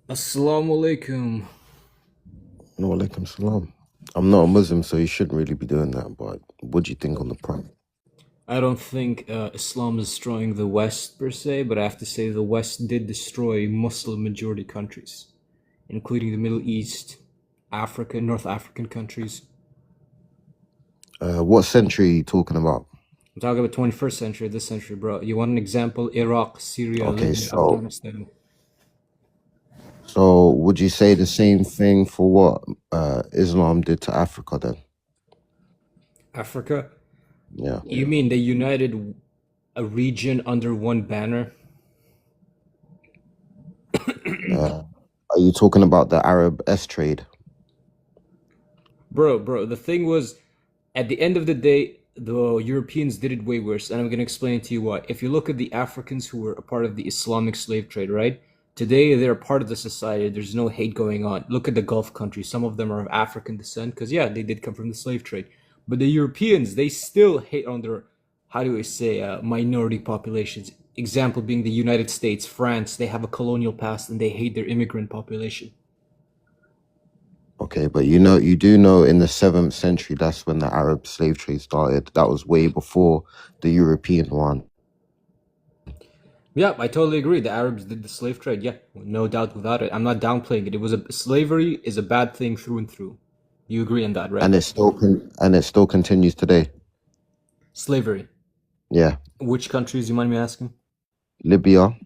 Assalamu alaikum. No, alaikum salam. I'm not a Muslim, so you shouldn't really be doing that. But what do you think on the Prophet? I don't think Islam is destroying the West per se, but I have to say the West did destroy Muslim majority countries, including the Middle East, Africa, North African countries. What century are you talking about? I'm talking about 21st century, this century, bro. You want an example? Iraq, Syria, Okay, Libya, so Afghanistan. so would you say the same thing for what Islam did to Africa then? Africa? Yeah. You mean they united a region under one banner? Are you talking about the Arab S trade? Bro, the thing was, at the end of the day, the Europeans did it way worse, and I'm going to explain to you why. If you look at the Africans who were a part of the Islamic slave trade, right? Today, they're a part of the society. There's no hate going on. Look at the Gulf countries. Some of them are of African descent, because, yeah, they did come from the slave trade. But the Europeans, they still hate on their, how do I say, minority populations. Example being the United States, France, they have a colonial past, and they hate their immigrant population. Okay, but you do know in the 7th century, that's when the Arab slave trade started. That was way before the European one. Yeah, I totally agree. The Arabs did the slave trade. Yeah, no doubt without it. I'm not downplaying it. It was a slavery is a bad thing through and through. You agree on that, right? And it still continues today. Slavery. Yeah. Which countries, you mind me asking? Libya,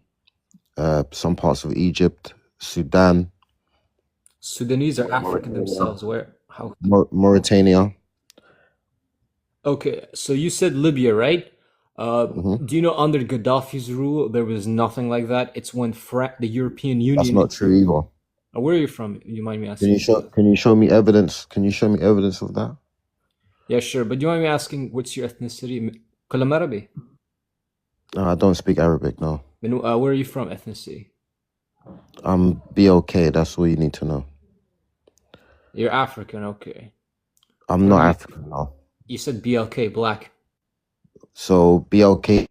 some parts of Egypt, Sudan, Sudanese are African Mauritania. themselves. Where? How? Mauritania. Okay, so you said Libya, right? Hmm. Do you know under Gaddafi's rule there was nothing like that? It's when the European That's Union. not true either. Where are you from? You mind me Can you asking? show can you show me evidence? Can you show me evidence of that? Yeah, sure. But do you mind me asking what's your ethnicity? Kalam Arabi. No, I don't speak Arabic, no. Where are you from, ethnicity? I'm BLK, that's all you need to know. You're African, okay. I'm Where not are you? African now. You said BLK, black. So BLK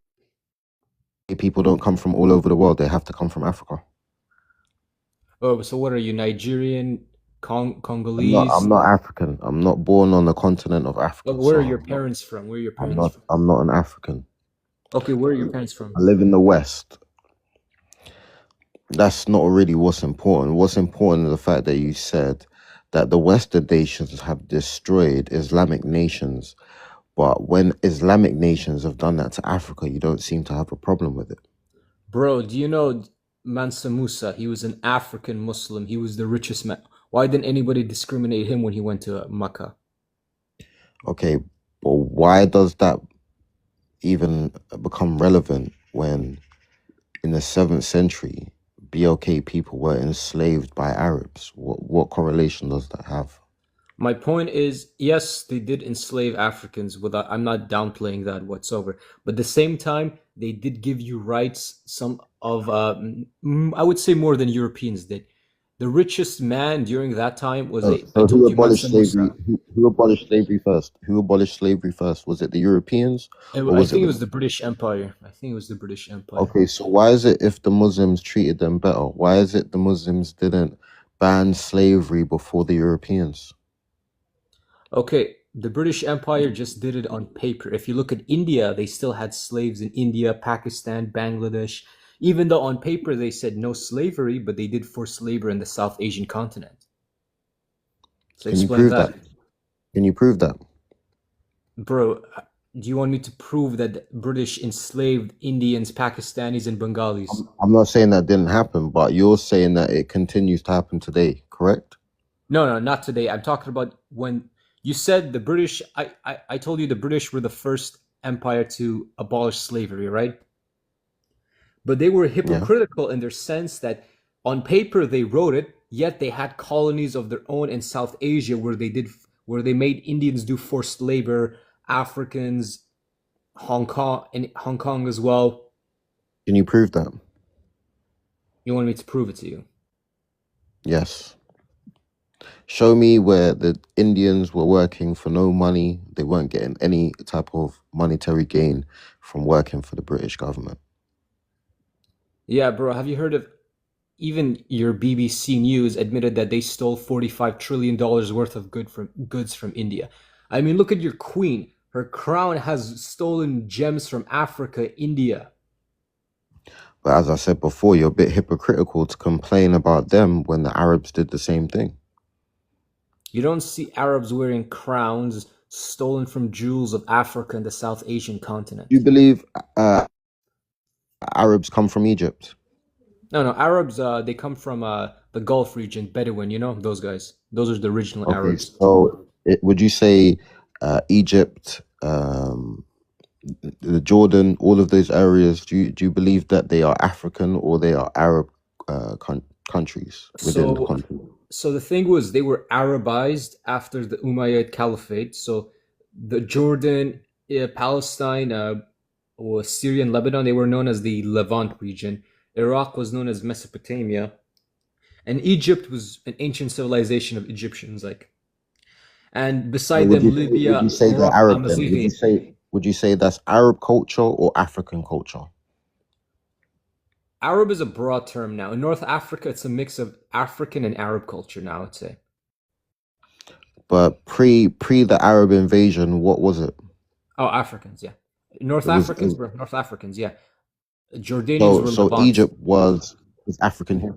people don't come from all over the world, they have to come from Africa. Oh, so what are you, Nigerian, I'm Congolese? not African. I'm not born on the continent of Oh, Africa, where so are your parents from? Where are your I'm parents not from? I'm not an African. Okay, where are your parents I from? live in the West. That's not really what's important. What's important is the fact that you said that the Western nations have destroyed Islamic nations, but when Islamic nations have done that to Africa, you don't seem to have a problem with it. Bro, do you know Mansa Musa? He was an African Muslim. He was the richest man. Why didn't anybody discriminate him when he went to Mecca? Okay, but why does that even become relevant when in the 7th century, BLK people were enslaved by Arabs? What correlation does that have? My point is, yes, they did enslave Africans without, I'm not downplaying that whatsoever. But at the same time, they did give you rights, some of, I would say more than Europeans did. The richest man during that time was I So who told you, Mansa abolished slavery? Musa. Who abolished slavery first? Who abolished slavery first? Was it the Europeans or I was it think it the? was the British Empire. I think it was the British Empire. Okay, so why is it if the Muslims treated them better? Why is it the Muslims didn't ban slavery before the Europeans? Okay, the British Empire just did it on paper. If you look at India, they still had slaves in India, Pakistan, Bangladesh. Even though on paper they said no slavery, but they did force labor in the South Asian continent. So Can you explain prove that? that. Can you prove that? Bro, do you want me to prove that the British enslaved Indians, Pakistanis, and Bengalis? I'm not saying that didn't happen, but you're saying that it continues to happen today, correct? No, no, not today. I'm talking about when you said the British. I told you the British were the first empire to abolish slavery, right? But they were Yeah. hypocritical in their sense that on paper they wrote it, yet they had colonies of their own in South Asia where they made Indians do forced labor, Africans, Hong Kong as well. Can you prove that? You want me to prove it to you? Yes. Show me where the Indians were working for no money. They weren't getting any type of monetary gain from working for the British government. Yeah, bro. Have you heard of even your BBC News admitted that they stole $45 trillion worth of goods from India. I mean, look at your queen. Her crown has stolen gems from Africa, India. But as I said before, you're a bit hypocritical to complain about them when the Arabs did the same thing. You don't see Arabs wearing crowns stolen from jewels of Africa and the South Asian continent. You believe Arabs come from Egypt? No, Arabs, they come from the Gulf region, Bedouin, you know, those guys. Those are the original Okay, Arabs. so would you say Egypt, the Jordan, all of those areas, do you believe that they are African or they are Arab countries within the So, country? so the thing was, they were Arabized after the Umayyad Caliphate. So the Jordan, Palestine, or Syria and Lebanon, they were known as the Levant region. Iraq was known as Mesopotamia, and Egypt was an ancient civilization of Egyptians, like. And So beside would them, you Libya, say they're Morocco, Arab then? Amazighi. Would you say that's Arab culture or African culture? Arab is a broad term now. In North Africa, it's a mix of African and Arab culture now, I'd say. But pre the Arab invasion, what was it? Oh, Africans, yeah. North It was Africans it, were North Africans, yeah. Jordanians so were so Levant. Egypt was African.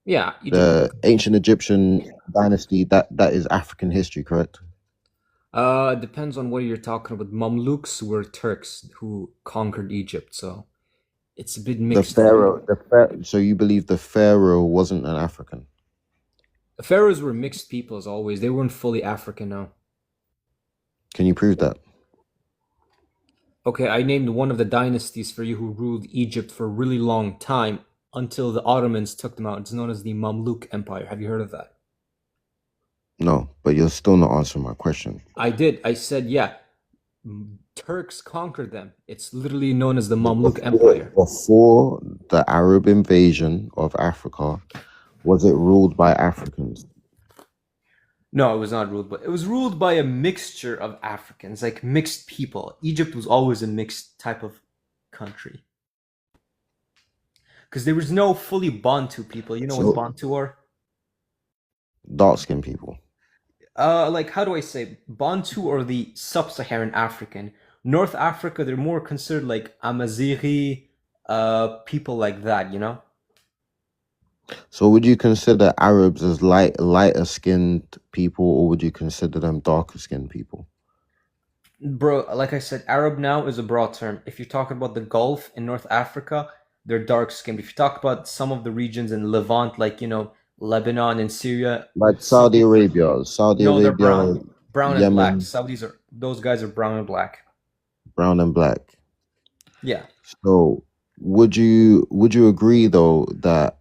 Yeah, Egypt. The ancient Egyptian dynasty, that is African history, correct? Depends on what you're talking about. Mamluks were Turks who conquered Egypt, so it's a bit The mixed. pharaoh, so you believe the pharaoh wasn't an African? Pharaohs were mixed people as always. They weren't fully African now. Can you prove that? Okay, I named one of the dynasties for you who ruled Egypt for a really long time until the Ottomans took them out. It's known as the Mamluk Empire. Have you heard of that? No, but you're still not answering my question. I did. I said, yeah, Turks conquered them. It's literally known as the Mamluk Empire. Before the Arab invasion of Africa, was it ruled by Africans? No, it was not ruled, but it was ruled by a mixture of Africans, like mixed people. Egypt was always a mixed type of country because there was no fully Bantu people. You know what So Bantu are? dark-skinned people. Like how do I say? Bantu are the sub-Saharan African. North Africa, they're more considered like Amazighi, people like that. You know? So would you consider Arabs as lighter skinned people, or would you consider them darker skinned people? Bro, like I said, Arab now is a broad term. If you're talking about the Gulf in North Africa, they're dark skinned. If you talk about some of the regions in Levant, like, you know, Lebanon and Syria, Like some Saudi people, Arabia, no, they're brown and black. Yemen, Saudis are, those guys are brown and black. brown and black. Yeah. So would you agree though that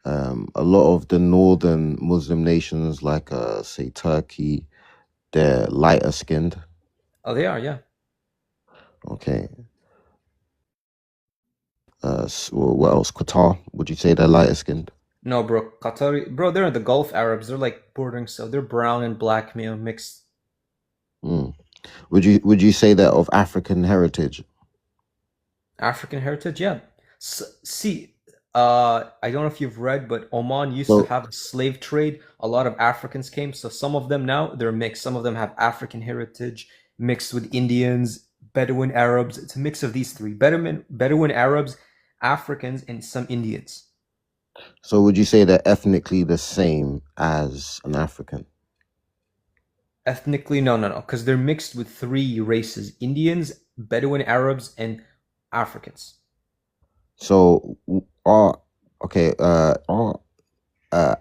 a lot of the northern Muslim nations, like say Turkey, they're lighter skinned? Oh, they are, yeah. Okay. What else? Qatar, would you say they're lighter skinned? No, bro, Qatari, bro, they're the Gulf Arabs. They're like bordering, so they're brown and black, you know, mixed. Mm. Would you say they're of African heritage? African heritage, yeah. See, I don't know if you've read, but Oman used to So have a slave trade. A lot of Africans came, so some of them now they're mixed. Some of them have African heritage mixed with Indians, Bedouin Arabs. It's a mix of these three: Bedouin Arabs, Africans, and some Indians. so would you say they're ethnically the same as an African? Ethnically, no, because they're mixed with three races: Indians, Bedouin Arabs, and Africans. So are okay, are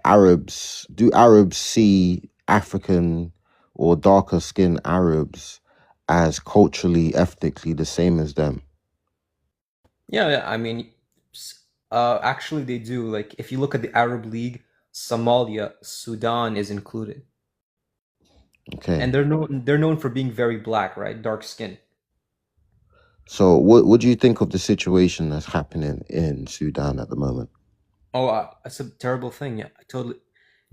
Arabs, do Arabs see African or darker skinned Arabs as culturally, ethnically the same as them? Yeah, I mean, actually they do. Like if you look at the Arab League, Somalia, Sudan is included, Okay. and they're known for being very black, right? Dark skin. So what do you think of the situation that's happening in Sudan at the moment? Oh, that's a terrible thing. Yeah, I totally.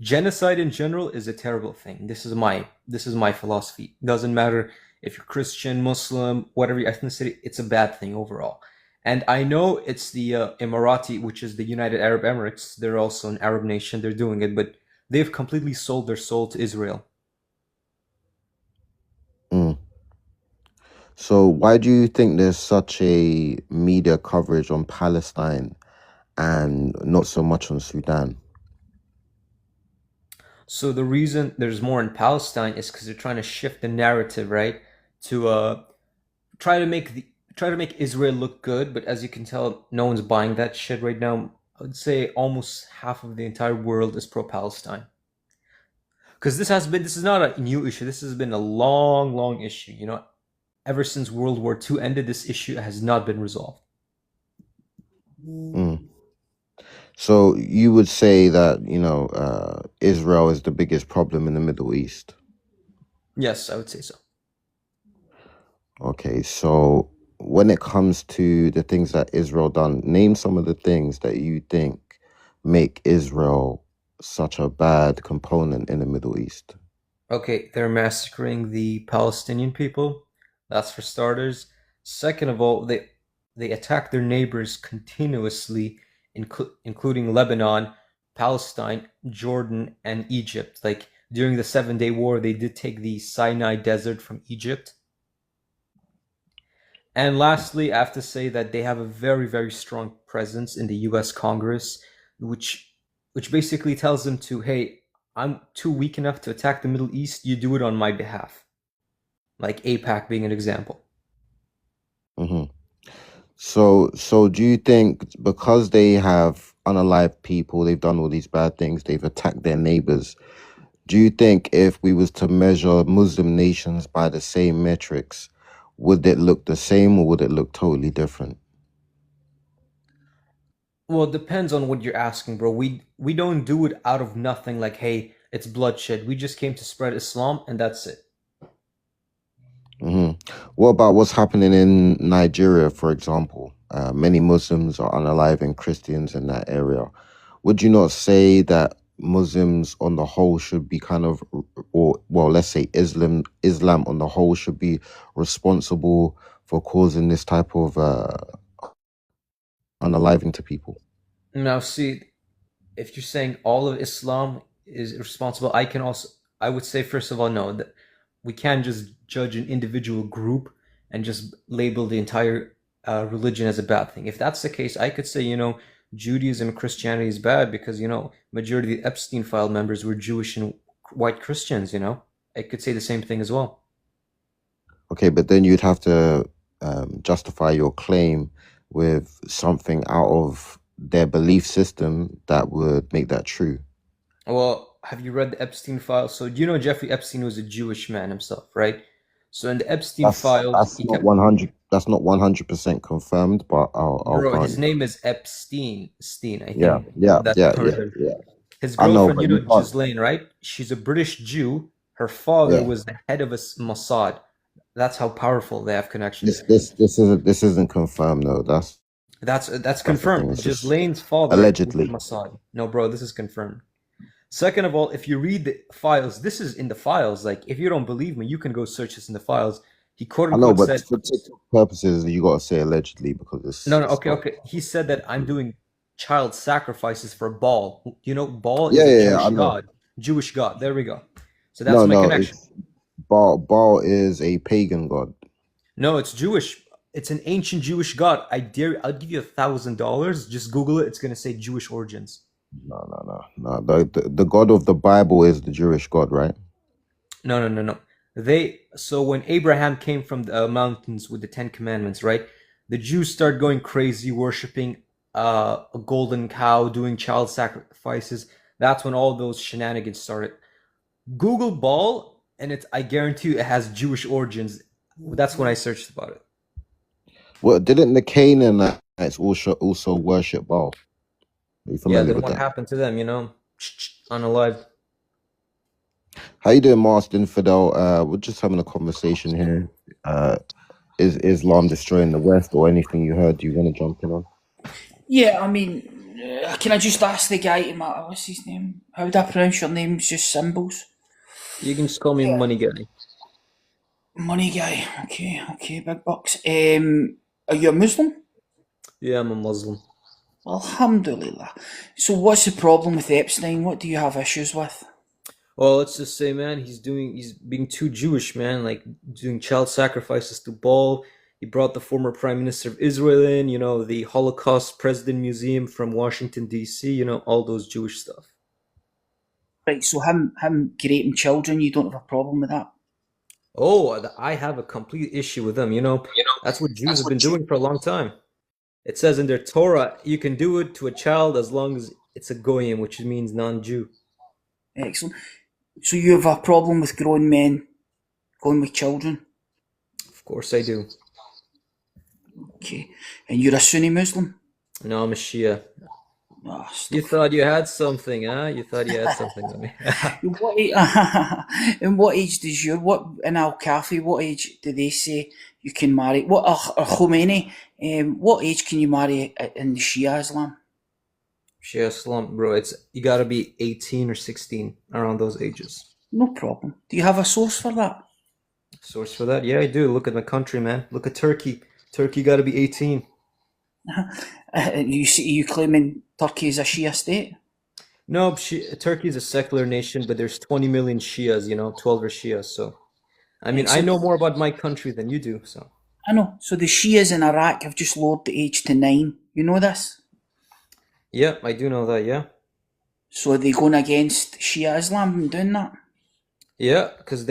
Genocide in general is a terrible thing. This is my philosophy. Doesn't matter if you're Christian, Muslim, whatever your ethnicity, it's a bad thing overall. And I know it's the Emirati, which is the United Arab Emirates. They're also an Arab nation. They're doing it, but they've completely sold their soul to Israel. Mm. So why do you think there's such a media coverage on Palestine and not so much on Sudan? So the reason there's more in Palestine is because they're trying to shift the narrative, right? To try to make the try to make Israel look good, but as you can tell, no one's buying that shit right now. I would say almost half of the entire world is pro-Palestine. Because this is not a new issue. This has been a long, long issue. Ever since World War II ended, this issue has not been resolved. Mm. So you would say that, Israel is the biggest problem in the Middle East. Yes, I would say so. Okay, so when it comes to the things that Israel done, name some of the things that you think make Israel such a bad component in the Middle East. Okay, they're massacring the Palestinian people. That's for starters. Second of all, they attack their neighbors continuously, including Lebanon, Palestine, Jordan, and Egypt. Like during the 7 Day War, they did take the Sinai Desert from Egypt. And lastly, I have to say that they have a very, very strong presence in the US Congress, which basically tells them to, hey, I'm too weak enough to attack the Middle East, you do it on my behalf. Like AIPAC being an example. Hmm. So do you think because they have unalived people, they've done all these bad things, they've attacked their neighbors, do you think if we was to measure Muslim nations by the same metrics, would it look the same or would it look totally different? Well, it depends on what you're asking, bro. We don't do it out of nothing like, hey, it's bloodshed. We just came to spread Islam and that's it. Hmm. What about what's happening in Nigeria, for example? Many Muslims are unaliving Christians in that area. Would you not say that Muslims on the whole should be kind of, or well, let's say Islam on the whole should be responsible for causing this type of unaliving to people? Now, see, if you're saying all of Islam is responsible, I would say, first of all, no, that we can't just judge an individual group and just label the entire religion as a bad thing. If that's the case, I could say, Judaism and Christianity is bad because, majority of the Epstein file members were Jewish and white Christians. I could say the same thing as well. Okay, but then you'd have to justify your claim with something out of their belief system that would make that true. Well, have you read the Epstein files? So, do you know Jeffrey Epstein was a Jewish man himself, right? So, in the Epstein That's files, that's he not kept 100. That's not 100% confirmed, but I'll Bro, grant his you. name is Epstein. I Yeah, think yeah, that's yeah, how yeah, it is. yeah. His I know, girlfriend, but you can't. Ghislaine, right? She's a British Jew. Her father Yeah, was the head of a Mossad. That's how powerful they have connections. this isn't confirmed though. That's That's the thing. confirmed. It's just Ghislaine's father was the allegedly. Mossad. No, bro, this is confirmed. Second of all, if you read the files, this is in the files. Like, if you don't believe me, you can go search this in the files. He quote I know, unquote but said, for TikTok purposes, you gotta say allegedly because no, no, it's okay, not. okay. He said that I'm doing child sacrifices for Baal. Baal is Yeah, a yeah, yeah. I Jewish know. god. Jewish god. There we go. So that's No, my no. connection. It's Baal is a pagan god. No, it's Jewish. It's an ancient Jewish god. I'll give you $1,000. Just Google it. It's gonna say Jewish origins. No, no, no, no. The God of the Bible is the Jewish God, right? No, no, no, no. So when Abraham came from the mountains with the Ten Commandments, right? The Jews start going crazy, worshiping a golden cow, doing child sacrifices. That's when all those shenanigans started. Google Baal, and I guarantee you it has Jewish origins. That's when I searched about it. Well, didn't the Canaanites also worship Baal? Are you Yeah, familiar then with what that? happened to them, unalived? How you doing, Master Infidel? We're just having a conversation here. Is Islam destroying the West or anything you heard? Do you want to jump in on? Yeah, I mean, can I just ask the guy to matter? What's his name? How would I pronounce your name? It's just symbols. You can just call me Money Guy. Money guy. Okay, okay, big bucks. Are you a Muslim? Yeah, I'm a Muslim. Alhamdulillah. So what's the problem with Epstein? What do you have issues with? Well, let's just say, man, he's being too Jewish, man, like doing child sacrifices to Baal. He brought the former Prime Minister of Israel in, the Holocaust President Museum from Washington, D.C., all those Jewish stuff. Right, so him creating children, you don't have a problem with that? Oh, I have a complete issue with them, That's what Jews have been doing for a long time. It says in their Torah, you can do it to a child as long as it's a goyim, which means non-Jew. Excellent. So you have a problem with grown men going with children? Of course I do. Okay. And you're a Sunni Muslim? No, I'm a Shia. Ah, You thought you had something, huh? You thought you had something on me. What in what age does in Al Kafi, what age do they say you can marry? What or Khomeini, what age can you marry in the Shia Islam? Shia Islam, bro, you gotta be 18 or 16, around those ages. No problem. Do you have a source for that? Source for that? Yeah, I do. Look at my country, man. Look at Turkey. Turkey gotta be 18. You claiming Turkey is a Shia state? No, Turkey is a secular nation, but there's 20 million Shias, 12 are Shias, so. I mean, I know more about my country than you do, so. I know. So the Shias in Iraq have just lowered the age to 9. You know this? Yeah, I do know that, yeah. So are they going against Shia Islam and doing that? Yeah, because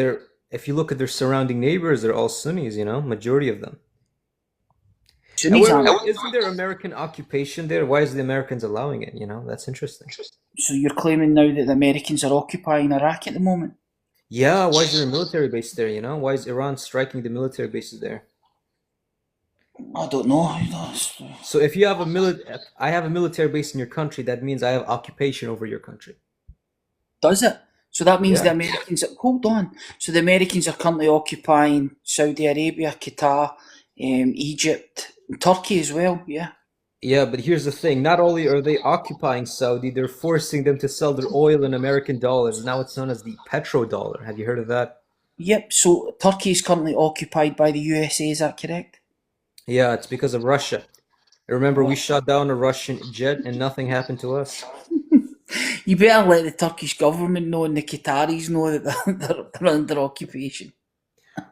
if you look at their surrounding neighbors, they're all Sunnis, majority of them. Sunnis However, isn't there American occupation there? Why is the Americans allowing it? That's interesting. So you're claiming now that the Americans are occupying Iraq at the moment? Yeah, why is there a military base there, Why is Iran striking the military bases there? I don't know. So if I have a military base in your country, that means I have occupation over your country. Does it? So that means Yeah. the Americans... Hold on. So the Americans are currently occupying Saudi Arabia, Qatar, Egypt, and Turkey as well, yeah? Yeah, but here's the thing. Not only are they occupying Saudi, they're forcing them to sell their oil in American dollars. Now it's known as the petrodollar. Have you heard of that? Yep, so Turkey is currently occupied by the USA, is that correct? Yeah, it's because of Russia. Remember, we shot down a Russian jet and nothing happened to us. You better let the Turkish government know and the Qataris know that they're under occupation.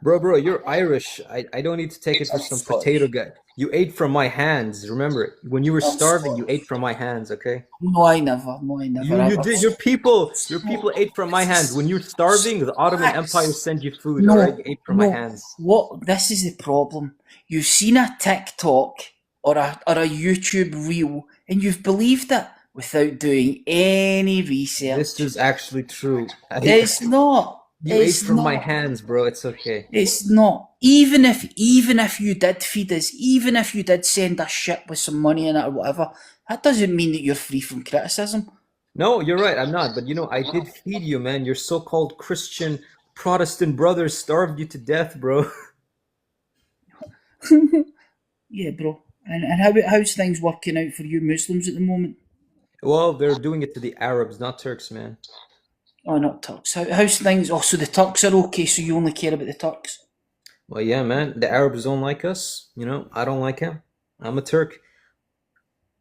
Bro, you're Irish. I don't need to take it for some potato guy. You ate from my hands. Remember, when you were starving, you ate from my hands, okay? No, I never. No, I never. You did. Your people ate from my hands. When you're starving, the Ottoman Empire sent you food, No, alright? You ate from my no. hands. This is the problem. You've seen a TikTok or a YouTube reel and you've believed it without doing any research. This is actually true. It's not. You ate It's from my not. hands, bro. It's okay. It's not. Even if you did feed us, even if you did send us shit with some money in it or whatever, that doesn't mean that you're free from criticism. No, you're right. I'm not. But I did feed you, man. Your so-called Christian Protestant brothers starved you to death, bro. Yeah, bro. And how's things working out for you Muslims at the moment? Well, they're doing it to the Arabs, not Turks, man. Oh, not Turks. How's things? Oh, so the Turks are okay, so you only care about the Turks? Well, yeah, man. The Arabs don't like us. I don't like him. I'm a Turk.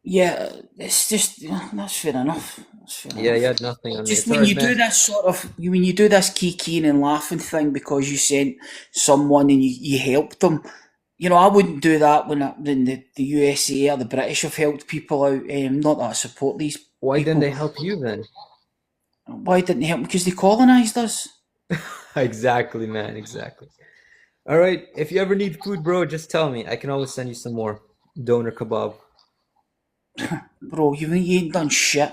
Yeah, it's just that's fair enough. That's fair Yeah, enough. you had nothing on me. Just It's when alright, you do man. this when you do this kikiing and laughing thing because you sent someone and you helped them, I wouldn't do that when the USA or the British have helped people out. Not that I support these Why didn't people. they help you then? Why didn't they help? Because they colonised us. Exactly, man. Exactly. All right. If you ever need food, bro, just tell me. I can always send you some more doner kebab. Bro, you ain't done shit.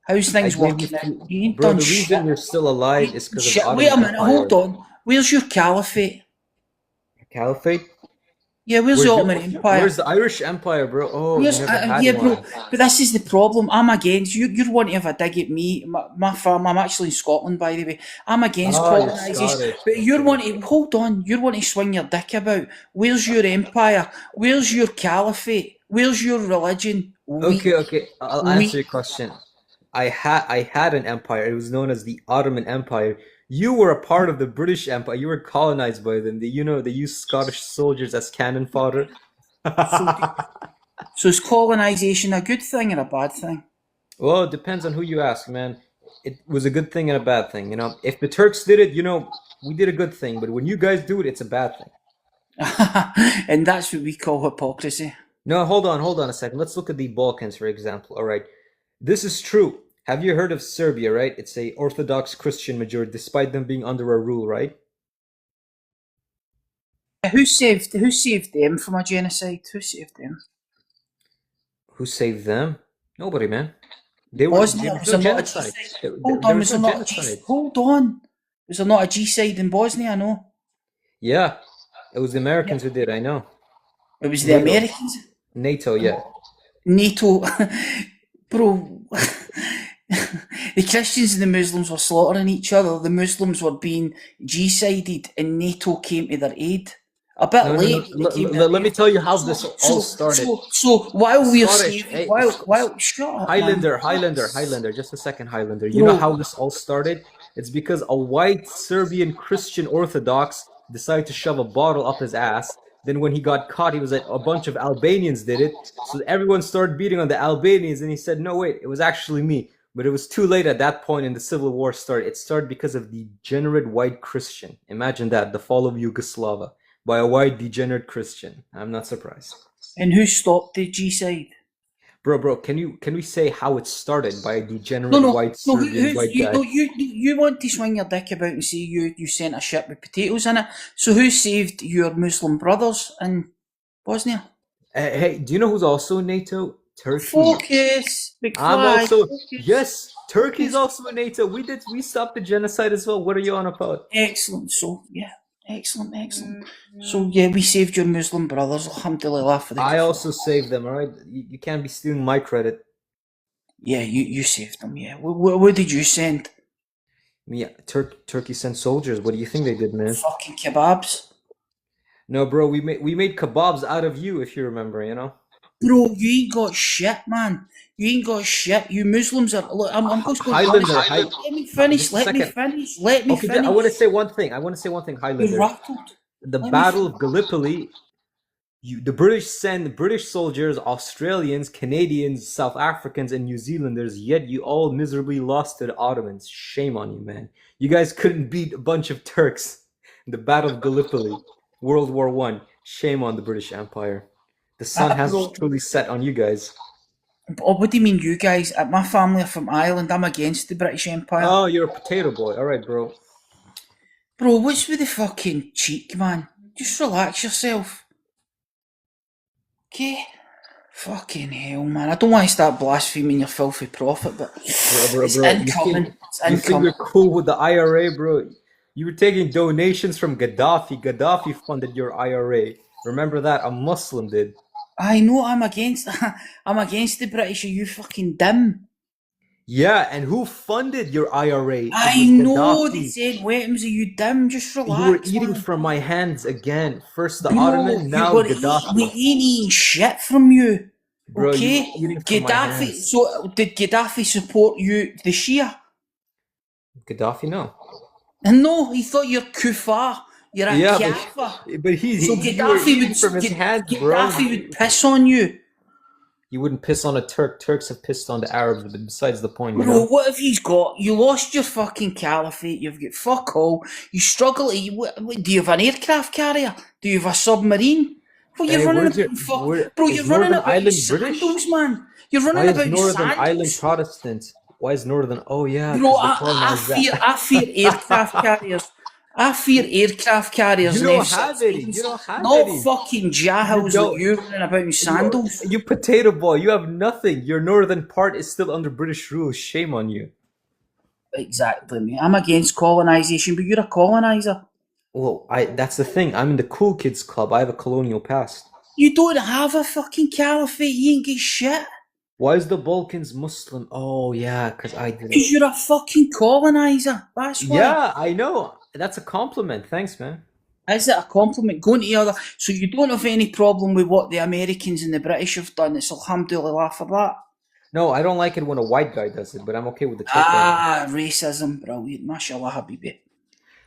How's I things gave you working out? food. You ain't Bro, done the shit. reason you're still alive is because of the Shit. Wait a Ottoman minute, Empire. hold on. Where's your caliphate? Caliphate? Yeah, where's Where's the the, Ottoman Empire? where's the Irish Empire, bro? Oh, you Yes, never had yeah, bro. one. But this is the problem. I'm against you. You're wanting to have a dig at me. My farm. I'm actually in Scotland, by the way. I'm against Oh, you're colonisation. Scottish. But you're Okay. wanting. Hold on. You're wanting to swing your dick about. Where's your empire? Where's your caliphate? Where's your religion? Okay. I'll Weak. answer your question. I had an empire. It was known as the Ottoman Empire. You were a part of the British Empire. You were colonized by them. They used Scottish soldiers as cannon fodder. So So is colonisation a good thing or a bad thing? Well, it depends on who you ask, man. It was a good thing and a bad thing. If the Turks did it, we did a good thing. But when you guys do it, it's a bad thing. And that's what we call hypocrisy. No, hold on a second. Let's look at the Balkans, for example. All right. This is true. Have you heard of Serbia, right? It's a Orthodox Christian majority, despite them being under our rule, right? Who saved them from a genocide? Who saved them? Who saved them? Nobody, man. There Was was there no not a genocide. G-side? There Hold on, was was no there not a genocide. G? Hold on. Was there not a G-side in Bosnia? No. Yeah, it was the Americans who did, I know. It was the NATO. Americans. NATO, yeah. NATO, bro. The Christians and the Muslims were slaughtering each other. The Muslims were being G-sided, and NATO came to their aid. A bit No, no, late. no. Let me tell you how this all started. So while we're Scottish, saving, hey, while shut up, man. Highlander, just a second, Highlander. You know how this all started? It's because a white Serbian Christian Orthodox decided to shove a bottle up his ass. Then when he got caught, he was like, a bunch of Albanians did it. So everyone started beating on the Albanians, and he said, no, wait, it was actually me. But it was too late at that point, and the Civil War started. It started because of the degenerate white Christian. Imagine that, the fall of Yugoslavia by a white degenerate Christian. I'm not surprised. And who stopped the G-side? Bro, can we say how it started by a degenerate white Serbian white guy? You want to swing your dick about and say you sent a ship with potatoes in it. So who saved your Muslim brothers in Bosnia? Hey, do you know who's also in NATO? Turkey. Focus, big I'm flag, also focus. yes. Turkey's also in NATO. We stopped the genocide as well. What are you on about? Excellent. So yeah, excellent. So yeah, we saved your Muslim brothers. Alhamdulillah for the. I also saved them. All right, you can't be stealing my credit. Yeah, you saved them. Yeah. What did you send? Yeah, Turkey sent soldiers. What do you think they did, man? Fucking kebabs. No, bro, we made kebabs out of you, if you remember. Bro, you ain't got shit, man. You ain't got shit. You Muslims are. Look, I'm just going. Highlander, Let me finish. Let me finish. Okay, I want to say one thing. Highlander. You're rattled. The Battle of Gallipoli. The British send British soldiers, Australians, Canadians, South Africans, and New Zealanders. Yet you all miserably lost to the Ottomans. Shame on you, man. You guys couldn't beat a bunch of Turks in the Battle of Gallipoli, World War I. Shame on the British Empire. The sun has truly set on you guys. Oh, what do you mean, you guys? My family are from Ireland. I'm against the British Empire. Oh, you're a potato boy. All right, bro. Bro, what's with the fucking cheek, man? Just relax yourself. Okay? Fucking hell, man. I don't want to start blaspheming your filthy prophet, but it's incoming. You think you're cool with the IRA, bro? You were taking donations from Gaddafi. Gaddafi funded your IRA. Remember that? A Muslim did. I know I'm against the British. Are you fucking dim? Yeah, and who funded your IRA? I know they said weapons. Are you dim? Just relax. You were eating from my hands again. First the Ottoman, now Gaddafi. We ain't eating shit from you. Bro, okay? You were eating from my hands. So did Gaddafi support you, the Shia? Gaddafi, no. And no, he thought you're kuffar. You're a kafir. But so Gaddafi would piss on you. You wouldn't piss on a Turk. Turks have pissed on the Arabs, but besides the point. Bro, what have you got? You lost your fucking caliphate. You've got fuck all. You struggle. Do you have an aircraft carrier? Do you have a submarine? Well, you're running about. Bro, you're running about sandals, man. You're running about Northern sandals. Ireland Protestant. Why is Northern? Oh yeah. Bro, I fear aircraft carriers. I fear aircraft carriers. You don't have any. You don't have Not any. fucking jahos like you running about in sandals. You potato boy. You have nothing. Your northern part is still under British rule. Shame on you. Exactly, mate. I'm against colonisation, but you're a coloniser. Well, that's the thing. I'm in the cool kids club. I have a colonial past. You don't have a fucking caliphate. You ain't get shit. Why is the Balkans Muslim? Oh yeah, because I did. Because you're a fucking coloniser. That's why. Yeah, I know. That's a compliment. Thanks, man. Is it a compliment? Going to the other... So you don't have any problem with what the Americans and the British have done. It's alhamdulillah for that. No, I don't like it when a white guy does it, but I'm okay with the racism, brilliant. Mashallah, habibi.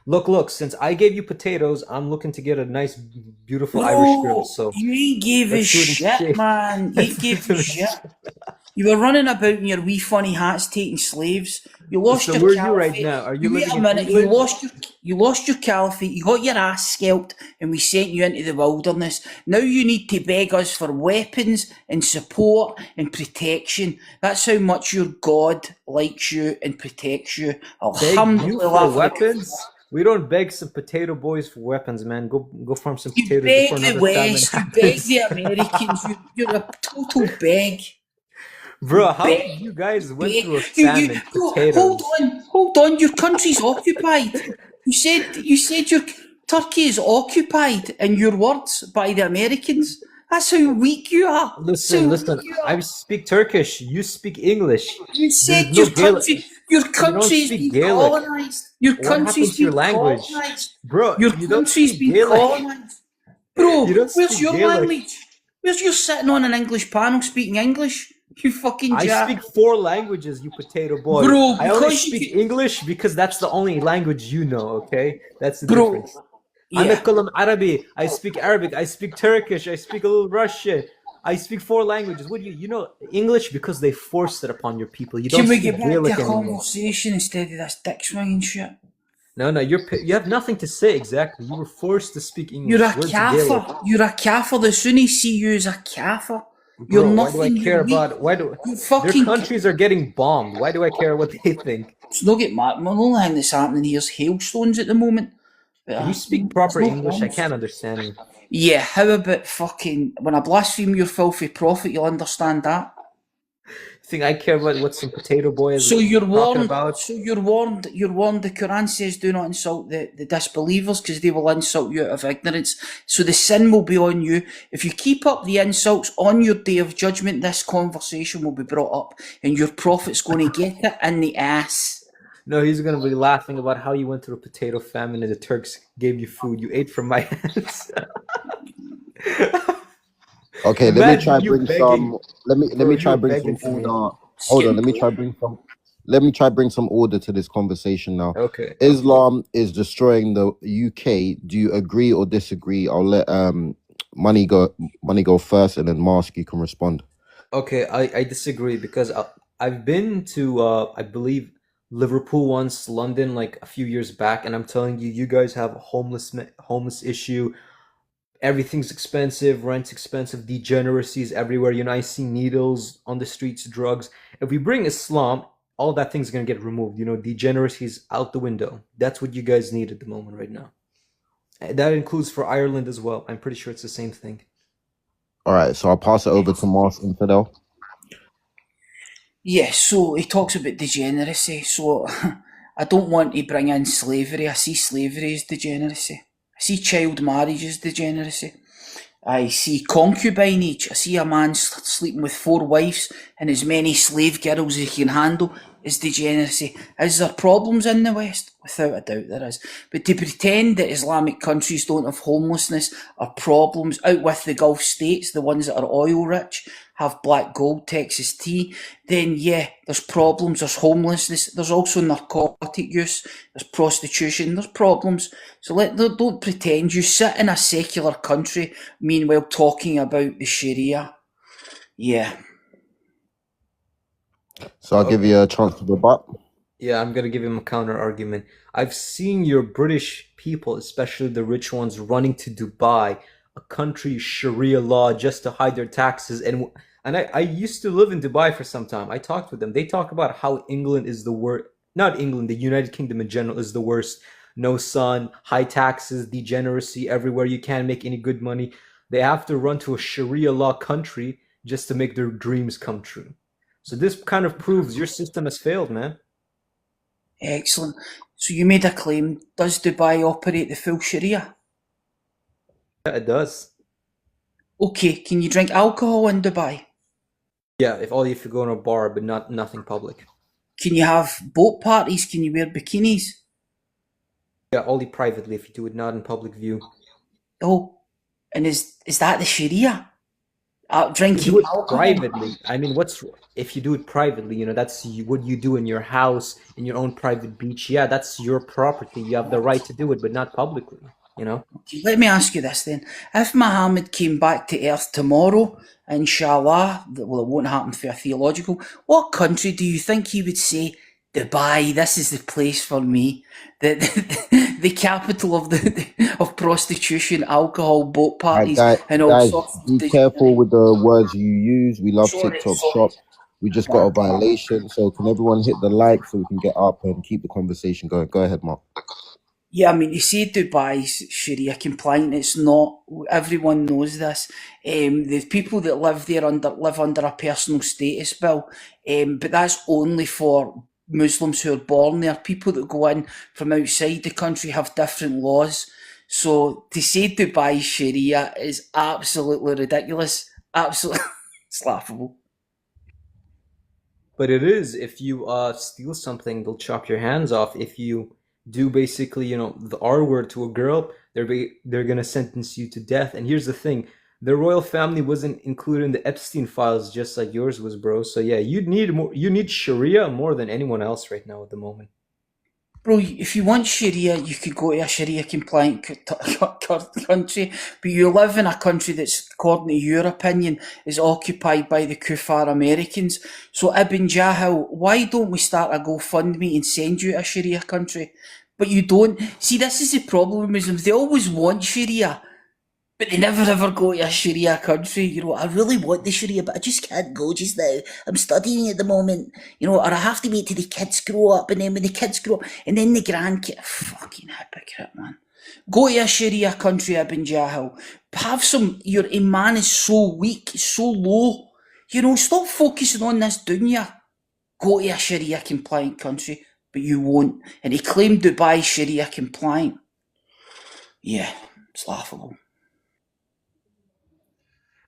Look, since I gave you potatoes, I'm looking to get a nice, beautiful Irish girl. Bro, So you ain't gave a let's do it in shit, exchange. man. You Let's ain't do gave it a in shit. exchange. You were running about in your wee funny hats taking slaves. You lost So your where are you right caliphate. now? Are you You wait living a in minute. England? You lost your caliphate. You got your ass scalped, and we sent you into the wilderness. Now you need to beg us for weapons and support and protection. That's how much your God likes you and protects you. Beg you for Alhamdulillah. weapons? We don't beg some potato boys for weapons, man. Go farm some You potatoes beg before the another famine West. You beg happens. the Americans. You're a total beg. Bro, how Beg. come you guys went Beg. through a You famine? bro, hold Potatoes. on, hold on. Your country's occupied. You said your Turkey is occupied in your words by the Americans. That's how weak you are. That's how Listen. weak you I are. speak Turkish. You speak English. You There's said no Gaelic. your You don't country's speak been Gaelic. colonized. Your What happened country's to your been language? colonized. Bro, Your you don't country's speak been Gaelic. colonized. You Bro, don't where's speak your Gaelic. language? Where's your sitting on an English panel speaking English? You fucking I jack. speak 4 languages, you potato boy. Bro, I only because you speak could, English because that's the only language you know, okay? That's the bro, difference. أنا yeah. أتكلم عربي. I speak Arabic. I speak Turkish. I speak a little Russian. I speak 4 languages. What do you know English because they forced it upon your people. You Can don't we get speak back to Gaelic a anymore. conversation instead of this dick swinging shit? No, you have nothing to say exactly. You were forced to speak You're English. a Where's Gaelic? kafir. You're a kafir. The Sunnis see you as a kafir. You're Bro, why do I nothing. You're care weak. about why do You their fucking. countries are getting bombed? Why do I care what they think? It's not get mad. The only thing that's happening here is hailstones at the moment. But, Can you speak there's proper no English? I problems. can't understand you. Yeah, how about fucking when I blaspheme your filthy prophet, you'll understand that. Think I care about what some potato boy is So you're talking warned. about? So you're warned. You're warned. The Quran says, "Do not insult the disbelievers, because they will insult you out of ignorance." So the sin will be on you if you keep up the insults on your day of judgment. This conversation will be brought up, and your prophet's going to get it in the ass. No, he's gonna be laughing about how you went through a potato famine and the Turks gave you food. You ate from my hands. Okay, let me try Imagine you bring begging, some. Let me bro. You try were bring begging some for me. order. It's Hold on, getting let me try bring some. Let me try bring some order to this conversation now. Okay. Islam is destroying the UK. Do you agree or disagree? I'll let money go first, and then Mask you can respond. Okay, I disagree because I've been to I believe Liverpool once, London like a few years back, and I'm telling you, you guys have a homeless issue. Everything's expensive, rent's expensive, degeneracies everywhere. You know, I see needles on the streets, drugs. If we bring Islam, all that thing's gonna get removed. You know, degeneracies out the window. That's what you guys need at the moment right now. That includes for Ireland as well. I'm pretty sure it's the same thing. All right, so I'll pass it over to Mask Infidel. Yeah, so he talks about degeneracy. So I don't want to bring in slavery. I see slavery as degeneracy. I see child marriage as degeneracy. I see concubinage. I see a man sleeping with 4 wives and as many slave girls as he can handle is degeneracy. Is there problems in the West? Without a doubt there is. But to pretend that Islamic countries don't have homelessness or problems out with the Gulf states, the ones that are oil rich, have black gold, Texas tea, then yeah, there's problems, there's homelessness, there's also narcotic use, there's prostitution, there's problems. So don't pretend you sit in a secular country, meanwhile talking about the Sharia. Yeah. So I'll give Okay. you a chance to rebut. Yeah, I'm gonna give him a counter argument. I've seen your British people, especially the rich ones, running to Dubai, a country Sharia law, just to hide their taxes. And I used to live in Dubai for some time. I talked with them. They talk about how England is the worst, not England, the United Kingdom in general is the worst. No sun, high taxes, degeneracy everywhere. You can't make any good money. They have to run to a Sharia law country just to make their dreams come true. So this kind of proves your system has failed, man. Excellent. So you made a claim. Does Dubai operate the full Sharia? Yeah, it does. Okay, can you drink alcohol in Dubai? Yeah, if you go in a bar, but nothing public. Can you have boat parties? Can you wear bikinis? Yeah, only privately if you do it, not in public view. Oh, and is that the Sharia? drinking Do it alcohol. privately. I mean, what's if you do it privately? You know, that's what you do in your house, in your own private beach. Yeah, that's your property. You have the right to do it, but not publicly. You know. Let me ask you this then. If Muhammad came back to earth tomorrow, inshallah, well, it won't happen for a theological, what country do you think he would say, Dubai, this is the place for me? The capital of of prostitution, alcohol, boat All right, parties, and all guys, sorts be of careful with the words you use. We love sorry, TikTok sorry. Shop. We just got a violation, so can everyone hit the like so we can get up and keep the conversation going? Go ahead, Mark. Yeah, I mean, you say Dubai's Sharia compliant. It's not. Everyone knows this. The people that live there live under a personal status bill, but that's only for Muslims who are born there. People that go in from outside the country have different laws. So to say Dubai's Sharia is absolutely ridiculous. Absolutely, it's laughable. But it is. If you steal something, they'll chop your hands off. If you do basically, you know, the R word to a girl, they're gonna sentence you to death. And here's the thing: the royal family wasn't included in the Epstein files, just like yours was, bro. So yeah, you need Sharia more than anyone else right now at the moment. Bro, if you want Sharia, you could go to a Sharia compliant country, but you live in a country that's, according to your opinion, is occupied by the Kuffar Americans. So Ibn Jahal, why don't we start a GoFundMe and send you to a Sharia country? But you don't. See, this is the problem with Muslims. They always want Sharia, but they never ever go to a Sharia country. You know, I really want the Sharia, but I just can't go just now. I'm studying at the moment, you know, or I have to wait till the kids grow up, and then when the kids grow up, and then the grandkids. Fucking hypocrite, man. Go to a Sharia country, Ibn Jahal. Have some. Your iman is so weak, so low. You know, stop focusing on this dunya. Go to a Sharia compliant country, but you won't. And he claimed Dubai Sharia compliant. Yeah, it's laughable.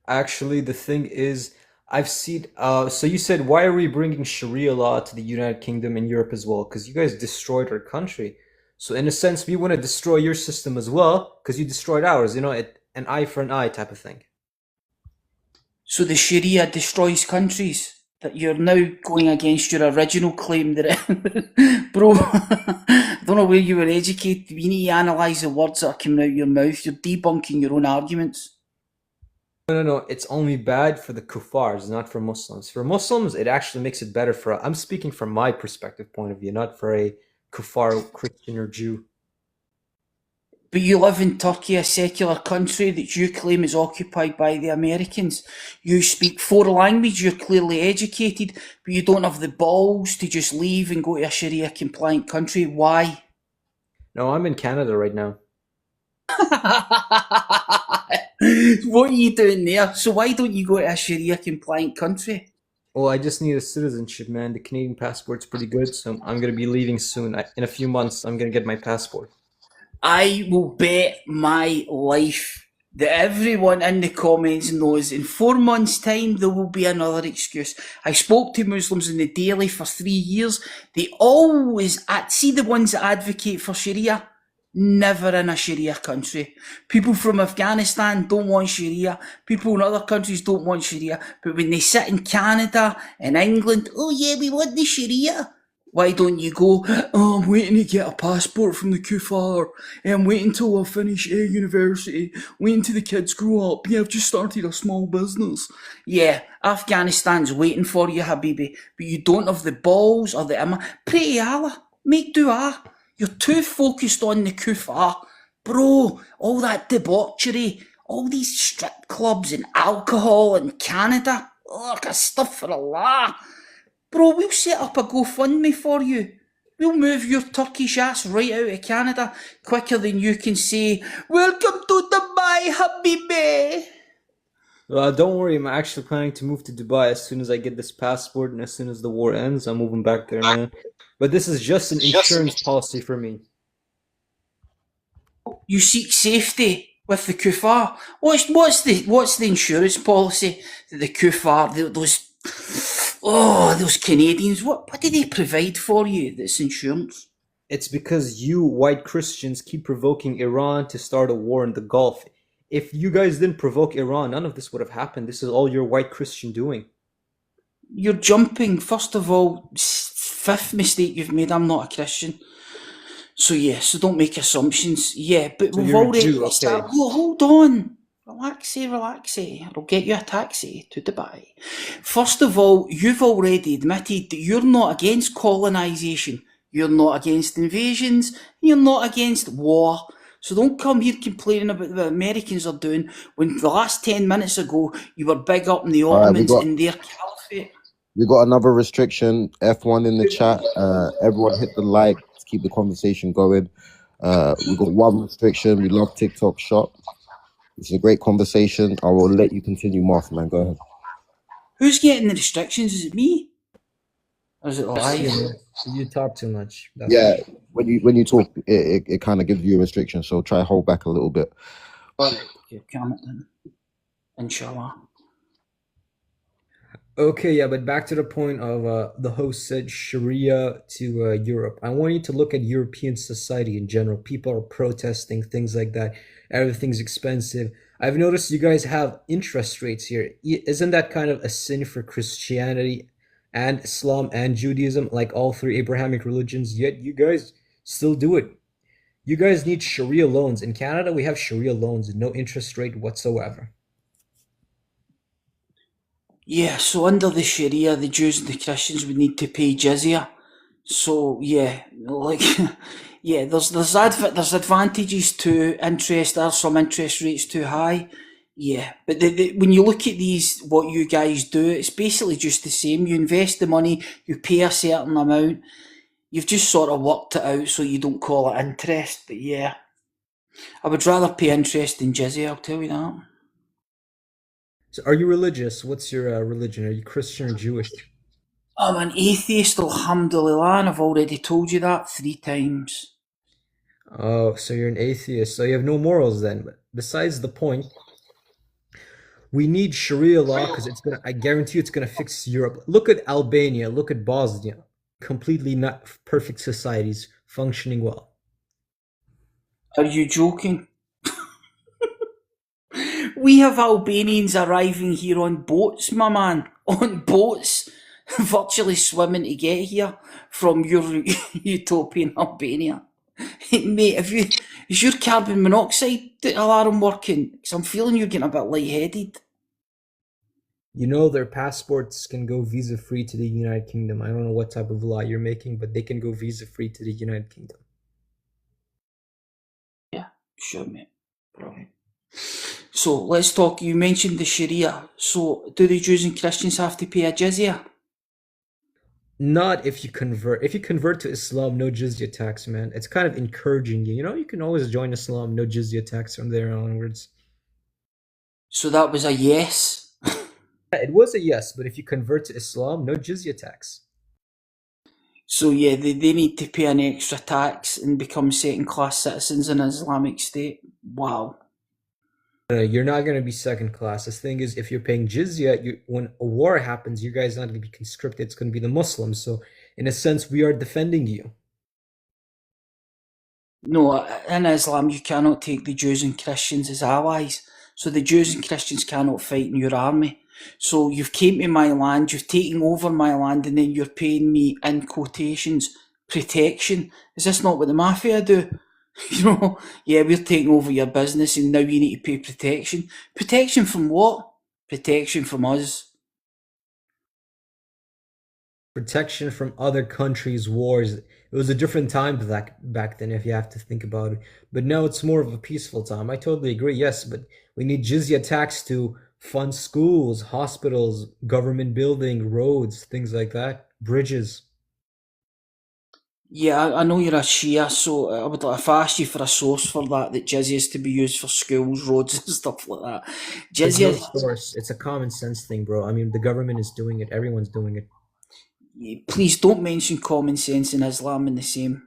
Actually, the thing is, I've seen. So you said, why are we bringing Sharia law to the United Kingdom and Europe as well? Because you guys destroyed our country. So in a sense, we want to destroy your system as well, because you destroyed ours. You know, an eye for an eye type of thing. So the Sharia destroys countries. That you're now going against your original claim that it, bro. I don't know where you were educated. You need to analyse the words that are coming out of your mouth. You're debunking your own arguments. No. It's only bad for the kuffars, not for Muslims. For Muslims, it actually makes it better for. I'm speaking from my perspective point of view, not for a kuffar Christian or Jew. But you live in Turkey, a secular country that you claim is occupied by the Americans. You speak 4 languages, you're clearly educated, but you don't have the balls to just leave and go to a Sharia compliant country. Why? No, I'm in Canada right now. What are you doing there? So why don't you go to a Sharia compliant country? Well, I just need a citizenship, man. The Canadian passport's pretty good, so I'm gonna be leaving soon. In a few months, I'm gonna get my passport. I will bet my life that everyone in the comments knows in 4 months' time there will be another excuse. I spoke to Muslims in the daily for 3 years. They always see the ones that advocate for Sharia. Never in a Sharia country. People from Afghanistan don't want Sharia. People in other countries don't want Sharia. But when they sit in Canada and England, oh yeah, we want the Sharia. Why don't you go, oh, I'm waiting to get a passport from the Kuffar. I'm waiting till I finish university. Waiting till the kids grow up. Yeah, I've just started a small business. Yeah, Afghanistan's waiting for you, Habibi. But you don't have the balls or the iman. Pray to Allah. Make dua. You're too focused on the Kuffar. Bro, all that debauchery, all these strip clubs and alcohol in Canada. Ugh, stuff for Allah. Bro, we'll set up a GoFundMe for you. We'll move your Turkish ass right out of Canada quicker than you can say, welcome to Dubai, Habibi. Don't worry, I'm actually planning to move to Dubai as soon as I get this passport and as soon as the war ends. I'm moving back there, man. But this is just an insurance policy for me. You seek safety with the Kuffar. What's the insurance policy that the Kuffar, those Canadians, what do they provide for you that's insurance? It's because you white Christians keep provoking Iran to start a war in the Gulf. If you guys didn't provoke Iran, none of this would have happened. This is all your white Christian doing. You're jumping. First of all, fifth mistake you've made. I'm not a Christian. So yeah, so don't make assumptions. Yeah, but So we've you're a already Jew, started. okay. Hold on. Relaxy. I'll get you a taxi to Dubai. First of all, you've already admitted that you're not against colonisation. You're not against invasions. You're not against war. So don't come here complaining about what the Americans are doing when the last 10 minutes ago you were big up in the All right, Ottomans and their caliphate. we got another restriction. F1 in the chat. Everyone hit the like to keep the conversation going. We got one restriction. We love TikTok Shop. It's a great conversation. I will let you continue, Mothman. Go ahead. Who's getting the restrictions? Is it me? Or is it live? You talk too much. That's Yeah, when you talk, it kind of gives you a restriction. So try hold back a little bit. Okay, calm it then. Inshallah. Okay, yeah, but back to the point of the host said Sharia to Europe. I want you to look at European society in general. People are protesting, things like that. Everything's expensive. I've noticed you guys have interest rates here. Isn't that kind of a sin for Christianity and Islam and Judaism, like all three Abrahamic religions? Yet you guys still do it. You guys need Sharia loans. In Canada, we have Sharia loans, no interest rate whatsoever. Yeah, so under the Sharia, the Jews and the Christians would need to pay jizya. So yeah, like yeah, there's advantages to interest. Are some interest rates too high? Yeah, but when you look at these, what you guys do, it's basically just the same. You invest the money, you pay a certain amount. You've just sort of worked it out so you don't call it interest. But yeah, I would rather pay interest than jizya. I'll tell you that. So are you religious? What's your religion? Are you Christian or Jewish? I'm an atheist, alhamdulillah, and I've already told you that 3 times. Oh, so you're an atheist. So you have no morals then. But besides the point, we need Sharia law because I guarantee you it's gonna fix Europe. Look at Albania, look at Bosnia. Completely not perfect societies functioning well. Are you joking? We have Albanians arriving here on boats, my man. On boats. Virtually swimming to get here from your utopian Albania. Mate, is your carbon monoxide alarm working? Because I'm feeling you're getting a bit lightheaded. You know their passports can go visa free to the United Kingdom. I don't know what type of law you're making, but they can go visa free to the United Kingdom. Yeah, sure, mate. Brilliant. So let's talk. You mentioned the Sharia. So do the Jews and Christians have to pay a jizya? Not if you convert. If you convert to Islam, no jizya tax, man. It's kind of encouraging you. You know, you can always join Islam, no jizya tax from there onwards. So that was a yes. Yeah, it was a yes, but if you convert to Islam, no jizya tax. So yeah, they need to pay an extra tax and become second-class citizens in an Islamic state. Wow. You're not going to be second class. The thing is, if you're paying jizya, when a war happens, you guys are not going to be conscripted. It's going to be the Muslims. So, in a sense, we are defending you. No, in Islam you cannot take the Jews and Christians as allies. So the Jews and Christians cannot fight in your army. So you've came to my land, you've taken over my land, and then you're paying me, in quotations, protection. Is this not what the mafia do? You know, yeah, we're taking over your business and now you need to pay protection. Protection from what? Protection from us. Protection from other countries' wars. It was a different time back then, if you have to think about it. But now it's more of a peaceful time. I totally agree, yes, but we need jizya tax to fund schools, hospitals, government building, roads, things like that, bridges. Yeah, I know you're a Shia, so I would like if I asked you for a source for that jizya is to be used for schools, roads, and stuff like that. There's no Jizya, source. It's a common sense thing, bro. I mean, the government is doing it. Everyone's doing it. please don't mention common sense and Islam in the same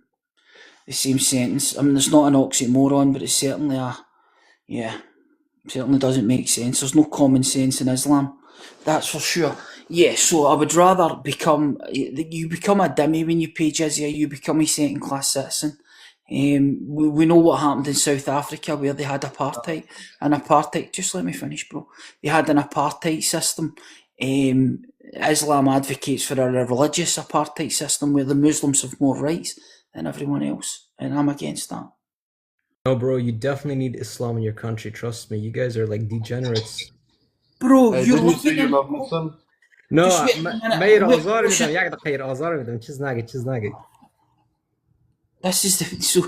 sentence. I mean, there's not an oxymoron, but it's certainly certainly doesn't make sense. There's no common sense in Islam, that's for sure. Yeah, so I would rather you become a dhimmi when you pay jizya, you become a second class citizen. We know what happened in South Africa where they had apartheid. Just let me finish, bro. They had an apartheid system. Islam advocates for a religious apartheid system where the Muslims have more rights than everyone else, and I'm against that. No, bro, you definitely need Islam in your country. Trust me, you guys are like degenerates. Bro, Hey, you're didn't you say living you in... love Muslim? No, Just wait a minute. Meir Wait, azar shit. edem. Jak da hayır azar edem. Çiznagi. This is so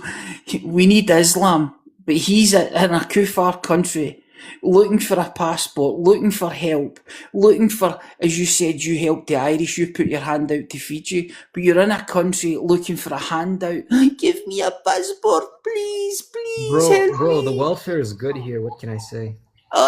we need Islam, but he's in a kuffar country, looking for a passport, looking for help, looking for, as you said, you helped the Irish, you put your hand out to Fiji, but you're in a country looking for a handout. Give me a passport, please, help Bro, me. the welfare is good here. What can I say?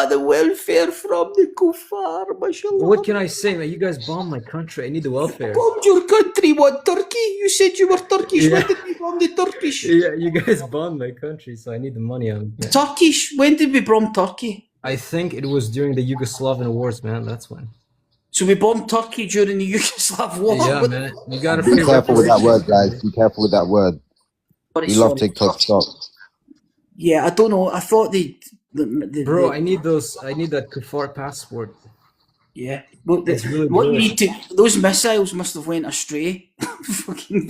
The welfare from the kuffar, mashallah. What can I say, man? You guys bombed my country. I need the welfare. Bombed your country, what, Turkey? You said you were Turkish. Yeah. When did we bomb the Turkish? Yeah, you guys bombed my country, so I need the money. Turkish? When did we bomb Turkey? I think it was during the Yugoslavian wars, man. That's when. So we bombed Turkey during the Yugoslav war. Yeah, man. You gotta Be careful with that word, guys. Be careful with that word. We love TikTok. Stop. Yeah, I don't know. I thought Bro, I need that kuffar passport. Yeah, but It's really what you good. need to, those missiles must have went astray. Fucking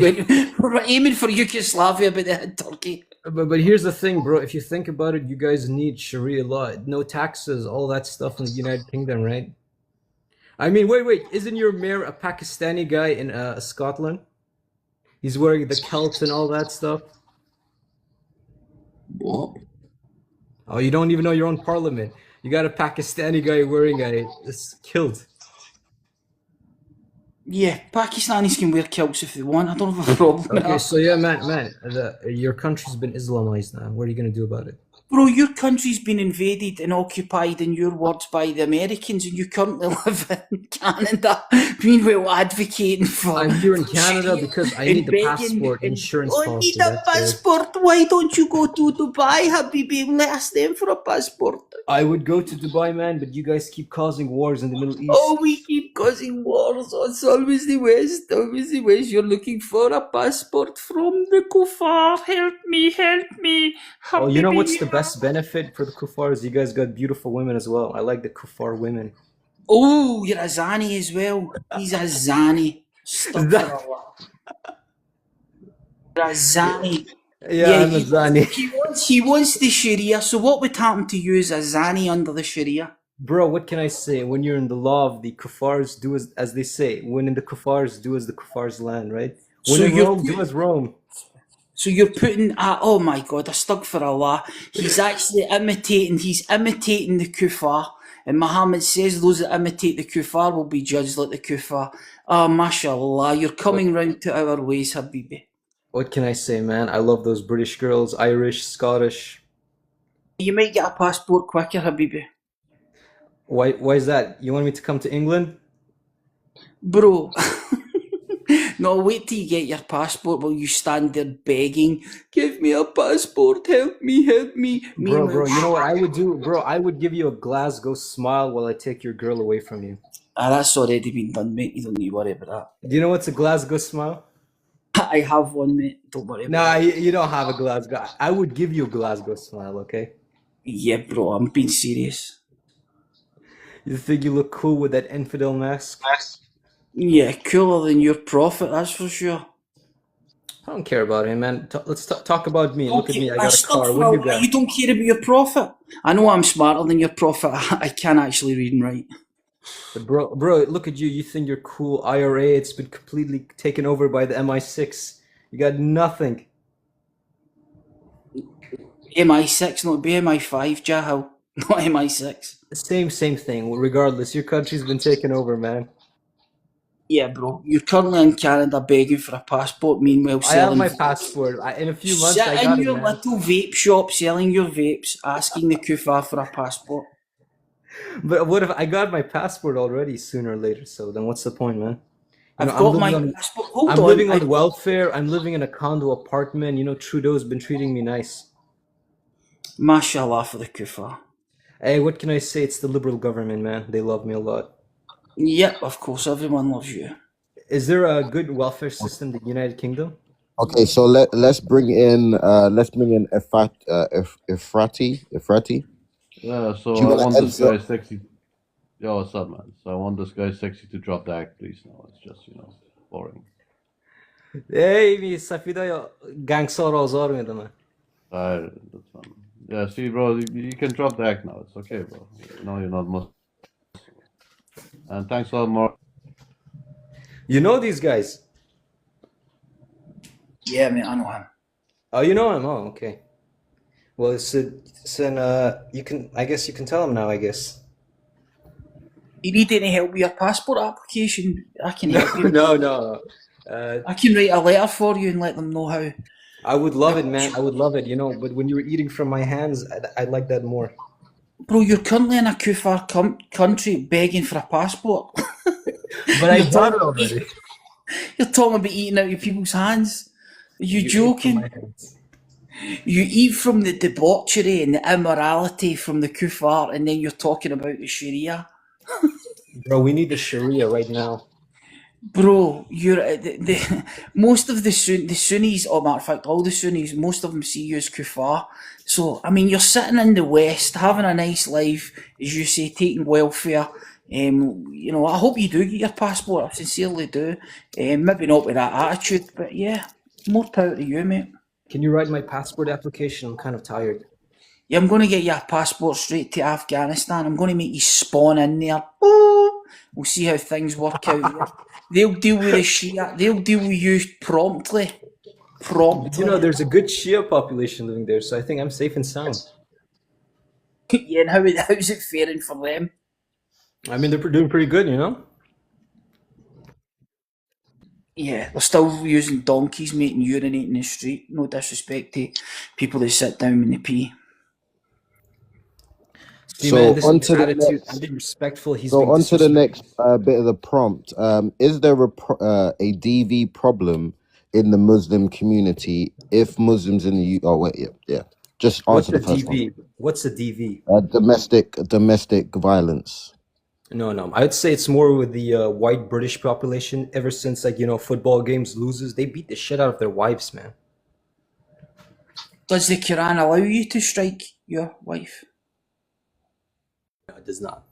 we're aiming for Yugoslavia, but they had Turkey. But here's the thing, bro. If you think about it, you guys need Sharia law, no taxes, all that stuff in the United Kingdom, right? I mean, wait, isn't your mayor a Pakistani guy in Scotland? He's wearing the kilt and all that stuff. What? Oh, you don't even know your own parliament. You got a Pakistani guy wearing this kilt. Yeah, Pakistanis can wear kilts if they want. I don't have a problem with Okay, that. so yeah, man, your country's been Islamized now. What are you gonna do about it? Bro, your country's been invaded and occupied, in your words, by the Americans, and you currently live in Canada, meanwhile advocating for... I'm here in Canada because I need the begging passport, and- insurance Oh, policy. need a That's it. passport? Why don't you go to Dubai, Habibi? Let us them for a passport. I would go to Dubai, man, but you guys keep causing wars in the Middle East. Oh, we keep causing wars. It's always the West. Always the West. You're looking for a passport from the kuffar. Help me. Oh, you know what's the Habibi. best benefit for the kuffars? You guys got beautiful women as well. I like the kuffar women. Oh, you're a Zani as well. He's a Zani. Stop That- for Allah. You're a Zani. Yeah, I'm a he- Zani. He wants the Sharia. So what would happen to you as a Zani under the Sharia? Bro, what can I say? When you're in the law of the kuffars, do as they say. When in the kuffars, do as the kuffars land, right? When So in you're- Rome, do as Rome. So you're putting, oh my God, a stuck for Allah. He's actually imitating the kuffar. And Muhammad says those that imitate the kuffar will be judged like the kuffar. Oh, mashallah, you're coming round to our ways, Habibi. What can I say, man? I love those British girls, Irish, Scottish. You might get a passport quicker, Habibi. Why is that? You want me to come to England? Bro. No, wait till you get your passport while you stand there begging, give me a passport, help me. Bro, you know what I would do? Bro, I would give you a Glasgow smile while I take your girl away from you. That's already been done, mate. You don't need to worry about Do you know what's a Glasgow smile? that. I have one, mate. Don't worry about Nah, you don't have a Glasgow. I would give you a Glasgow smile, okay? it. Yeah, bro, I'm being serious. You think you look cool with that infidel mask? Yeah, cooler than your prophet, that's for sure. I don't care about him, man. Let's talk about me. Look at me, I got a Stuck car. for What do you Allah. got? You don't care about your prophet. I know I'm smarter than your prophet. I can actually read and write. But bro, look at you. You think you're cool. IRA, it's been completely taken over by the MI6. You got nothing. MI6, not be MI5, Jahal. Not MI6. Same thing. Regardless, your country's been taken over, man. Yeah, bro. You're currently in Canada begging for a passport, meanwhile I have selling... my passport. In a few months, Sit I got in it, your man. little vape shop selling your vapes, asking the kuffar for a passport. But what if I got my passport already sooner or later? So then what's the point, man? I've I'm got my living passport. Hold I'm on. living on welfare. I'm living in a condo apartment. You know, Trudeau's been treating me nice. Mashallah for the kuffar. Hey, what can I say? It's the Liberal government, man. They love me a lot. Yep, of course, everyone loves you. Is there a good welfare system in the United Kingdom? Okay, so let's bring in Ifrati. Yeah, Do so you I want want to this answer? guy sexy. Yo, what's up, man? So I want this guy sexy to drop the act, please. Now it's just boring. Ej, mi Safido gangster azar میدم. That's fun. Yeah, see, bro, you can drop the act now. It's okay, bro. You're not Muslim. And thanks a lot, more. You know these guys? Yeah, mate, I know him. Oh, you know him? Oh, okay. Well, you can, I guess you can tell him now, I guess. You need any help with your passport application? I can help you. No. I can write a letter for you and let them know how. I would love it, man. I would love it, but when you were eating from my hands, I'd like that more. Bro, you're currently in a Kufar country begging for a passport. But I got it already. You're talking about eating out of people's hands. Are you You ate joking? from my hands. You eat from the debauchery and the immorality from the Kufar, and then you're talking about the Sharia. Bro, we need the Sharia right now. Bro, you're most of the Sunnis, or matter of fact, all the Sunnis, most of them see you as Kufar. So, I mean, you're sitting in the West, having a nice life, as you say, taking welfare. I hope you do get your passport. I sincerely do. Maybe not with that attitude, but yeah, more power to you, mate. Can you write my passport application? I'm kind of tired. Yeah, I'm going to get your passport straight to Afghanistan. I'm going to make you spawn in there. We'll see how things work out there. They'll deal with the Shia. They'll deal with you promptly. There's a good Shia population living there, so I think I'm safe and sound. Yeah, and how's it faring for them? I mean, they're doing pretty good, Yeah, they're still using donkeys, mate, and urinating in the street. No disrespect to people that sit down when they pee. See, So man, this on is to the attitude. next. I'm being respectful. He's So being on to the disrespectful. next bit of the prompt. Is there a DV problem in the Muslim community if Muslims in the Oh wait, yeah. Just What's answer the the first one. DV? What's the DV? Domestic violence. No. I'd say it's more with the white British population. Ever since, football games loses, they beat the shit out of their wives, man. Does the Quran allow you to strike your wife? No, it does not.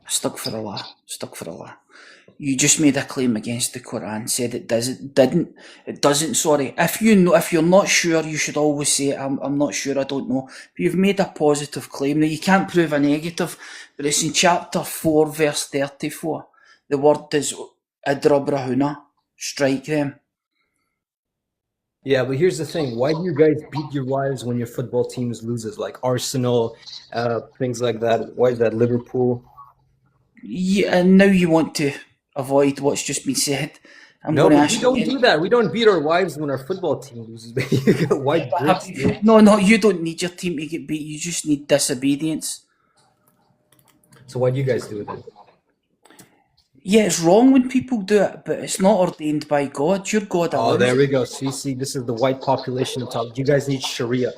Stuck for Allah. You just made a claim against the Quran, said it doesn't. It doesn't. Sorry. If you're not sure, you should always say I'm not sure. I don't know. But you've made a positive claim. Now you can't prove a negative, but it's in chapter 4, verse 34. The word is idrabrahuna, strike them. Yeah, but here's the thing. Why do you guys beat your wives when your football teams loses, like Arsenal, things like that? Why is that Liverpool? Yeah, and now you want to avoid what's just been said. No, but we don't do that. We don't beat our wives when our football team loses. You got white Brits. No, you don't need your team to get beat. You just need disobedience. So why do you guys do it then? Yeah, it's wrong when people do it, but it's not ordained by God. Your God allows Oh, there it. we go. See, this is the white population talk. You guys need Sharia.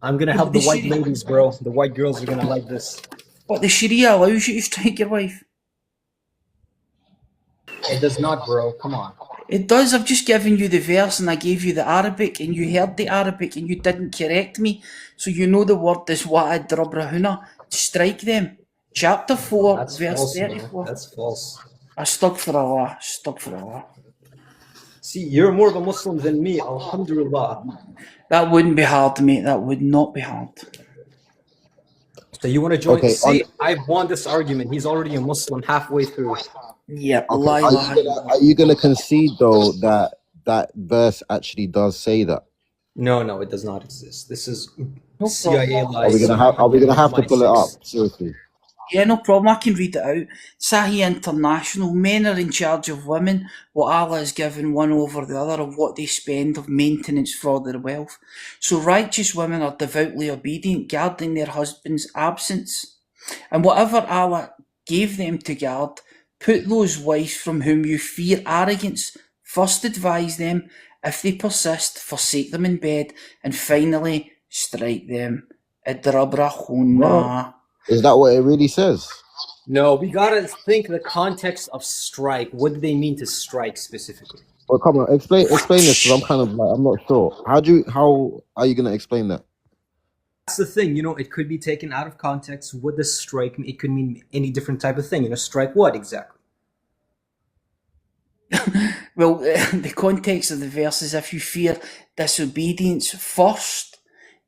I'm gonna help the white ladies, bro. The white girls are gonna like this. But the Sharia allows you to strike your wife. It does not, bro. Come on. It does. I've just given you the verse and I gave you the Arabic and you heard the Arabic and you didn't correct me. So you know the word is wa'ad rabrahuna. Strike them. Chapter 4, That's verse false, 34. man. That's false. Astaghfirullah. See, you're more of a Muslim than me, alhamdulillah. That wouldn't be hard, mate. That would not be hard. So you want to join? Okay, See, I've won this argument. He's already a Muslim halfway through. Yeah, Okay, are you gonna concede though that verse actually does say that? No, it does not exist. This is No CIA problem. lies. Are we gonna have to pull it up? Seriously. Yeah, no problem. I can read it out. Sahih International. Men are in charge of women. What Allah has given one over the other of what they spend of maintenance for their wealth. So righteous women are devoutly obedient, guarding their husband's absence. And whatever Allah gave them to guard, put those wives from whom you fear arrogance. First advise them. If they persist, forsake them in bed. And finally, strike them. Idrabrahuna. Is that what it really says? No, we gotta think the context of strike. What do they mean to strike specifically? Well, come on, explain this because I'm kind of like I'm not sure. How are you gonna explain that? That's the thing, it could be taken out of context. What does strike mean? It could mean any different type of thing. Strike what exactly? Well, the context of the verse is if you fear disobedience first,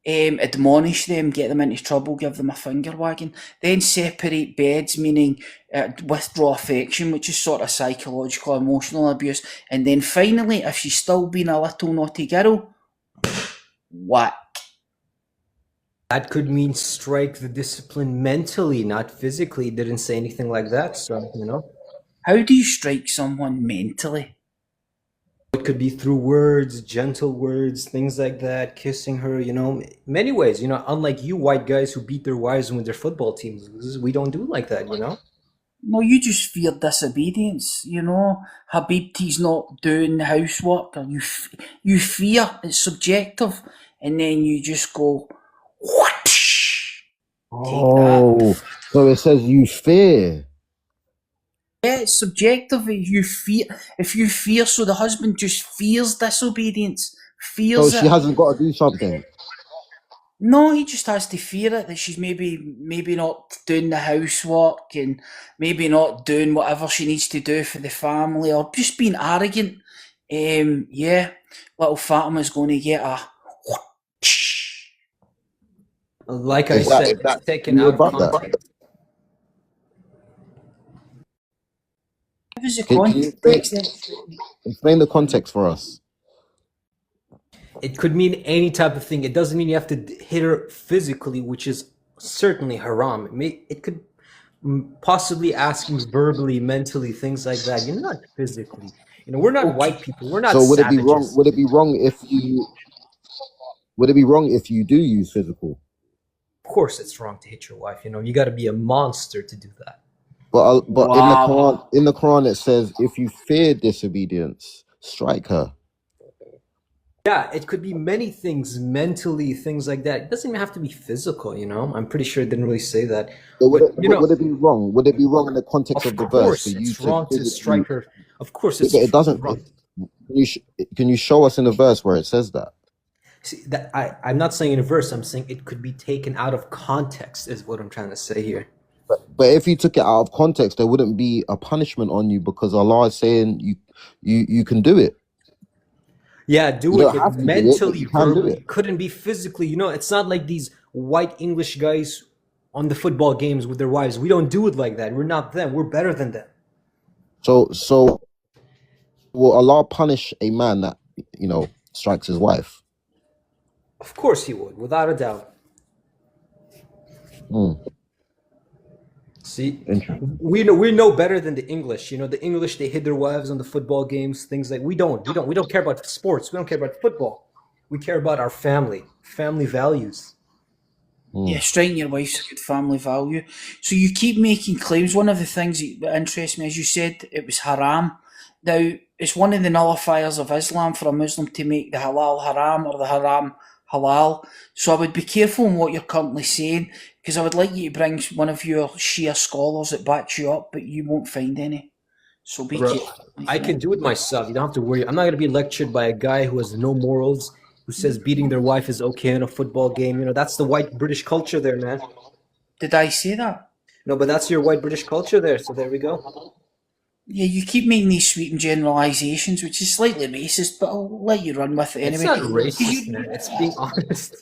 admonish them, get them into trouble, give them a finger wagging. Then separate beds, meaning withdraw affection, which is sort of psychological, emotional abuse. And then finally, if she's still being a little naughty girl, whack. That could mean strike the discipline mentally, not physically. It didn't say anything like that, so, How do you strike someone mentally? It could be through words, gentle words, things like that, kissing her, many ways. Unlike you white guys who beat their wives when their football teams loses, we don't do like that, No, you just fear disobedience, Habibti's not doing the housework, or you fear, it's subjective, and then you just go, whoosh, Oh, so it says you fear. Yeah, it's subjective. If you fear, so the husband just fears disobedience, fears So she it. hasn't got to do something. No, he just has to fear it, that she's maybe not doing the housework and maybe not doing whatever she needs to do for the family, or just being arrogant. Yeah, little Fatima's going to get a. Like I Is that- said, is that- it's taken you out of about that? context. What was the Can you context then? Explain the context for us. It could mean any type of thing. It doesn't mean you have to hit her physically, which is certainly haram. It could possibly asking verbally, mentally, things like that. You're not physically. We're not white people. We're not So would it be savages. wrong? Would it be wrong if you? Would it be wrong if you do use physical? Of course, it's wrong to hit your wife. You got to be a monster to do that. But Wow. in the Quran it says if you fear disobedience, strike her. Yeah, it could be many things, mentally, things like that. It doesn't even have to be physical. I'm pretty sure it didn't really say that. So would But, would it be wrong? Would it be wrong in the context Of of the verse course, for you it's to wrong to physically- strike her. Of course, it's It doesn't. wrong. Can you show us in the verse where it says that? See, that I'm not saying in a verse. I'm saying it could be taken out of context. Is what I'm trying to say here. But if you took it out of context, there wouldn't be a punishment on you because Allah is saying you can do it. Yeah, do You it, don't but have to do it, but mentally, you can do verbally. it. Couldn't be physically. It's not like these white English guys on the football games with their wives. We don't do it like that. We're not them. We're better than them. So will Allah punish a man that strikes his wife? Of course he would, without a doubt. See, Interesting. we know better than the English. The English, they hit their wives on the football games, things like we don't care about sports. We don't care about football. We care about our family values. Yeah, striking your wife's a good family value. So you keep making claims. One of the things that interests me, as you said, it was haram. Now, it's one of the nullifiers of Islam for a Muslim to make the halal haram or the haram halal. So I would be careful in what you're currently saying, because I would like you to bring one of your Shia scholars that backs you up, but you won't find any. So be Bro, careful. I can do it myself. You don't have to worry. I'm not going to be lectured by a guy who has no morals, who says beating their wife is okay in a football game. That's the white British culture there, man. Did I say that? No, but that's your white British culture there. So there we go. Yeah, you keep making these sweeping generalisations, which is slightly racist, but I'll let you run with it anyway. It's not racist, man. It's being honest.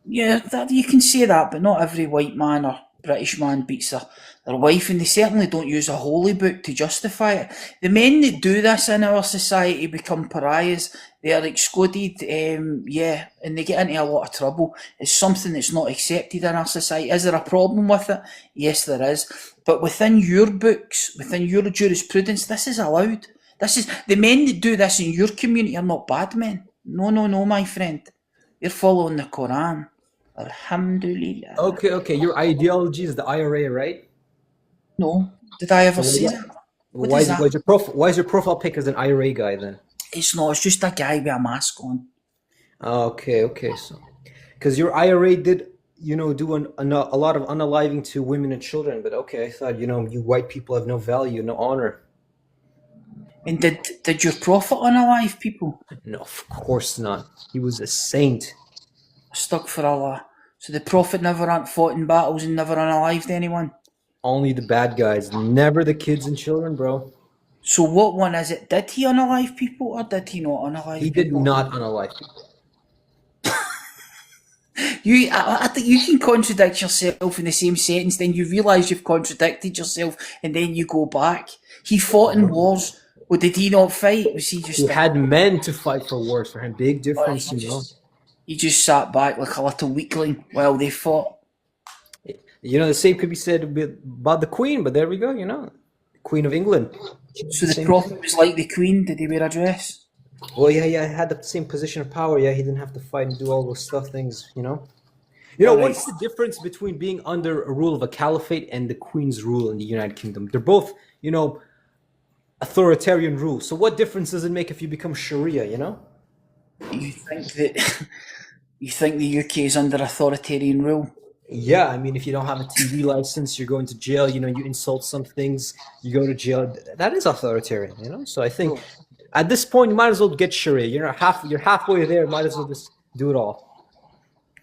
Yeah, you can say that, but not every white man or British man beats their wife, and they certainly don't use a holy book to justify it. The men that do this in our society become pariahs. They are excluded, and they get into a lot of trouble. It's something that's not accepted in our society. Is there a problem with it? Yes, there is. But within your books, within your jurisprudence, this is allowed. The men that do this in your community are not bad men. No, my friend. You're following the Quran. Alhamdulillah. Okay. Your ideology is the IRA, right? No. Did I ever say that? What is that? Why is your profile pic as an IRA guy then? It's not. It's just a guy with a mask on. Okay. So, because your IRA did, do a lot of unaliving to women and children, but okay, I thought, you white people have no value, no honor. And did your prophet unalive people? No, of course not. He was a saint. Stuck for Allah. So the prophet never fought in battles and never unalived anyone. Only the bad guys, never the kids and children, bro. So what one is it? Did he unalive people or did he not unalive He people? did not unalive people. I think you can contradict yourself in the same sentence, then you realise you've contradicted yourself, and then you go back. He fought in wars. Or did he not fight? Was he just? He had men to fight for wars for him. Big difference, you know. He just sat back like a little weakling while they fought. You know, the same could be said about the Queen, but there we go, you know. Queen of England. So the prophet was like the Queen. Did he wear a dress? Well, yeah, he had the same position of power. Yeah, he didn't have to fight and do all those stuff things, you know. You know, what's the difference between being under a rule of a caliphate and the Queen's rule in the United Kingdom? They're both, you know, authoritarian rule. So what difference does it make if you become Sharia, you know? You think that you think the UK is under authoritarian rule? Yeah, I mean, if you don't have a TV license, you're going to jail. You know, you insult some things, you go to jail. That is authoritarian, you know. So I think at this point, you might as well get Sharia. You're halfway there. Might as well just do it all.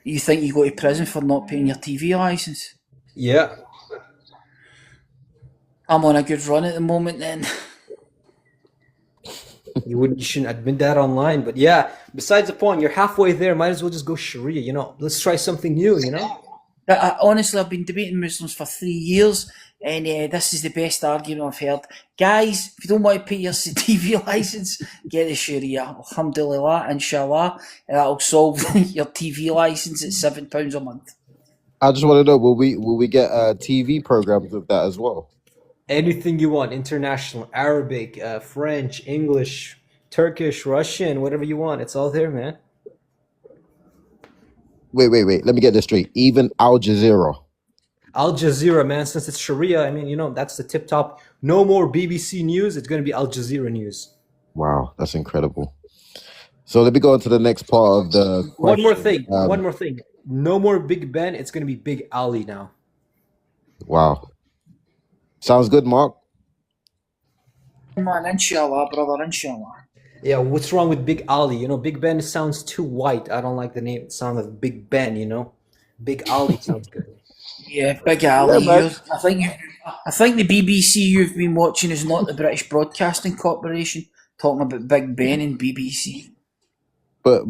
You think you go to prison for not paying your TV license? Yeah. I'm on a good run at the moment. Then You shouldn't admit that online, but yeah. Besides the point, you're halfway there. Might as well just go Sharia. You know, let's try something new. You know. Honestly, I've been debating Muslims for 3 years, and this is the best argument I've heard. Guys, if you don't want to pay your TV license, get the Sharia. Alhamdulillah, inshallah, and that'll solve your TV license at £7 a month. I just want to know, will we get TV programs with that as well? Anything you want, international, Arabic, French, English, Turkish, Russian, whatever you want. It's all there, man. Wait. Let me get this straight. Even Al Jazeera. Al Jazeera, man, since it's Sharia, I mean, you know, that's the tip top. No more BBC News. It's going to be Al Jazeera News. Wow, that's incredible. So let me go on to the next part of the question. One more thing. No more Big Ben. It's going to be Big Ali now. Wow. Sounds good, Mark. Man, inshallah, brother, inshallah. Yeah, what's wrong with Big Ali? You know, Big Ben sounds too white. I don't like the name. It sounds like Big Ben, you know? Big Ali sounds good. Yeah, Big Ali. Yeah, I think the BBC you've been watching is not the British Broadcasting Corporation talking about Big Ben and BBC. But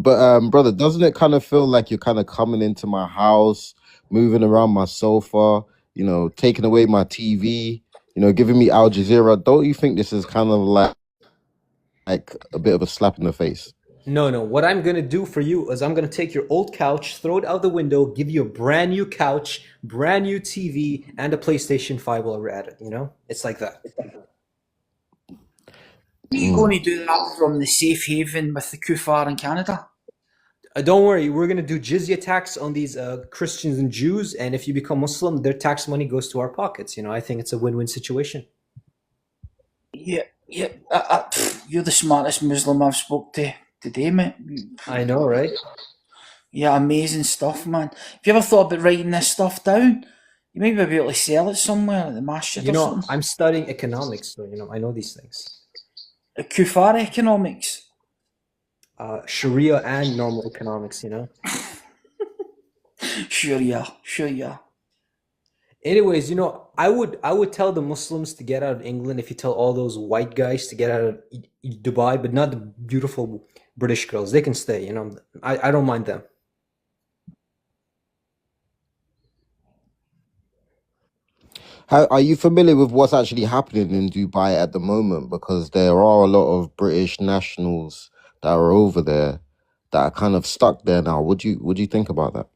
brother, doesn't it kind of feel like you're kind of coming into my house, moving around my sofa, you know, taking away my TV, you know, giving me Al Jazeera? Don't you think this is kind of like a bit of a slap in the face? No. What I'm going to do for you is I'm going to take your old couch, throw it out the window, give you a brand new couch, brand new TV, and a PlayStation 5 while we're at it, you know? It's like that. You're going to do that from the safe haven with the kuffar in Canada? Don't worry, we're going to do jizya tax on these Christians and Jews, and if you become Muslim, their tax money goes to our pockets. You know, I think it's a win-win situation. Yeah. You're the smartest Muslim I've spoke to today, mate. I know, right? Yeah, amazing stuff, man. Have you ever thought about writing this stuff down? You may be able to sell it somewhere at the masjid You or know, something. I'm studying economics, so, you know, I know these things. Kuffar economics. Sharia and normal economics, you know? Sure, yeah. Anyways, you know, I would tell the Muslims to get out of England if you tell all those white guys to get out of Dubai, but not the beautiful British girls. They can stay, you know. I don't mind them. Are you familiar with what's actually happening in Dubai at the moment? Because there are a lot of British nationals that are over there that are kind of stuck there now. Would you think about that?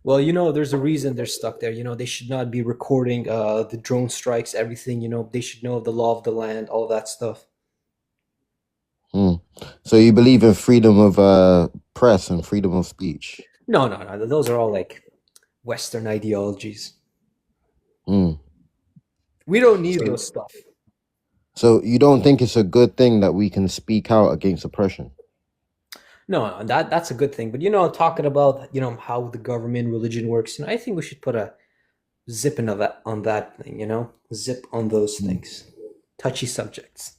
Well, you know, there's a reason they're stuck there. You know, they should not be recording the drone strikes, everything. You know, they should know the law of the land, all that stuff. So you believe in freedom of press and freedom of speech? No. Those are all like Western ideologies. We don't need those stuff. So you don't think it's a good thing that we can speak out against oppression? No, that's a good thing. But, you know, talking about, you know, how the government, religion works, you know, I think we should put a zip on that thing, you know, zip on those things. Touchy subjects.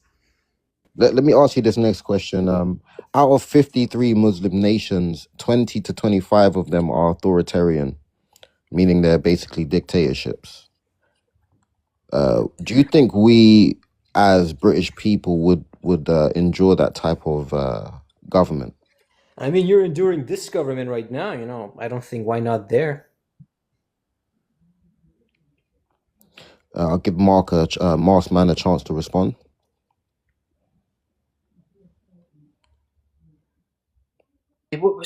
let me ask you this next question. Out of 53 Muslim nations, 20 to 25 of them are authoritarian, meaning they're basically dictatorships. Do you think we, as British people, would endure that type of government? I mean, you're enduring this government right now, you know. I don't think why not there. I'll give Marsman a chance to respond.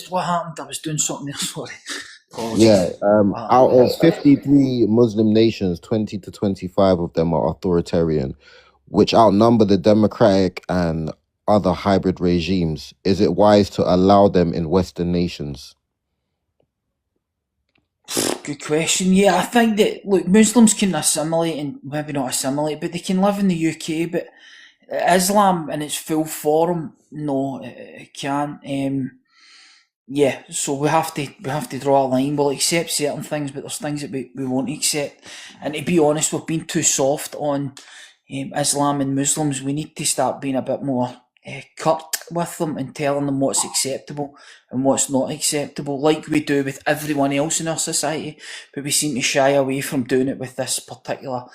What happened? I was doing something there, sorry. Yeah, Apologies. out of 53 Muslim nations, 20 to 25 of them are authoritarian, which outnumber the democratic and other hybrid regimes. Is it wise to allow them in Western nations? Good question. Yeah, I think that, look, Muslims can assimilate and maybe not assimilate, but they can live in the UK. But Islam in its full form, no, it can't. Yeah, so we have to draw a line. We'll accept certain things, but there's things that we won't accept. And to be honest, we've been too soft on Islam and Muslims. We need to start being a bit more curt with them and telling them what's acceptable and what's not acceptable, like we do with everyone else in our society. But we seem to shy away from doing it with this particular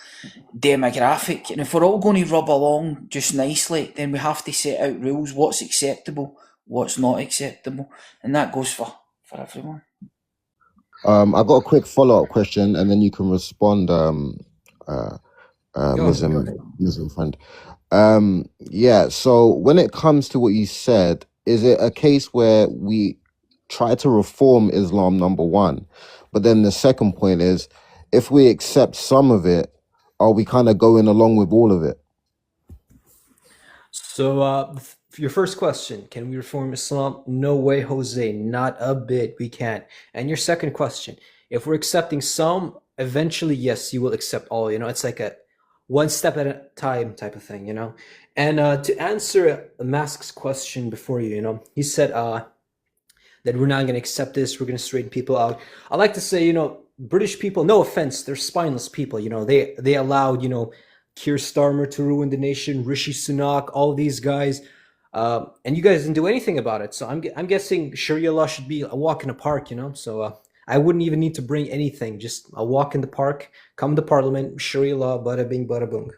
demographic. And if we're all going to rub along just nicely, then we have to set out rules: what's acceptable, what's not acceptable, and that goes for everyone. I got a quick follow-up question, and then you can respond, Go ahead. Muslim friend. Yeah, so when it comes to what you said, is it a case where we try to reform Islam, number one, but then the second point is, if we accept some of it, are we kind of going along with all of it? So, your first question, can we reform Islam? No way, Jose, not a bit. We can't. And your second question, if we're accepting some, eventually, yes, you will accept all. You know, it's like a one step at a time type of thing, you know? And to answer Mask's question before you, you know, he said that we're not going to accept this, we're going to straighten people out. I like to say, you know, British people, no offense, they're spineless people, you know. They allowed, you know, Keir Starmer to ruin the nation, Rishi Sunak, all these guys, and you guys didn't do anything about it. So I'm guessing Sharia law should be a walk in the park, you know. So I wouldn't even need to bring anything, just a walk in the park, come to Parliament, Sharia law, bada bing, bada boom.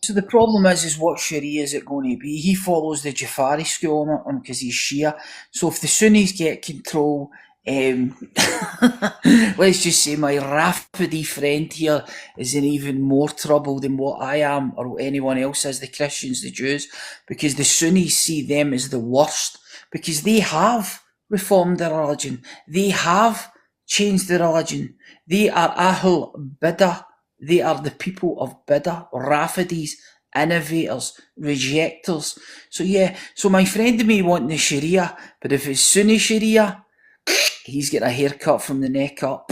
So the problem is what Sharia is it going to be? He follows the Jafari school on it because he's Shia. So if the Sunnis get control, let's just say my Rafidi friend here is in even more trouble than what I am or anyone else is, the Christians, the Jews, because the Sunnis see them as the worst, because they have reformed their religion. They have changed the religion. They are Ahl Bidah. They are the people of Bidah, Rafidis, innovators, rejectors. So yeah, so my friend may want the Sharia, but if it's Sunni Sharia, he's getting a haircut from the neck up.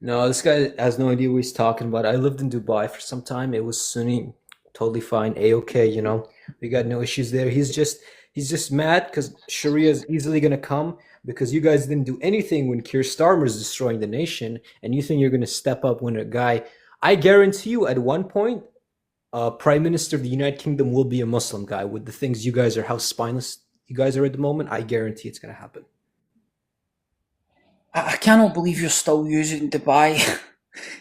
No, this guy has no idea what he's talking about. I lived in Dubai for some time. It was Sunni, totally fine, a-okay, you know. We got no issues there. He's just mad because Sharia is easily gonna come because you guys didn't do anything when Keir Starmer is destroying the nation, and you think you're gonna step up when a guy. I guarantee you, at one point, Prime Minister of the United Kingdom will be a Muslim guy with the things you guys are, how spineless you guys are at the moment. I guarantee it's gonna happen. I cannot believe you're still using Dubai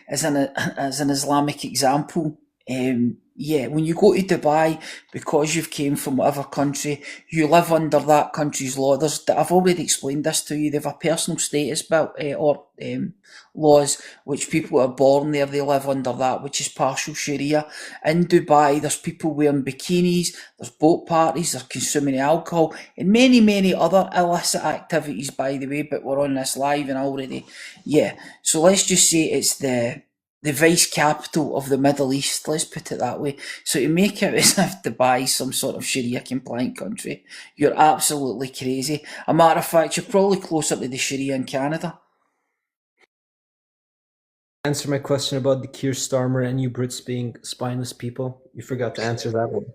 as an Islamic example. Yeah, when you go to Dubai, because you've came from whatever country, you live under that country's law. I've already explained this to you. They have a personal status bill or laws, which people are born there, they live under that, which is partial Sharia. In Dubai, there's people wearing bikinis, there's boat parties, they're consuming alcohol, and many, many other illicit activities, by the way, but we're on this live and already, yeah. So let's just say it's the vice capital of the Middle East, let's put it that way. So to make it as if Dubai is some sort of Sharia compliant country, you're absolutely crazy. A matter of fact, you're probably closer to the Sharia in Canada. Answer my question about the Keir Starmer and you Brits being spineless people. You forgot to answer that one.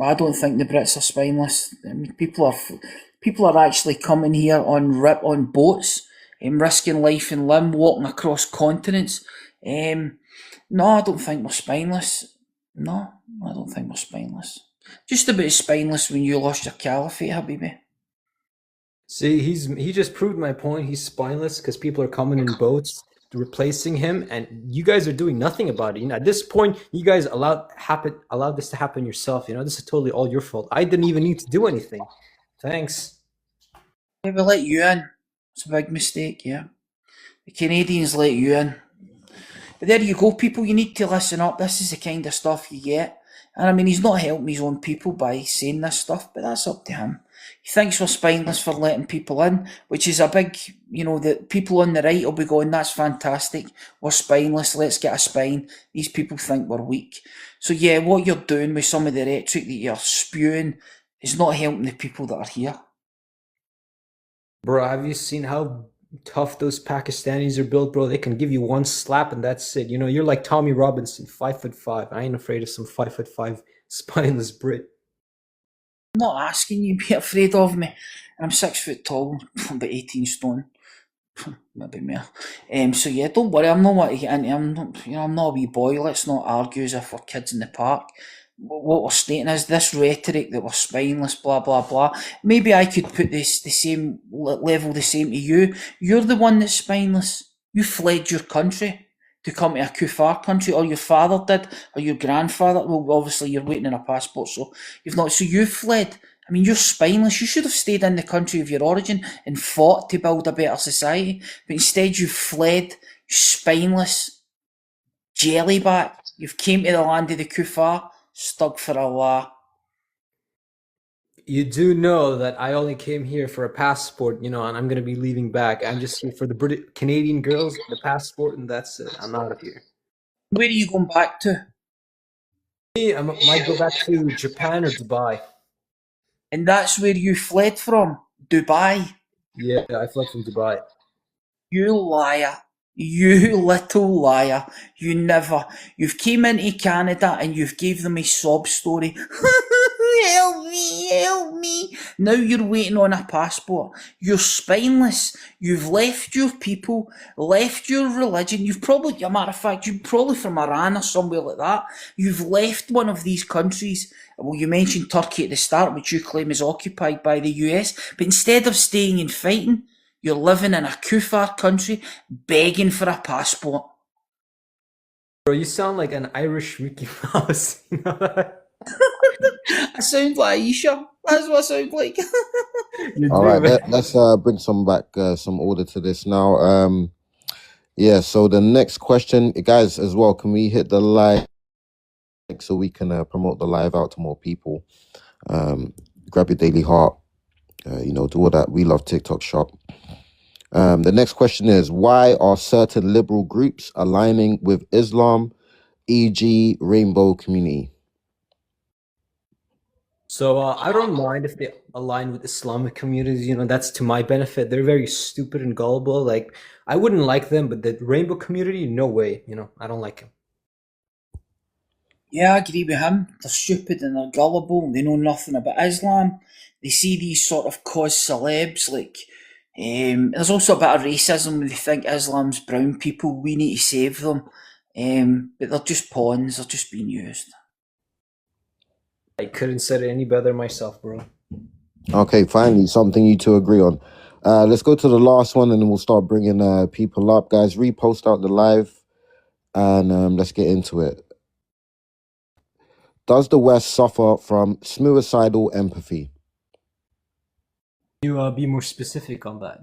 I don't think the Brits are spineless. I mean, people are actually coming here on boats and risking life and limb, walking across continents. No, I don't think we're spineless. No, I don't think we're spineless. Just about as spineless when you lost your caliphate, Habibi. See, he just proved my point. He's spineless because people are coming in boats replacing him, and you guys are doing nothing about it. At this point, you guys allowed this to happen yourself. This is totally all your fault. I didn't even need to do anything. Thanks. Yeah, we let you in. It's a big mistake, yeah. The Canadians let you in. But there you go, people. You need to listen up. This is the kind of stuff you get. And I mean, he's not helping his own people by saying this stuff, but that's up to him. He thinks we're spineless for letting people in, which is a big, the people on the right will be going, that's fantastic. We're spineless. Let's get a spine. These people think we're weak. So yeah, what you're doing with some of the rhetoric that you're spewing is not helping the people that are here. Bro, have you seen how tough those Pakistanis are built, bro? They can give you one slap and that's it. You're like Tommy Robinson, 5'5". I ain't afraid of some 5'5" spineless Brit. I'm not asking you to be afraid of me. I'm 6 foot tall, about 18 stone, maybe more. So yeah, don't worry. I'm not want to get into. I'm not a wee boy. Let's not argue as if we're kids in the park. What we're stating is this rhetoric that we're spineless, blah blah blah. Maybe I could put the same level the same to you. You're the one that's spineless. You fled your country to come to a kuffar country, or your father did, or your grandfather. Well, obviously you're waiting on a passport, so you've not. So you fled. I mean, you're spineless. You should have stayed in the country of your origin and fought to build a better society. But instead you fled, you spineless jellybat. You've came to the land of the kuffar, stuck for Allah. You do know that I only came here for a passport, and I'm gonna be leaving back. I'm just here for the Canadian girls, the passport, and that's it. I'm out of here. Where are you going back to? Me, I might go back to Japan or Dubai. And that's where you fled from, Dubai. Yeah, I fled from Dubai. You liar. You little liar. You've came into Canada and you've gave them a sob story. Help me, help me. Now you're waiting on a passport. You're spineless. You've left your people, left your religion. You've probably, a matter of fact, you're probably from Iran or somewhere like that. You've left one of these countries. Well, you mentioned Turkey at the start, which you claim is occupied by the US. But instead of staying and fighting, you're living in a kuffar country, begging for a passport. Bro, you sound like an Irish Mickey Mouse. I sound like Aisha. That's what I sound like. All right, let's bring some order to this now. Yeah, so the next question, guys, as well, can we hit the like so we can promote the live out to more people? Grab your daily heart, do all that. We love TikTok shop. The next question is, why are certain liberal groups aligning with Islam, e.g. Rainbow Community? So I don't mind if they align with Islamic communities. That's to my benefit. They're very stupid and gullible. Like, I wouldn't like them, but the Rainbow community, no way. I don't like them. Yeah, I agree with him. They're stupid and they're gullible. They know nothing about Islam. They see these sort of cause celebs like. There's also a bit of racism when they think Islam's brown people. We need to save them. But they're just pawns. They're just being used. I couldn't said it any better myself, bro. Okay, finally, something you two agree on. Let's go to the last one and then we'll start bringing people up. Guys, repost out the live and let's get into it. Does the West suffer from suicidal empathy? Can you be more specific on that?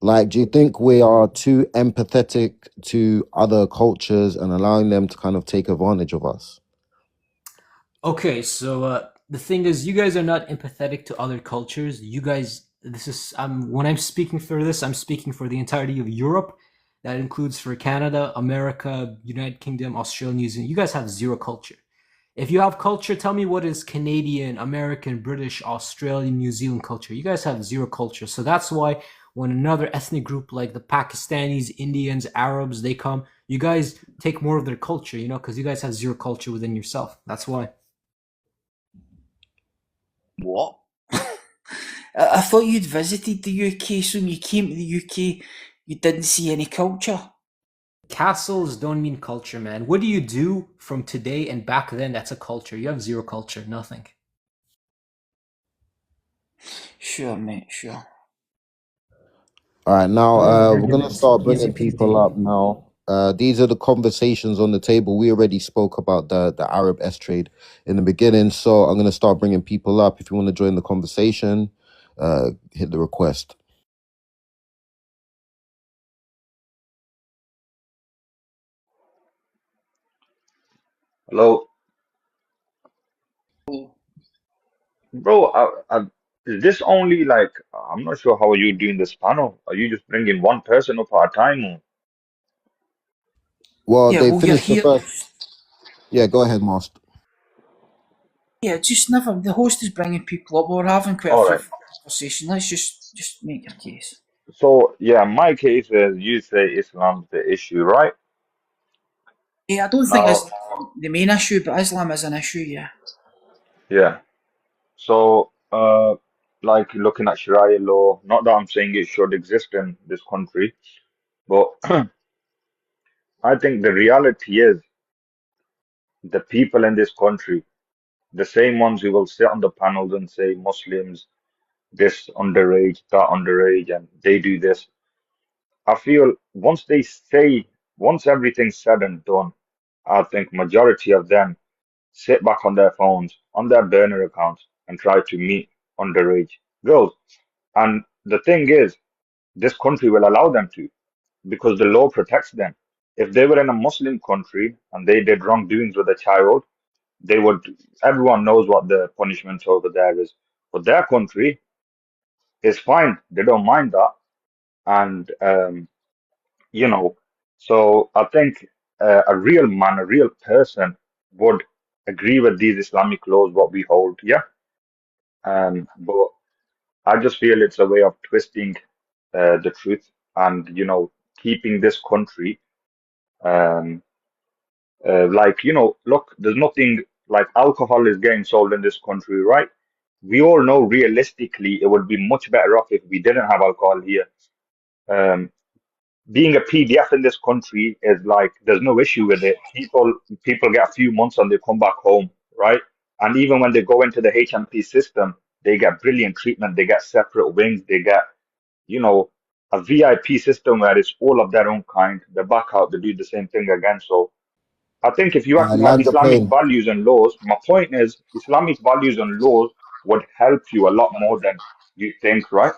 Like, do you think we are too empathetic to other cultures and allowing them to kind of take advantage of us? Okay, so the thing is, you guys are not empathetic to other cultures. You guys, when I'm speaking for this, I'm speaking for the entirety of Europe. That includes for Canada, America, United Kingdom, Australia, New Zealand. You guys have zero culture. If you have culture, tell me what is Canadian, American, British, Australian, New Zealand culture. You guys have zero culture. So that's why when another ethnic group like the Pakistanis, Indians, Arabs, they come, you guys take more of their culture, because you guys have zero culture within yourself. That's why. What? I thought you'd visited the UK, so when you came to the UK, you didn't see any culture. Castles don't mean culture, man. What do you do from today and back then that's a culture? You have zero culture, nothing. Sure, mate, sure. All right, now we're gonna Argument. start Easy bringing people peasy. up now. These are the conversations on the table. We already spoke about the Arab S trade in the beginning, so I'm gonna start bringing people up. If you want to join the conversation, hit the request. Hello, bro. Is this only like I'm not sure how are you doing this panel? Are you just bringing one person up at a time? Or? Well, Yeah, they well, you're finished the here. first. Yeah, go ahead, Master. Yeah, just never. The host is bringing people up. We're having quite a All right. fruitful conversation. Let's just make your case. So yeah, my case is you say Islam's the issue, right? Yeah, I don't think Now, that's the main issue, but Islam is an issue. Yeah. yeah. So like looking at Sharia law, not that I'm saying it should exist in this country, but I think the reality is the people in this country, the same ones who will sit on the panels and say Muslims this underage, that underage, and they do this. I feel once everything's said and done, I think majority of them sit back on their phones, on their burner accounts, and try to meet underage girls. And the thing is, this country will allow them to because the law protects them. If they were in a Muslim country and they did wrongdoings with a child, they would. Everyone knows what the punishment over there is. But their country is fine; they don't mind that, and you know, so I think a real man, a real person would agree with these Islamic laws, what we hold, yeah. But I just feel it's a way of twisting the truth and, keeping this country, um, like, look, there's nothing like alcohol is getting sold in this country, right? We all know realistically it would be much better off if we didn't have alcohol here. Um, Being a PDF in this country is like there's no issue with it. People get a few months and they come back home, right? And even when they go into the HMP system, they get brilliant treatment. They get separate wings. They get, you know, a VIP system where it's all of their own kind. They back out, they do the same thing again. So I think if you actually have Land the Islamic plane. values and laws, my point is Islamic values and laws would help you a lot more than you think, right?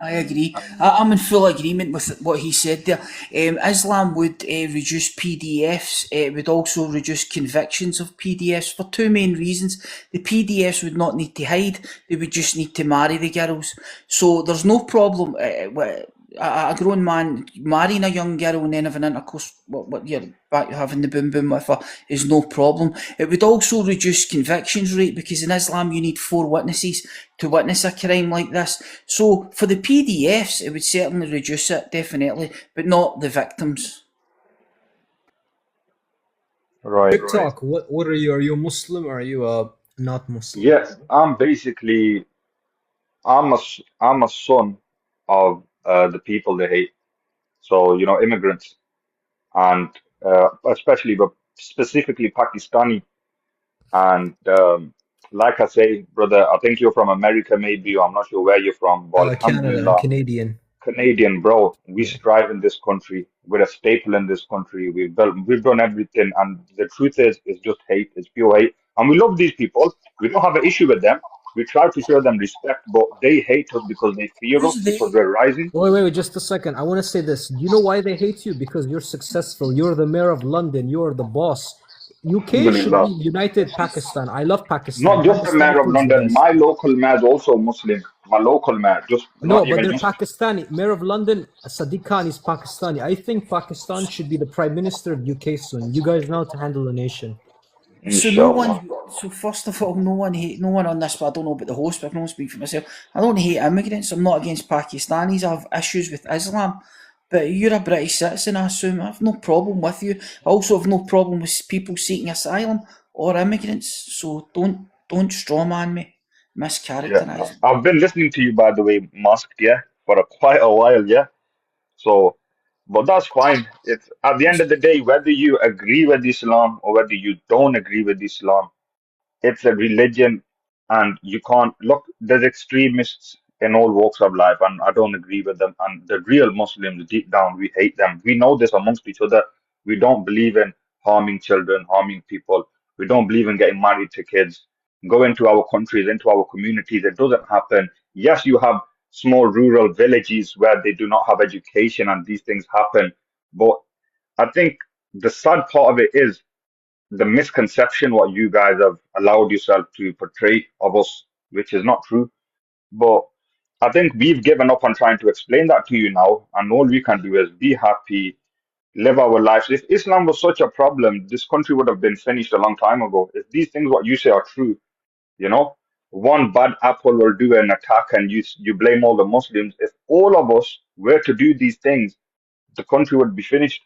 I agree. I'm in full agreement with what he said there. Islam would reduce PDFs. It would also reduce convictions of PDFs for two main reasons. The PDFs would not need to hide; they would just need to marry the girls. So there's no problem with a grown man marrying a young girl and then having intercourse. What you're back having the boom boom with her is no problem. It would also reduce convictions rate because in Islam you need 4 witnesses to witness a crime like this. So for the PDFs, it would certainly reduce it, definitely, but not the victims. Right. TikTok, what are you? Are you a Muslim or are you not Muslim? Yeah, I'm a son of the people they hate. So, immigrants and especially, but specifically Pakistani. And like I say, brother, I think you're from America, maybe, or I'm not sure where you're from, but Canada, I'm Alhamdulillah, Canadian. Canadian, bro, we Yeah. strive in this country. We're a staple in this country. We've done everything. And the truth is, it's just hate. It's pure hate. And we love these people. We don't have an issue with them. We try to show them respect, but they hate us because they fear us, Who's they? because we're rising. Wait, just a second. I want to say this. Do you know why they hate you? Because you're successful. You're the mayor of London. You're the boss. UK should be Alhamdulillah. united Pakistan. I love Pakistan. Not just the Pakistan mayor of includes you London. guys. My local mayor is also Muslim. My local mayor, just No, not but even they're Muslim. Pakistani. Mayor of London, Sadiq Khan is Pakistani. I think Pakistan should be the prime minister of UK soon. You guys know how to handle a nation. So no Inshallah. one. So first of all, no one on this. But I don't know about the host. But I can only speak for myself. I don't hate immigrants. I'm not against Pakistanis. I have issues with Islam. But you're a British citizen, I assume. I have no problem with you. I also have no problem with people seeking asylum or immigrants. So don't strawman me, Yeah. mischaracterise me. I've been listening to you, by the way, Musk, yeah, for quite a while, yeah. So, But that's fine. It's at the end of the day, whether you agree with Islam or whether you don't agree with Islam, it's a religion, and you can't look. There's extremists in all walks of life, and I don't agree with them. And the real Muslims, deep down, we hate them. We know this amongst each other. We don't believe in harming children, harming people. We don't believe in getting married to kids. Go into our countries, into our communities. It doesn't happen. Yes, you have small rural villages where they do not have education, and these things happen. But I think the sad part of it is the misconception what you guys have allowed yourself to portray of us, which is not true. But I think we've given up on trying to explain that to you now, and all we can do is be happy, live our lives. If Islam was such a problem, this country would have been finished a long time ago. If these things what you say are true, you know, one bad apple will do an attack, and you blame all the Muslims. If all of us were to do these things, the country would be finished.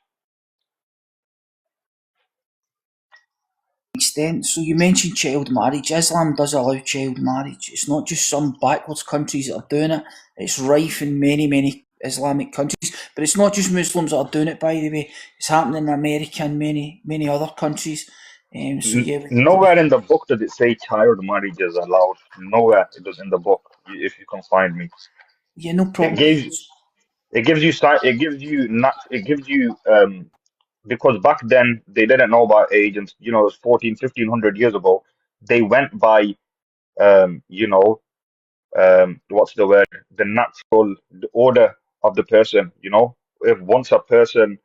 Extent. So you mentioned child marriage. Islam does allow child marriage. It's not just some backwards countries that are doing it. It's rife in many, many Islamic countries. But it's not just Muslims that are doing it, by the way. It's happening in America and many, many other countries. So yeah, Nowhere in the book does it say child marriage is allowed. Nowhere it is in the book. If you can find me, yeah, no it problem. gives it gives you because back then they didn't know about age, and it was 14, 1500 years ago. They went by what's the word, the natural order of the person. If once a person,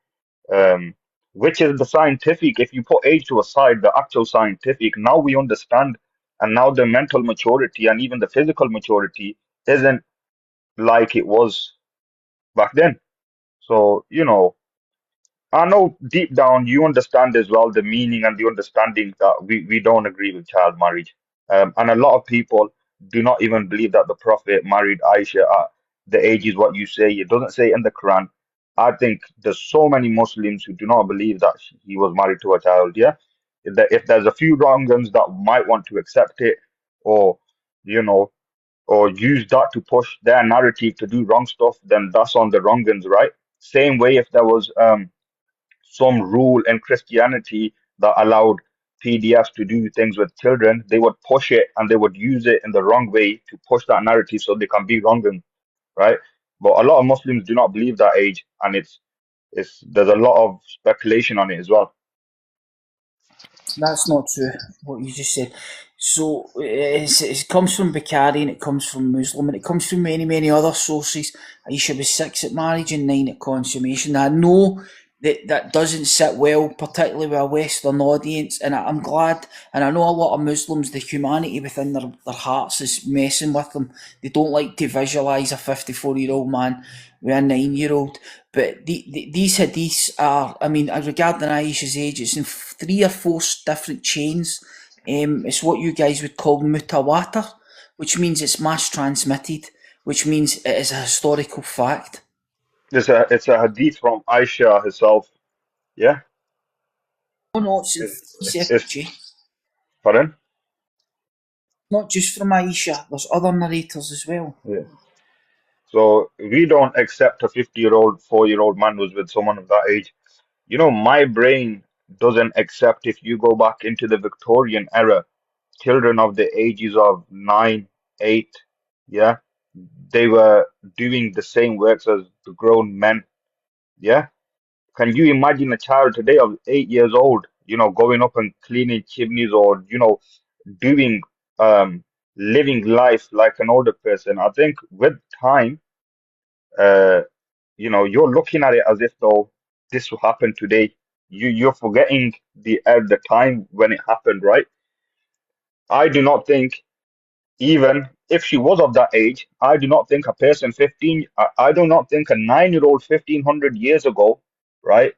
um, which is the scientific. If you put age to aside, the actual scientific, now we understand, and now the mental maturity and even the physical maturity isn't like it was back then. So, I know deep down you understand as well the meaning and the understanding that we don't agree with child marriage. And a lot of people do not even believe that the Prophet married Aisha at the age is what you say. It doesn't say in the Quran. I think there's so many Muslims who do not believe that he was married to a child. Yeah. If there's a few wrong ones that might want to accept it, or, you know, or use that to push their narrative to do wrong stuff, then that's on the wrong ones, right? Same way if there was some rule in Christianity that allowed PDFs to do things with children, they would push it and they would use it in the wrong way to push that narrative so they can be wrong, right? But a lot of Muslims do not believe that age, and it's there's a lot of speculation on it as well. That's not true, what you just said. So it comes from Bukhari, and it comes from Muslim, and it comes from many, many other sources. Aisha was 6 at marriage and 9 at consummation. I know that doesn't sit well, particularly with a Western audience, and I'm glad, and I know a lot of Muslims, the humanity within their hearts is messing with them. They don't like to visualise a 54-year-old man with a 9-year-old. But these hadiths are, I mean, regarding Aisha's age, it's in 3 or 4 different chains. It's what you guys would call mutawatir, which means it's mass transmitted, which means it is a historical fact. It's a hadith from Aisha herself. Yeah. No, no, it's in It's, 30, pardon? not just from Aisha, there's other narrators as well. Yeah. So we don't accept a 50-year-old, 4-year-old man who's with someone of that age. My brain doesn't accept if you go back into the Victorian era, children of the ages of 9, 8, yeah, they were doing the same works as the grown men, yeah. Can you imagine a child today of 8 years old, going up and cleaning chimneys, or, doing, living life like an older person? I think with time, uh, you're looking at it as if though this will happen today. You're forgetting the time when it happened, right? I do not think, even if she was of that age, I do not think a person 15, I do not think a 9-year-old 1500 years ago, right,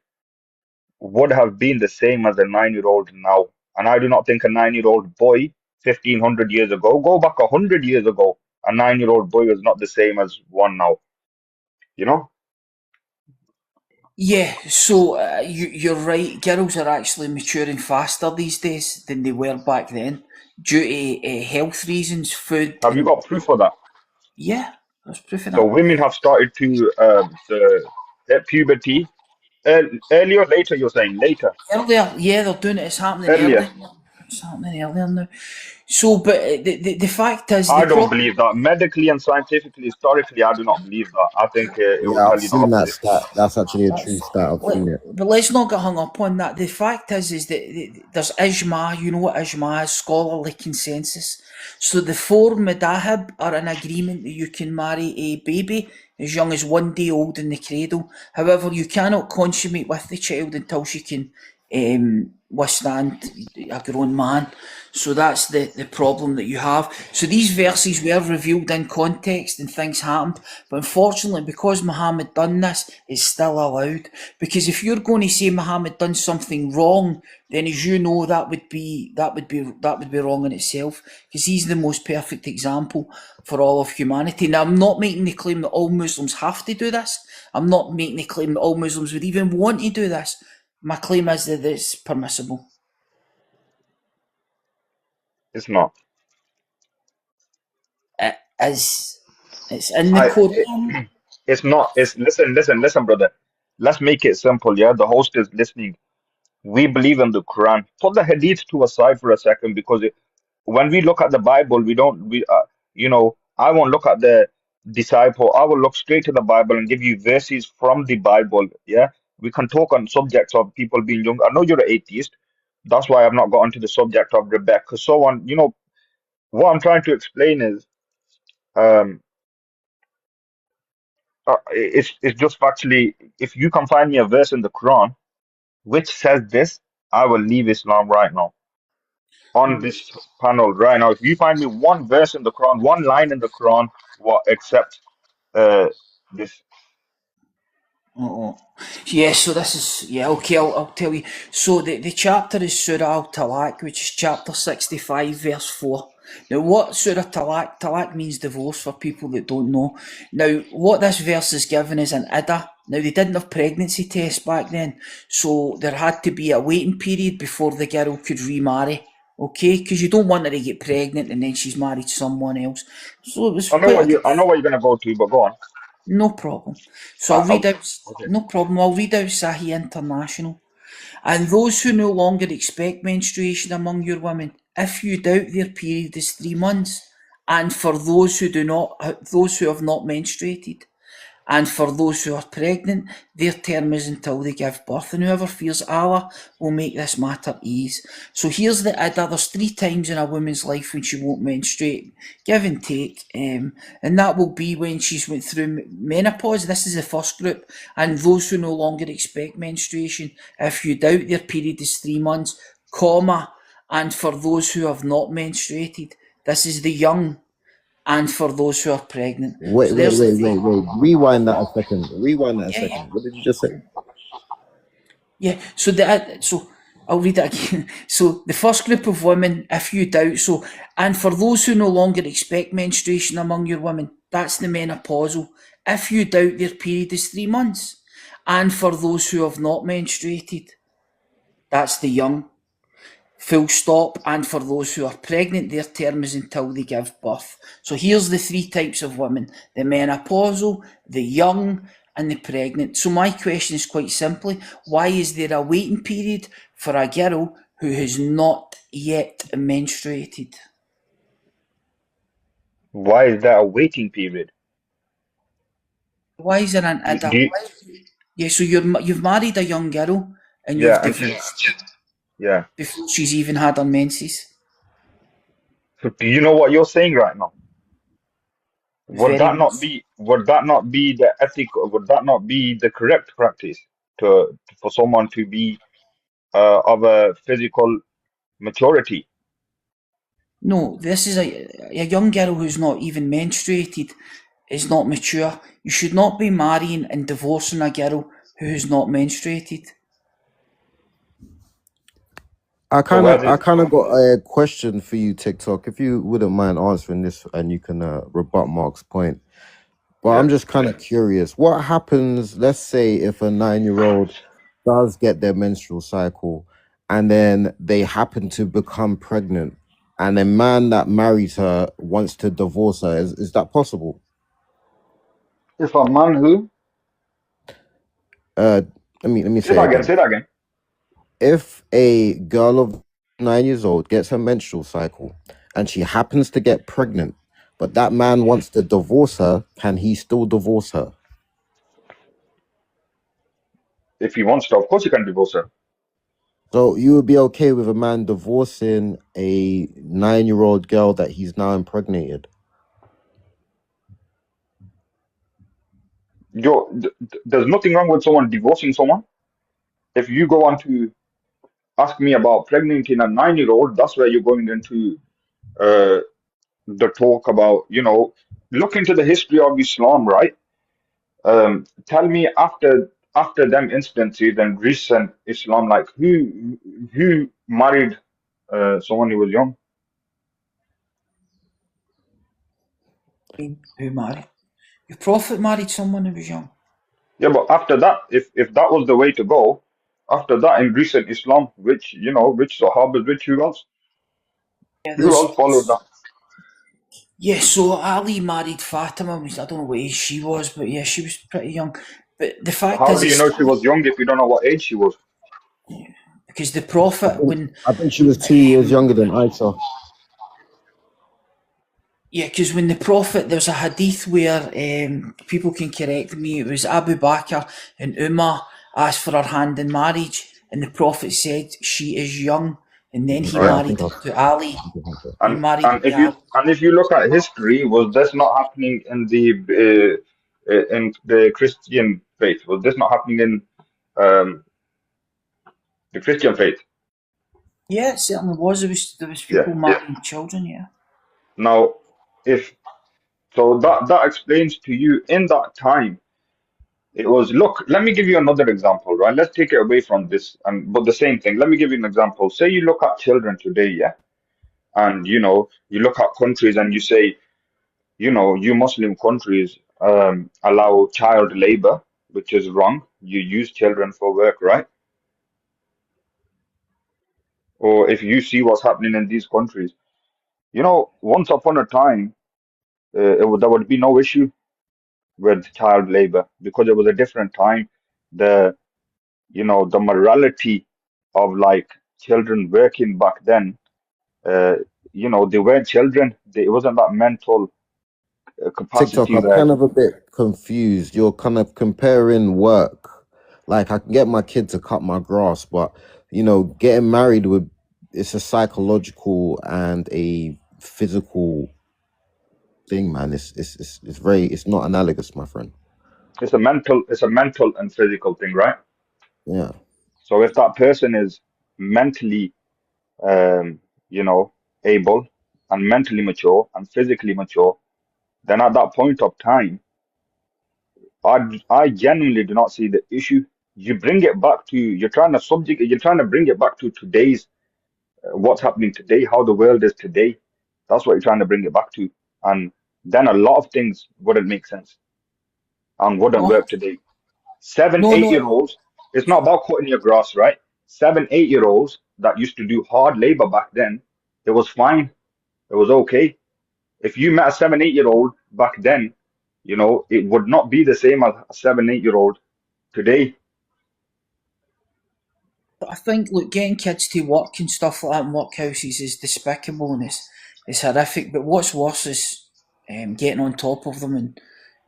would have been the same as a 9-year-old now. And I do not think a 9-year-old boy 1500 years ago, go back 100 years ago, a 9-year-old boy was not the same as one now, you know? Yeah, so you're right. Girls are actually maturing faster these days than they were back then, due to health reasons, food, Have you and got proof of that? yeah, there's proof of So that. women have started to, at puberty. Earlier or later, you're saying later. Earlier, yeah, they're doing it. It's happening Earlier. earlier. It's happening earlier now. So, but the fact is, the I don't problem. believe that. Medically and scientifically, historically, I do not believe that. I think it will Yeah, tell I've you the seen that opposite. stat. That's actually a true stat. I've seen it. But let's not get hung up on that. The fact is that there's ijma. You know what ijma is? Scholarly consensus. So the four madahib are in agreement that you can marry a baby as young as 1 day old in the cradle. However, you cannot consummate with the child until she can withstand a grown man. So that's the problem that you have. So these verses were revealed in context and things happened. But unfortunately, because Muhammad done this, it's still allowed. Because if you're going to say Muhammad done something wrong, then as you know, that would be wrong in itself. Because he's the most perfect example for all of humanity. Now, I'm not making the claim that all Muslims have to do this. I'm not making the claim that all Muslims would even want to do this. My claim is that it's permissible. It's not. It is. It's in the Quran. It's not. It's listen, brother. Let's make it simple. Yeah, the host is listening. We believe in the Quran. Put the Hadith to aside for a second, because when we look at the Bible, we don't. I won't look at the disciple. I will look straight to the Bible and give you verses from the Bible. Yeah, we can talk on subjects of people being young. I know you're an atheist. That's why I've not got onto the subject of Rebecca. So on. What I'm trying to explain is, um, it's just factually. If you can find me a verse in the Quran which says this, I will leave Islam right now. On this panel right now, if you find me one verse in the Quran, one line in the Quran, what except this. Oh. Yeah, so this is, yeah, okay, I'll tell you. So the chapter is Surah Al-Talaq, which is chapter 65, verse 4. Now, what Surah Talaq? Talaq means divorce for people that don't know. Now, what this verse is given is an iddah. Now, they didn't have pregnancy tests back then, so there had to be a waiting period before the girl could remarry. Okay, because you don't want her to get pregnant and then she's married someone else. So it was I know quite what you're gonna go to, but go on. no problem. So I'll read out, Okay. no problem, I'll read out Sahih International. And those who no longer expect menstruation among your women, if you doubt their period is 3 months, and for those who have not menstruated, and for those who are pregnant, their term is until they give birth. And whoever fears Allah will make this matter ease. So here's the iddah. There's 3 times in a woman's life when she won't menstruate, give and take. And that will be when she's went through menopause. This is the first group. And those who no longer expect menstruation, if you doubt their period is 3 months, comma, and for those who have not menstruated. This is the young, and for those who are pregnant. Wait. So there's the thing. Rewind that a second. Yeah. What did you just say? Yeah, so I'll read it again. So the first group of women, if you doubt, and for those who no longer expect menstruation among your women, that's the menopausal. If you doubt their period is 3 months, and for those who have not menstruated, that's the young. Full stop. And for those who are pregnant, their term is until they give birth. So here's the 3 types of women: the menopausal, the young, and the pregnant. So my question is quite simply, why is there a waiting period for a girl who has not yet menstruated? Why is there a waiting period? Why is there an Do iddah? you- Yeah, so you've married a young girl and yeah, you've and divorced yeah. before she's even had her menses. So do you know what you're saying right now? Would Very that not much. be the ethical? Would that not be the correct practice for someone to be of a physical maturity? No, this is a young girl who's not even menstruated, is not mature. You should not be marrying and divorcing a girl who has not menstruated. I So kind where of does got a question for you, TikTok. If you wouldn't mind answering this, and you can rebut Mark's point. But I'm yeah? just kind of curious. What happens? Let's say if a 9-year-old does get their menstrual cycle, and then they happen to become pregnant, and the man that married her wants to divorce her. Is that possible? If a man who? Let me Say say that it again. again. Say that again. If a girl of 9 years old gets her menstrual cycle and she happens to get pregnant, but that man wants to divorce her, can he still divorce her? If he wants to, of course, he can divorce her. So you would be okay with a man divorcing a 9-year-old girl that he's now impregnated? There's nothing wrong with someone divorcing someone. If you go on to ask me about pregnanting a 9-year-old, that's where you're going into uh, the talk about, look into the history of Islam, right? Tell me after them instances and recent Islam, like who married someone who was young? Who married? Your prophet married someone who was young. Yeah, but after that, if that was the way to go, after that in recent Islam, which Sahabas, which who else? Yeah, Who else followed that? yeah. So Ali married Fatima. I don't know what age she was, but yeah, she was pretty young. But the fact How is, do you know she was young if you don't know what age she was? because the prophet, I think she was 2 years younger than Aisha. when the prophet, there's a hadith where people can correct me. It was Abu Bakr and Umar asked for her hand in marriage, and the prophet said she is young, and then he Yeah, Right. I think married I to Ali. was. He married And to Ali. if you look at history, was this not happening in the Christian faith? Was this not happening in um, the Christian faith? Yeah, it certainly was. There was Yeah. people marrying children. Yeah. Now, if so, that explains to you in that time it was. Look, let me give you another example, right? Let's take it away from this, and but the same thing. Let me give you an example. Say you look at children today, yeah, and you look at countries and you say, you Muslim countries allow child labor, which is wrong. You use children for work, right? Or if you see what's happening in these countries, once upon a time, there would be no issue with child labor because it was a different time. The, the morality of like children working back then, uh, they weren't children. It wasn't that mental TikTok, capacity I'm where kind of a bit confused. You're kind of comparing work. Like I can get my kid to cut my grass, but getting married with it's a psychological and a physical thing, man. It's not analogous, my friend. it's a mental and physical thing, right? Yeah. So if that person is mentally, um, you know, able and mentally mature and physically mature, then at that point of time, I genuinely do not see the issue. You bring it back to you're trying to bring it back to today's what's happening today, how the world is today. That's what you're trying to bring it back to, and then a lot of things wouldn't make sense and wouldn't No, work today. Seven, no, eight year no. olds. It's not about cutting your grass, right? 7, 8 year olds that used to do hard labor back then, it was fine. It was okay. If you met a 7, 8 year old back then, it would not be the same as a 7, 8 year old today. But I think, look, getting kids to work and stuff like that in workhouses is despicable and it's horrific. But what's worse is getting on top of them and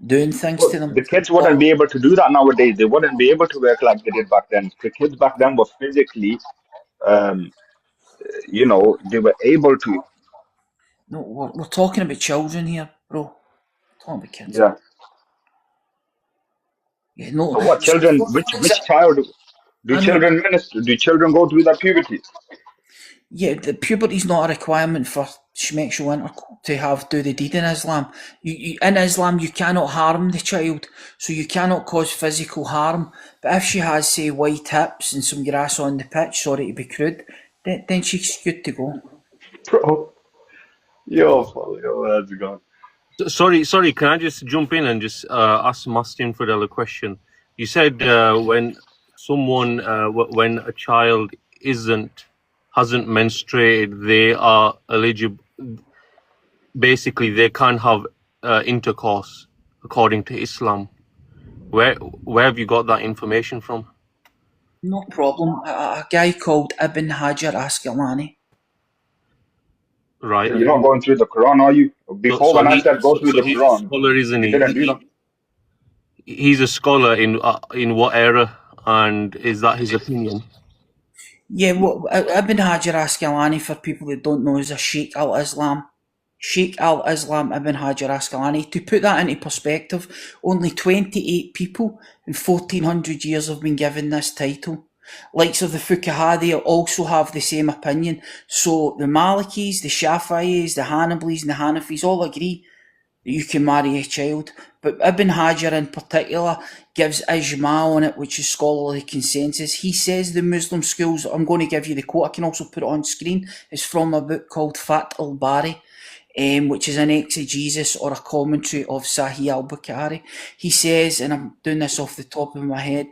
doing things But to them. the kids wouldn't Or be able to do that nowadays. They wouldn't be able to work like they did back then. The kids back then were physically, um, they were able to. no, we're talking about children here, bro. We're talking about kids. Yeah. Yeah, no. So what So children? for Which example, child? Do I know. children minister? Do children go through that puberty? Yeah, the puberty's not a requirement for sexual intercourse to do the deed in Islam. In Islam, you cannot harm the child, so you cannot cause physical harm. But if she has, say, white hips and some grass on the pitch, sorry to be crude, then she's good to go. Bro, yo, that's gone. Sorry. Can I just jump in and just ask Mustin Fidel a question? You said when when a child hasn't menstruated, they are eligible. Basically, they can't have intercourse according to Islam. Where have you got that information from? No problem. A guy called Ibn Hajar Asqalani. Right. So you're not going through the Quran, are you? Before, when I said go through the He's a Quran, scholar, isn't you he? didn't do that. He's a scholar in what era, and is that his opinion? Yeah, well, Ibn Hajar Asqalani, for people that don't know, is a Sheikh al-Islam. Sheikh al-Islam Ibn Hajar Asqalani. To put that into perspective, only 28 people in 1400 years have been given this title. Likes of the Fuqaha, they also have the same opinion. So the Malikis, the Shafi'is, the Hanbalis and the Hanafis all agree that you can marry a child. But Ibn Hajar in particular gives ijma on it, which is scholarly consensus. He says the Muslim schools, I'm going to give you the quote, I can also put it on screen, it's from a book called Fath al-Bari, which is an exegesis or a commentary of Sahih al-Bukhari. He says, and I'm doing this off the top of my head,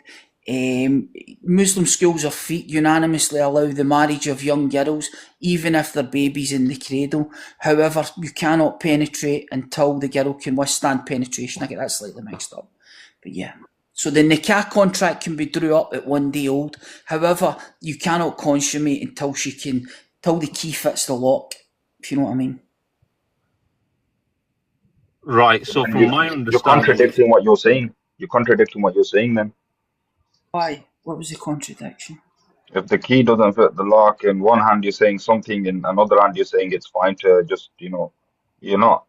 Muslim schools of fiqh unanimously allow the marriage of young girls, even if they're babies in the cradle. However, you cannot penetrate until the girl can withstand penetration. I get that slightly mixed up. But yeah. So the nikah contract can be drew up at 1 day old. However, you cannot consummate until the key fits the lock, if you know what I mean. Right. So And from my you're understanding, contradicting what you're saying. You're contradicting what you're saying then. Why? What was the contradiction? If the key doesn't fit the lock, in one hand you're saying something, in another hand you're saying it's fine to just, you're not.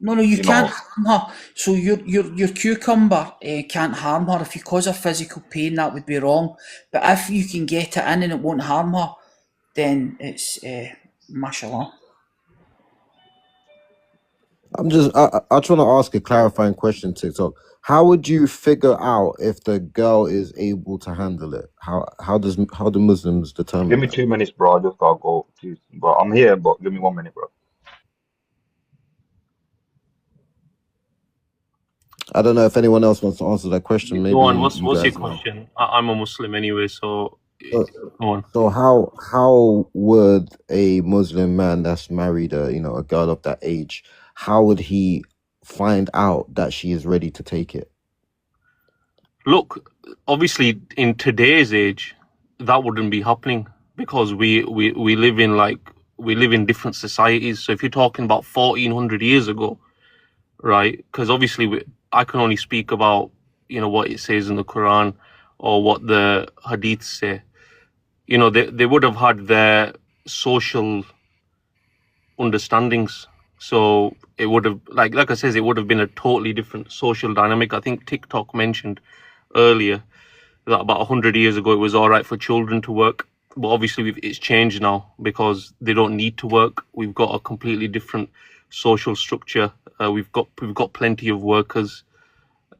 No, you You can't know, harm her. So your cucumber can't harm her. If you cause her physical pain, that would be wrong. But if you can get it in and it won't harm her, then it's mashallah. I just want to ask a clarifying question, TikTok. How would you figure out if the girl is able to handle it? How do Muslims give determine me that? 2 minutes, bro. I just gotta go. Please. But I'm here, but give me 1 minute, bro. I don't know if anyone else wants to answer that question. Maybe go on. What's you your guys know. question? I'm a Muslim anyway, so So, go on. so how would a Muslim man that's married a girl of that age, how would he find out that she is ready to take it? Look, obviously, in today's age, that wouldn't be happening because we live in different societies. So if you're talking about 1400 years ago, right? Because obviously, I can only speak about what it says in the Quran or what the Hadiths say. They would have had their social understandings. So it would have, like I says, it would have been a totally different social dynamic. I think TikTok mentioned earlier that about 100 years ago it was all right for children to work, but obviously it's changed now because they don't need to work. We've got a completely different social structure. We've got plenty of workers.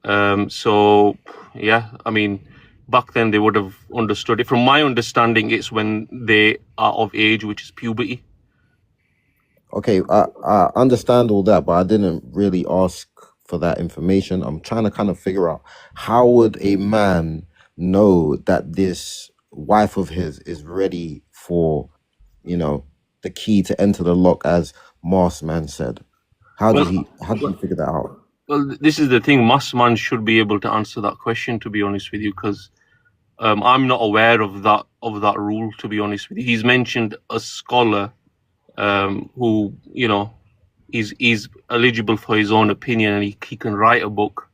So yeah, I mean, back then they would have understood it. From my understanding, it's when they are of age, which is puberty. Okay, I understand all that, but I didn't really ask for that information. I'm trying to kind of figure out how would a man know that this wife of his is ready for, the key to enter the lock, as Mars Man said. How did he figure that out? Well, this is the thing. Massman should be able to answer that question, to be honest with you, because I'm not aware of that rule, to be honest with you. He's mentioned a scholar who, he's eligible for his own opinion and he can write a book.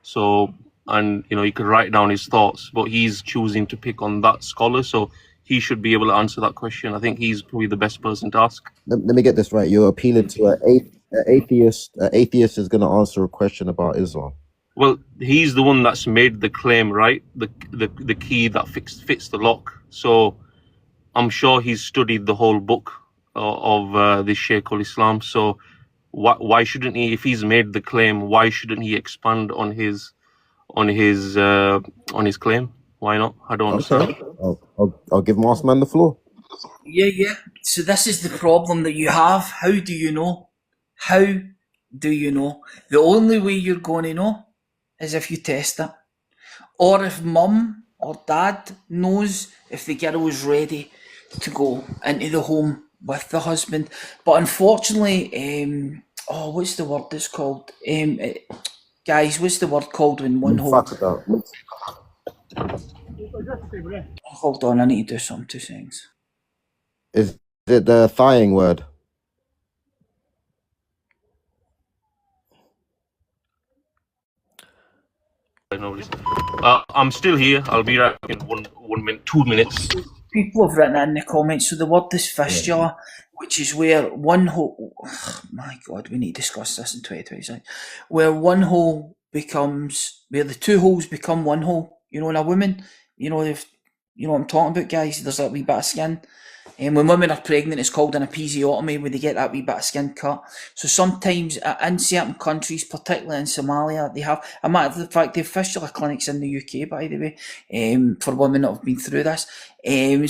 So, and, he can write down his thoughts, but he's choosing to pick on that scholar. So he should be able to answer that question. I think he's probably the best person to ask. Let me get this right. You're appealing to an atheist. An atheist is going to answer a question about Islam. Well, he's the one that's made the claim, right? The key that fits the lock. So I'm sure he's studied the whole book of this Shaykh al-Islam. So why shouldn't he, if he's made the claim, why shouldn't he expand on his claim? Why not? I don't understand. I'll give Marsman the floor. Yeah. So this is the problem that you have. How do you know? How do you know? The only way you're going to know is if you test it. Or if mum or dad knows if the girl is ready to go into the home with the husband. But unfortunately, what's the word it's called? Guys, what's the word called when one hole... Mufakada. Hold on, I need to do some 2 seconds. Is it the thighing word? I'm still here. I'll be back in 1 minute, 2 minutes. People have written in the comments, so the word is fistula, which is where one hole... Oh, my God, we need to discuss this in 2026. Where one hole becomes... Where the 2 holes become 1 hole. You know, in a woman, you know what I'm talking about, guys? There's that wee bit of skin. And when women are pregnant, it's called an episiotomy, where they get that wee bit of skin cut. So sometimes in certain countries, particularly in Somalia, they have, a matter of fact, they have fistula clinics in the UK, by the way, for women that have been through this.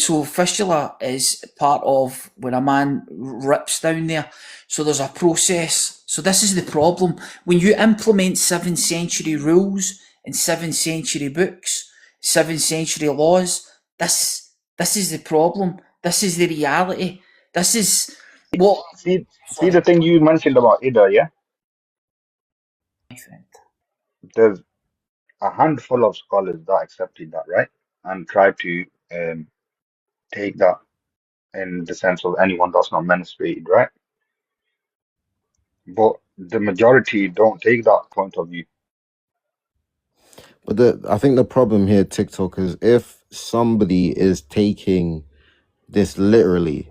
So fistula is part of when a man rips down there. So there's a process. So this is the problem. When you implement 7th century rules and 7th century books, 7th century laws, this is the problem. This is the reality. This is what... See the thing you mentioned about Ida, yeah? There's a handful of scholars that accepted that, right? And tried to take that in the sense of anyone that's not menstruated, right? But the majority don't take that point of view. But I think the problem here, TikTok, is if somebody is taking this literally,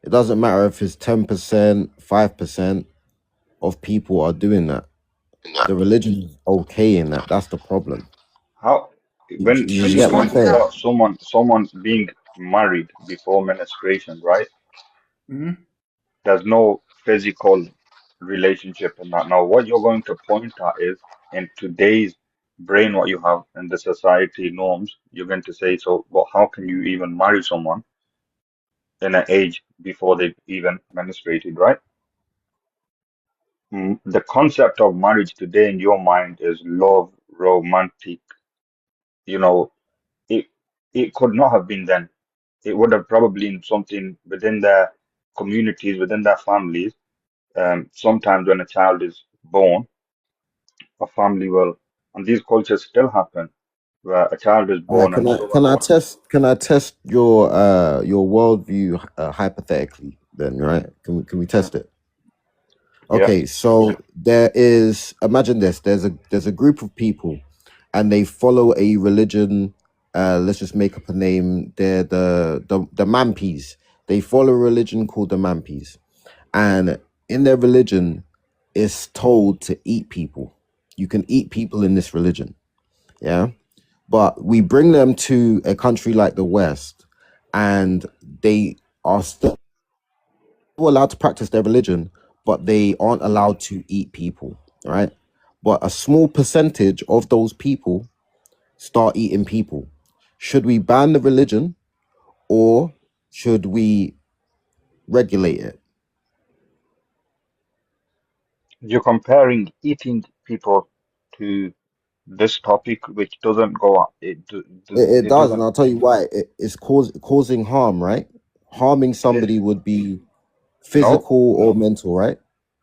it doesn't matter if it's 10%, 5% of people are doing that. The religion is okay in that. That's the problem. How when You you get what I'm talk saying? about someone being married before menstruation, right? Mhm. There's no physical relationship in that. Now, what you're going to point at is in today's brain, what you have in the society norms, you're going to say, so, well, how can you even marry someone in an age before they've even menstruated, right? The concept of marriage today in your mind is love, romantic, you know, it could not have been then. It would have probably been something within their communities, within their families. Sometimes when a child is born, a family will, and these cultures still happen, where a child is born and Can I test your worldview hypothetically then, right? Can we test it? yeah, Okay, so there is, imagine this, there's a group of people and they follow a religion, let's just make up a name, they're the Mampis. They follow a religion called the Mampis. And in their religion, it's told to eat people. You can eat people in this religion. Yeah. But we bring them to a country like the West, and they are still allowed to practice their religion, but they aren't allowed to eat people, right? But a small percentage of those people start eating people. Should we ban the religion or should we regulate it? you're comparing eating people to this topic, which doesn't go up. It It does, and doesn't. I'll tell you why. It's causing harm, right? Harming somebody would be No, physical or mental, right?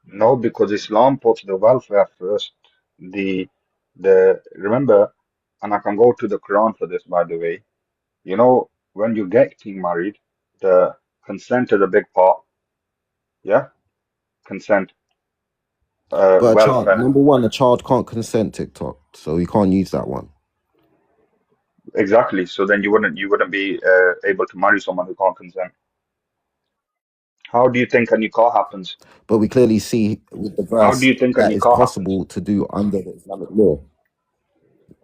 no, because Islam puts the welfare first. The remember, and I can go to the Quran for this, by the way. You know, when you get married, the consent is a big part. Yeah, consent, But a child, welfare. number one, a child can't consent TikTok, so you can't use that one. Exactly. So then you wouldn't be able to marry someone who can't consent. How do you think a nikah happens? But we clearly see with the How do verse you think a that it's nikah happens? possible to do under the Islamic law.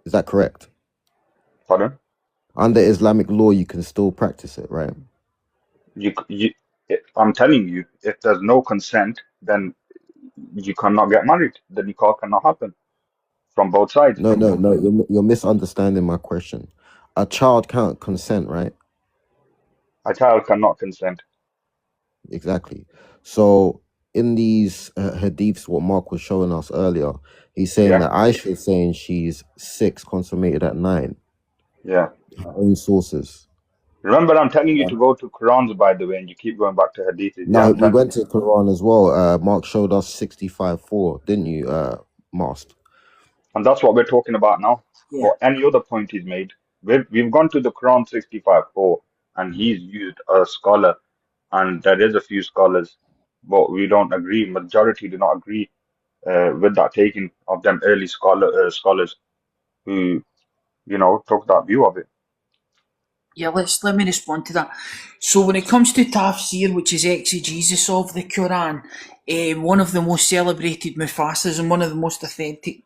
Is that correct? Pardon? Under Islamic law, you can still practice it, right? I'm telling you, if there's no consent, then you cannot get married. The nikah cannot happen from both sides. No, you're misunderstanding my question. A child can't consent, right? A child cannot consent. Exactly. So in these hadiths, what Mark was showing us earlier, he's saying Yeah, that Aisha is saying she's 6, consummated at 9. yeah. Her own sources. Remember, I'm telling you to go to Qurans, by the way, and you keep going back to hadiths. Yeah, No, I'm we telling went you. to Quran as well. Mark showed us 65:4, didn't you, Mast? And that's what we're talking about now. Yeah. Or any other point he's made. We've gone to the Quran 65:4, and he's used a scholar, and there is a few scholars, but we don't agree. Majority do not agree with that taking of them early scholars who, took that view of it. Yeah, let me respond to that. So when it comes to tafsir, which is exegesis of the Quran, one of the most celebrated mufassirs and one of the most authentic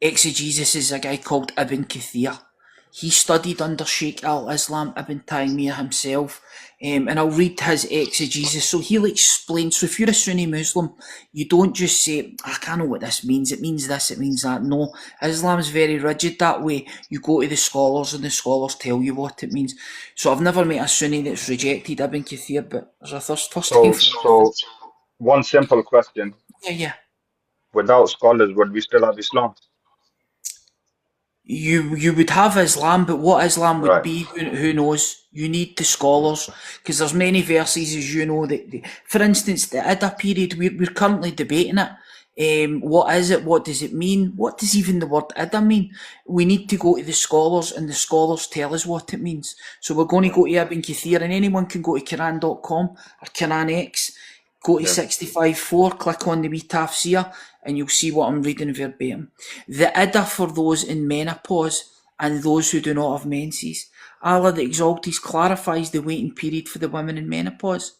exegesis is a guy called Ibn Kathir. He studied under Sheikh al-Islam Ibn Taymiyyah himself, and I'll read his exegesis. So he'll explain. So if you're a Sunni Muslim, you don't just say, I can't know what this means. It means this, it means that. No, Islam's very rigid that way. You go to the scholars and the scholars tell you what it means. So I've never met a Sunni that's rejected Ibn Kathir, but there's a first time for So one simple question. yeah. Without scholars, would we still have Islam? You would have Islam, but what Islam would Right. be, who knows? You need the scholars, because there's many verses, as you know, for instance, the Iddah period, we're currently debating it. What is it? What does it mean? What does even the word Iddah mean? We need to go to the scholars, and the scholars tell us what it means. So we're going to go to Ibn Kathir, and anyone can go to Quran.com or QuranX, go to 65:4, click on the wee tafsir, and you'll see what I'm reading verbatim. The Iddah for those in menopause and those who do not have menses. Allah the Exalted clarifies the waiting period for the women in menopause,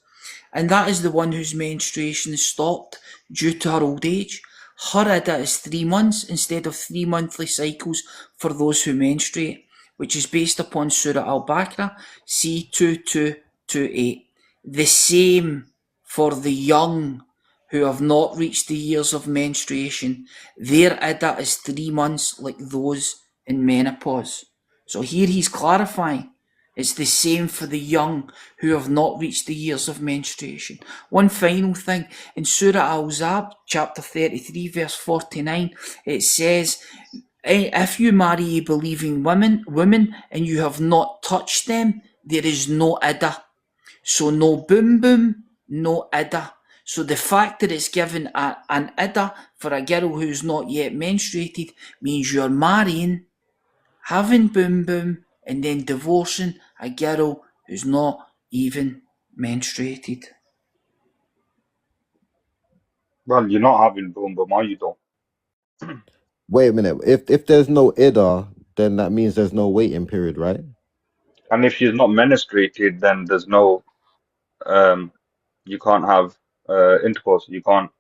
and that is the one whose menstruation is stopped due to her old age. Her Iddah is 3 months instead of 3 monthly cycles for those who menstruate, which is based upon Surah Al-Baqarah, C2228. The same for the young who have not reached the years of menstruation. Their Iddah is 3 months like those in menopause. So here he's clarifying it's the same for the young who have not reached the years of menstruation. One final thing, in Surah Al-Zab, chapter 33, verse 49, it says, if you marry believing women and you have not touched them, there is no Iddah. So no boom, no Iddah. So the fact that it's given an Iddah for a girl who's not yet menstruated means you're marrying, having boom, and then divorcing a girl who's not even menstruated. Well, you're not having boom, are you though? Wait a minute. If there's no Ida, then that means there's no waiting period, right? And if she's not menstruated, then there's no, you can't have intercourse. You can't.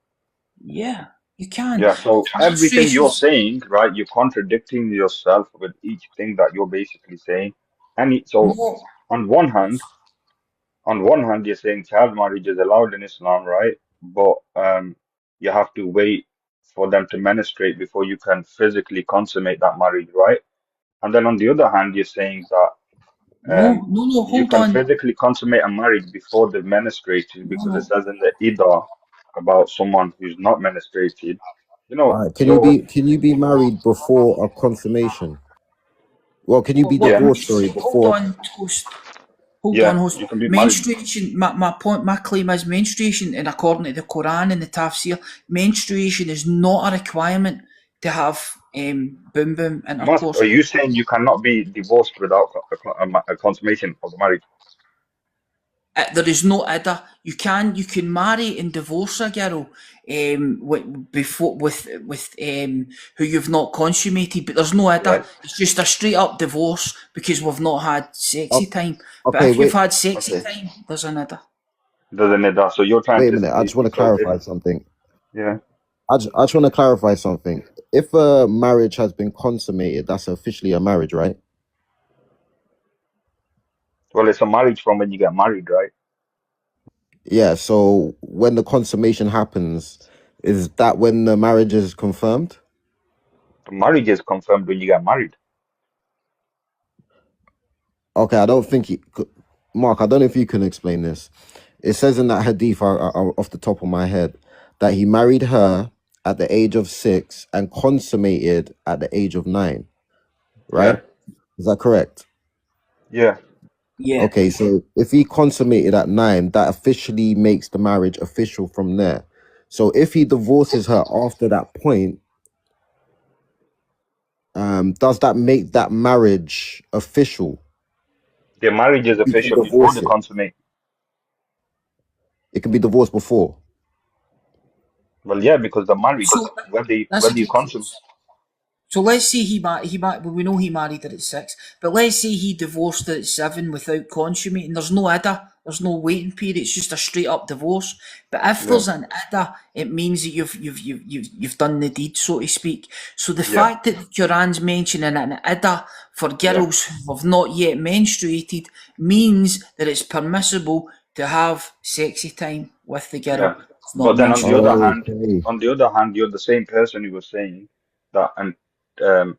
Yeah, you can. Yeah. So everything you're Menstruation's saying, right? You're contradicting yourself with each thing that you're basically saying. So no, on one hand, you're saying child marriage is allowed in Islam, right? But you have to wait for them to menstruate before you can physically consummate that marriage, right? And then on the other hand, you're saying that no, you hold can on. physically consummate a marriage before they've menstruated because it No. says in the Ida about someone who's not menstruated. All right. Can So you be married before a consummation? Well, can you be Yeah. divorced? Sorry, Hold before. on, host. Hold yeah, on, host. you can be married. Menstruation, my claim is menstruation, and according to the Quran and the Tafsir, menstruation is not a requirement to have boom intercourse. Are you saying you cannot be divorced without a consummation of the marriage? There is no Iddah. You can marry and divorce a girl with who you've not consummated, but there's no Iddah. Right. It's just a straight up divorce because we've not had sexy time. But Okay, if you've wait. had sexy time, there's an Iddah. Doesn't that? So you're trying Wait a to minute. I just want to so clarify something. Yeah. I just want to clarify something. If a marriage has been consummated, that's officially a marriage, right? Well, it's a marriage from when you get married, right? Yeah. So when the consummation happens, is that when the marriage is confirmed? The marriage is confirmed when you get married. Okay, I don't think Mark, I don't know if you can explain this. It says in that hadith, off the top of my head, that he married her at the age of 6 and consummated at the age of 9. Right? Yeah. Is that correct? Yeah. Yeah. Okay, so if he consummated at 9, that officially makes the marriage official from there. So if he divorces her after that point, does that make that marriage official? The marriage is You can official before divorce they it. consummate. It can be divorced before. Well, yeah, because the marriage, So that's whether you consummate. so. Let's say well, we know he married her at 6, but let's say he divorced her at 7 without consummating. There's no idda. There's no waiting period. It's just a straight up divorce. But if Yeah, there's an idda, it means that you've done the deed, so to speak. So the yeah, fact that the Quran's mentioning an idda for yeah. girls who have not yet menstruated means that it's permissible to have sexy time with the girl. Yeah. It's But not then on the other hand, Okay. you're the same person who was saying that, and um,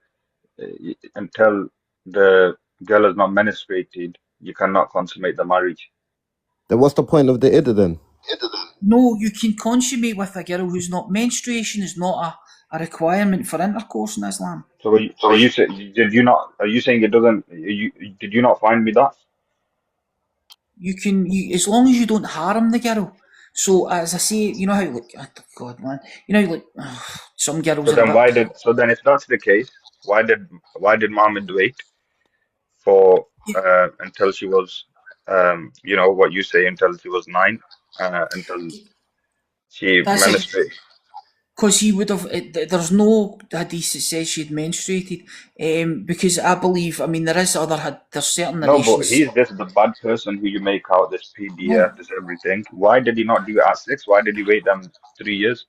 until the girl is not menstruated, you cannot consummate the marriage. Then what's the point of the iddah then? No, you can consummate with a girl who's not. Menstruation is not a requirement for intercourse in Islam. So are you say, did you not? Are you saying it doesn't? Did you not find me that? You can, as long as you don't harm the girl. So as I say, you know how like, oh God, man, you know like some girls So are a then bit. if that's the case, why did Muhammad wait for until she was what you say, until she was 9, until she That's it. menstruated? Because he would have. There's no hadith that says she'd menstruated. Because I believe. I mean, there's certain No, but narrations. he's just the bad person who you make out this No, PDF, this everything. Why did he not do it at 6? Why did he wait them 3 years?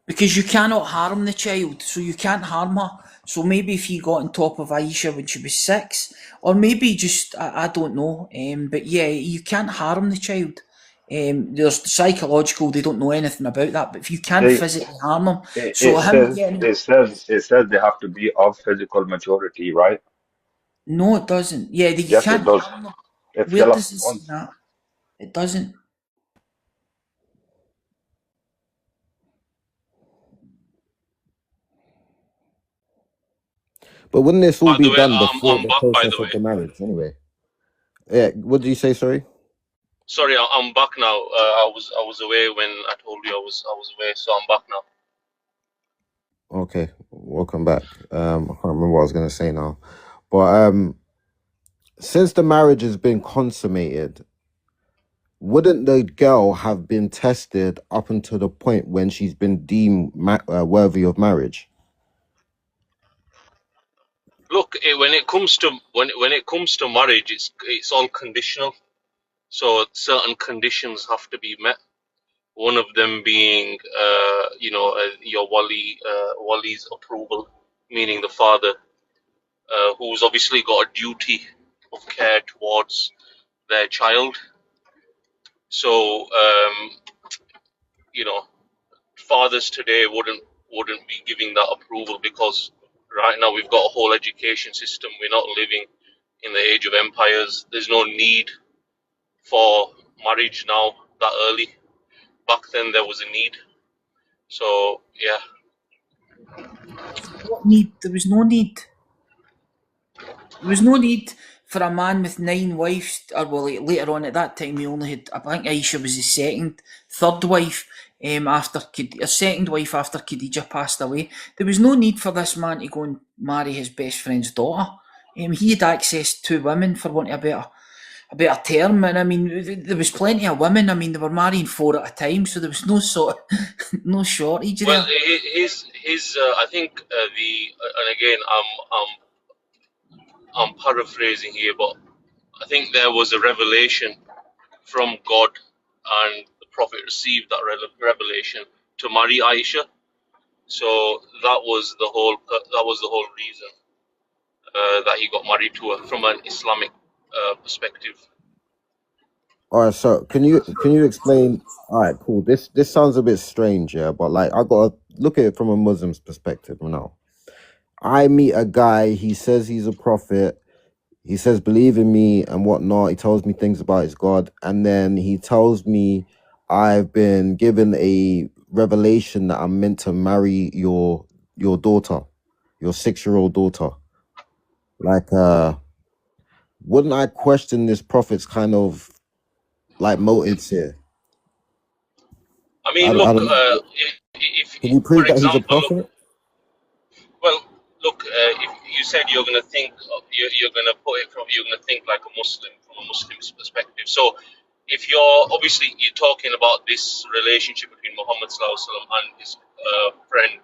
because you cannot harm the child, so you can't harm her. So maybe if he got on top of Aisha when she was 6, or maybe just I don't know. But yeah, you can't harm the child. There's psychological; they don't know anything about that. But if you can't They physically harm them, it, so it him says getting it says it says they have to be of physical maturity, right? no, it doesn't. Yeah, you Yes, it can't does. harm them. If Where you're does like it say once, that? It doesn't. But wouldn't this all By the be way, done before I'm the back. By process the of way, the marriage anyway? Yeah, what did you say, sorry? sorry, I'm back now. I was away when I told you I was away, so I'm back now. Okay, welcome back. I can't remember what I was gonna say now. But since the marriage has been consummated, wouldn't the girl have been tested up until the point when she's been deemed worthy of marriage? Look, when it comes to when it comes to marriage, it's all conditional. So certain conditions have to be met. One of them being, your wali's approval, meaning the father, who's obviously got a duty of care towards their child. So, fathers today wouldn't be giving that approval because right now we've got a whole education system. We're not living in the age of empires. There's no need for marriage now that early. Back then there was a need. So yeah. What need? There was no need. There was no need for a man with 9 wives, or well, later on at that time he only had. I think Aisha was his third wife. Second wife after Khadija passed away. There was no need for this man to go and marry his best friend's daughter. He had access to women, for want of a better term, and I mean there was plenty of women. I mean they were marrying 4 at a time, so there was no shortage Well, there. his I think and again I'm paraphrasing here, but I think there was a revelation from God, and the Prophet received that revelation to marry Aisha. So that was the whole reason that he got married to her from an Islamic perspective. All right, so can you explain? All right, cool. This sounds a bit strange, yeah, but like I gotta look at it from a Muslim's perspective now. I meet a guy, he says he's a prophet, he says believe in me and whatnot, he tells me things about his God, and then he tells me I've been given a revelation that I'm meant to marry your daughter, your 6-year-old daughter. Like wouldn't I question this prophet's kind of like motives here? I mean, I look, don't know. if Can you for prove that he's a example, prophet? well, look, you said you're gonna think, you're gonna put it from, you're gonna think like a Muslim from a Muslim's perspective. So, if you're talking about this relationship between Muhammad Sallallahu Alaihi Wasallam and his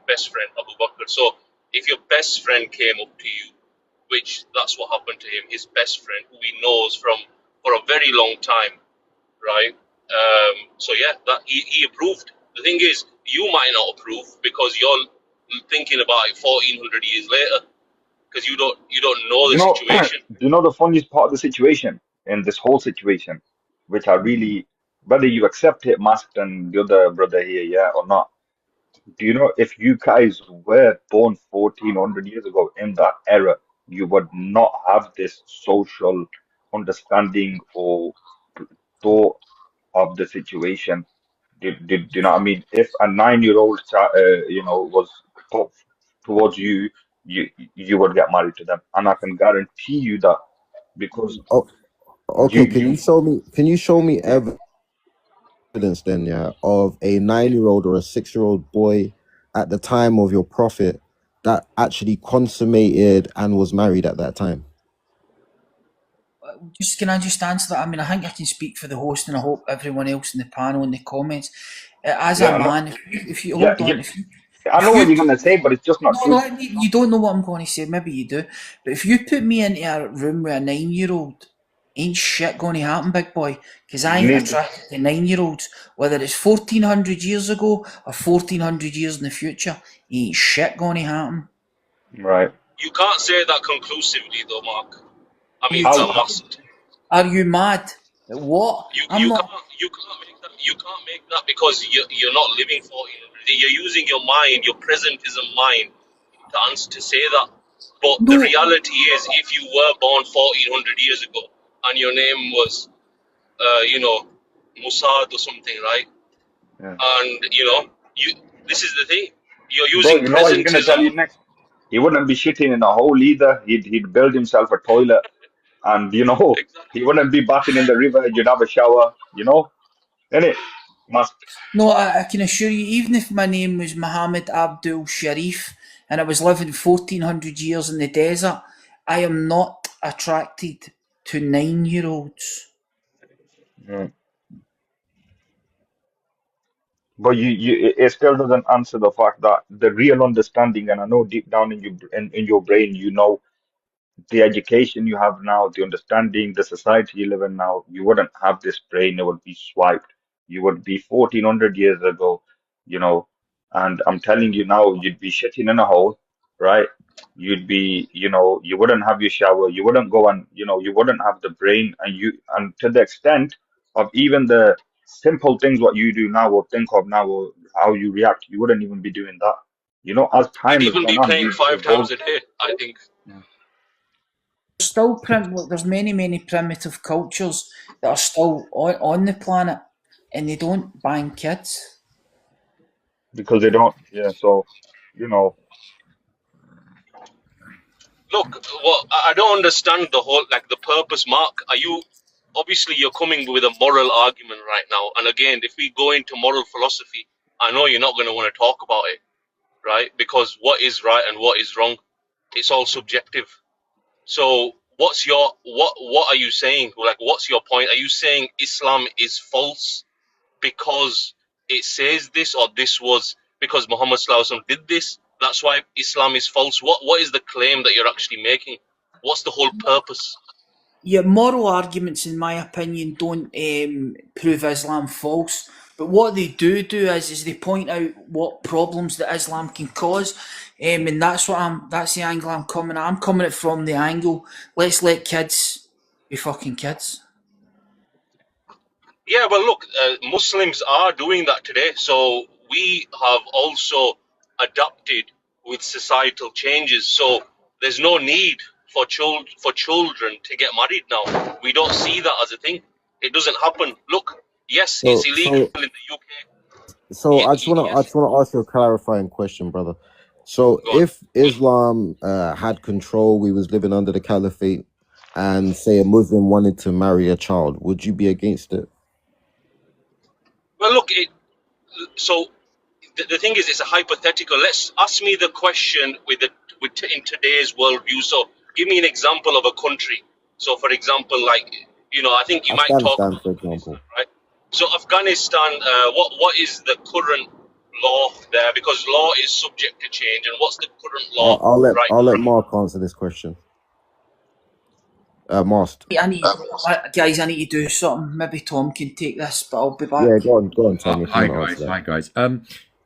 best friend Abu Bakr. So, if your best friend came up to you, which that's what happened to him, his best friend, who he knows from for a very long time, right? So yeah, that he approved. The thing is, you might not approve because you're thinking about it 1400 years later, because you don't know the You know, situation. you know the funniest part of the situation in this whole situation, which I really, whether you accept it, Masked and the other brother here, yeah, or not. Do you know if you guys were born 1400 years ago in that era, you would not have this social understanding or thought of the situation. Did you know what I mean? If a 9-year-old child, was put towards you, you would get married to them, and I can guarantee you that because Oh, you okay. you Can you show me evidence then, yeah, of a 9-year-old or a 6-year-old boy at the time of your prophet that actually consummated and was married at that time? Can I just answer that? I mean, I think I can speak for the host, and I hope everyone else in the panel in the comments. As yeah a no man, if you yeah, hold on, I know if what you you're gonna say, but it's just not no, true. you don't know what I'm going to say. Maybe you do, but if you put me into a room with a 9-year-old, ain't shit going to happen, big boy. Because I You ain't need attracted to 9-year-olds, whether it's 1400 years ago or 1400 years in the future. Ain't shit going to happen. right. You can't say that conclusively, though, Mark. I mean, How Must. Are you mad? What? You I'm you not. can't you can't make that, you can't make that because you're not living for it. You're using your mind, your presentism mind, to say that. But the No, reality is, if you were born 1400 years ago and your name was, Musad or something, right? yeah. And you this is the thing. You're Bro, using you know what he's gonna tell presentism. you next? He wouldn't be shitting in a hole either. He'd build himself a toilet, and he Exactly. wouldn't be bathing in the river. You'd have a shower, innit? Must. no, I can assure you, even if my name was Muhammad Abdul Sharif and I was living 1400 years in the desert, I am not attracted to 9-year-olds. Mm. But it still doesn't answer the fact that the real understanding, and I know deep down in your brain, the education you have now, the understanding, the society you live in now, you wouldn't have this brain. It would be swiped. You would be 1400 years ago, you know, and I'm telling you now, you'd be shitting in a hole, right? You'd be, you wouldn't have your shower. You wouldn't go and, you wouldn't have the brain, and to the extent of even the simple things what you do now or think of now or how you react, you wouldn't even be doing that. As You'd time has even gone be on, playing you'd 5 times evolve. a day, I think. Still, there's many primitive cultures that are still on the planet and they don't bang kids. Because they don't. Yeah, so you know, Look, well, I don't understand the whole, like, the purpose, Mark. Obviously, you're coming with a moral argument right now. And again, if we go into moral philosophy, I know you're not going to want to talk about it, right? Because what is right and what is wrong, it's all subjective. So, what are you saying? Like, what's your point? Are you saying Islam is false because it says this, or this was because Muhammad Sallallahu Alaihi Wasallam did this? That's why Islam is false. What is the claim that you're actually making? What's the whole purpose? Yeah, moral arguments, in my opinion, don't prove Islam false. But what they do is they point out what problems that Islam can cause, and that's the angle I'm coming at. I'm coming at from the angle. Let's let kids be fucking kids. Yeah, but look, Muslims are doing that today. So we have also adapted with societal changes. So there's no need for children to get married now. We don't see that as a thing. It doesn't happen. Look, yes, So it's illegal so in the UK. so I Yes, just wanna ask you a clarifying question, brother. So go on. if Islam had control, we was living under the caliphate, and say a Muslim wanted to marry a child, would you be against it? Well, look, so the thing is, it's a hypothetical. Let's ask me the question in today's worldview. So, give me an example of a country. So, for example, like, I think you might talk Afghanistan, about for this, example. right? So, Afghanistan, what is the current law there? Because law is subject to change, and what's the current law right I'll now? let Mark answer this question. Mast. Guys, I need to do something. Maybe Tom can take this, but I'll be back. Yeah, go on, Tom. If you Hi want to guys, answer that. hi guys.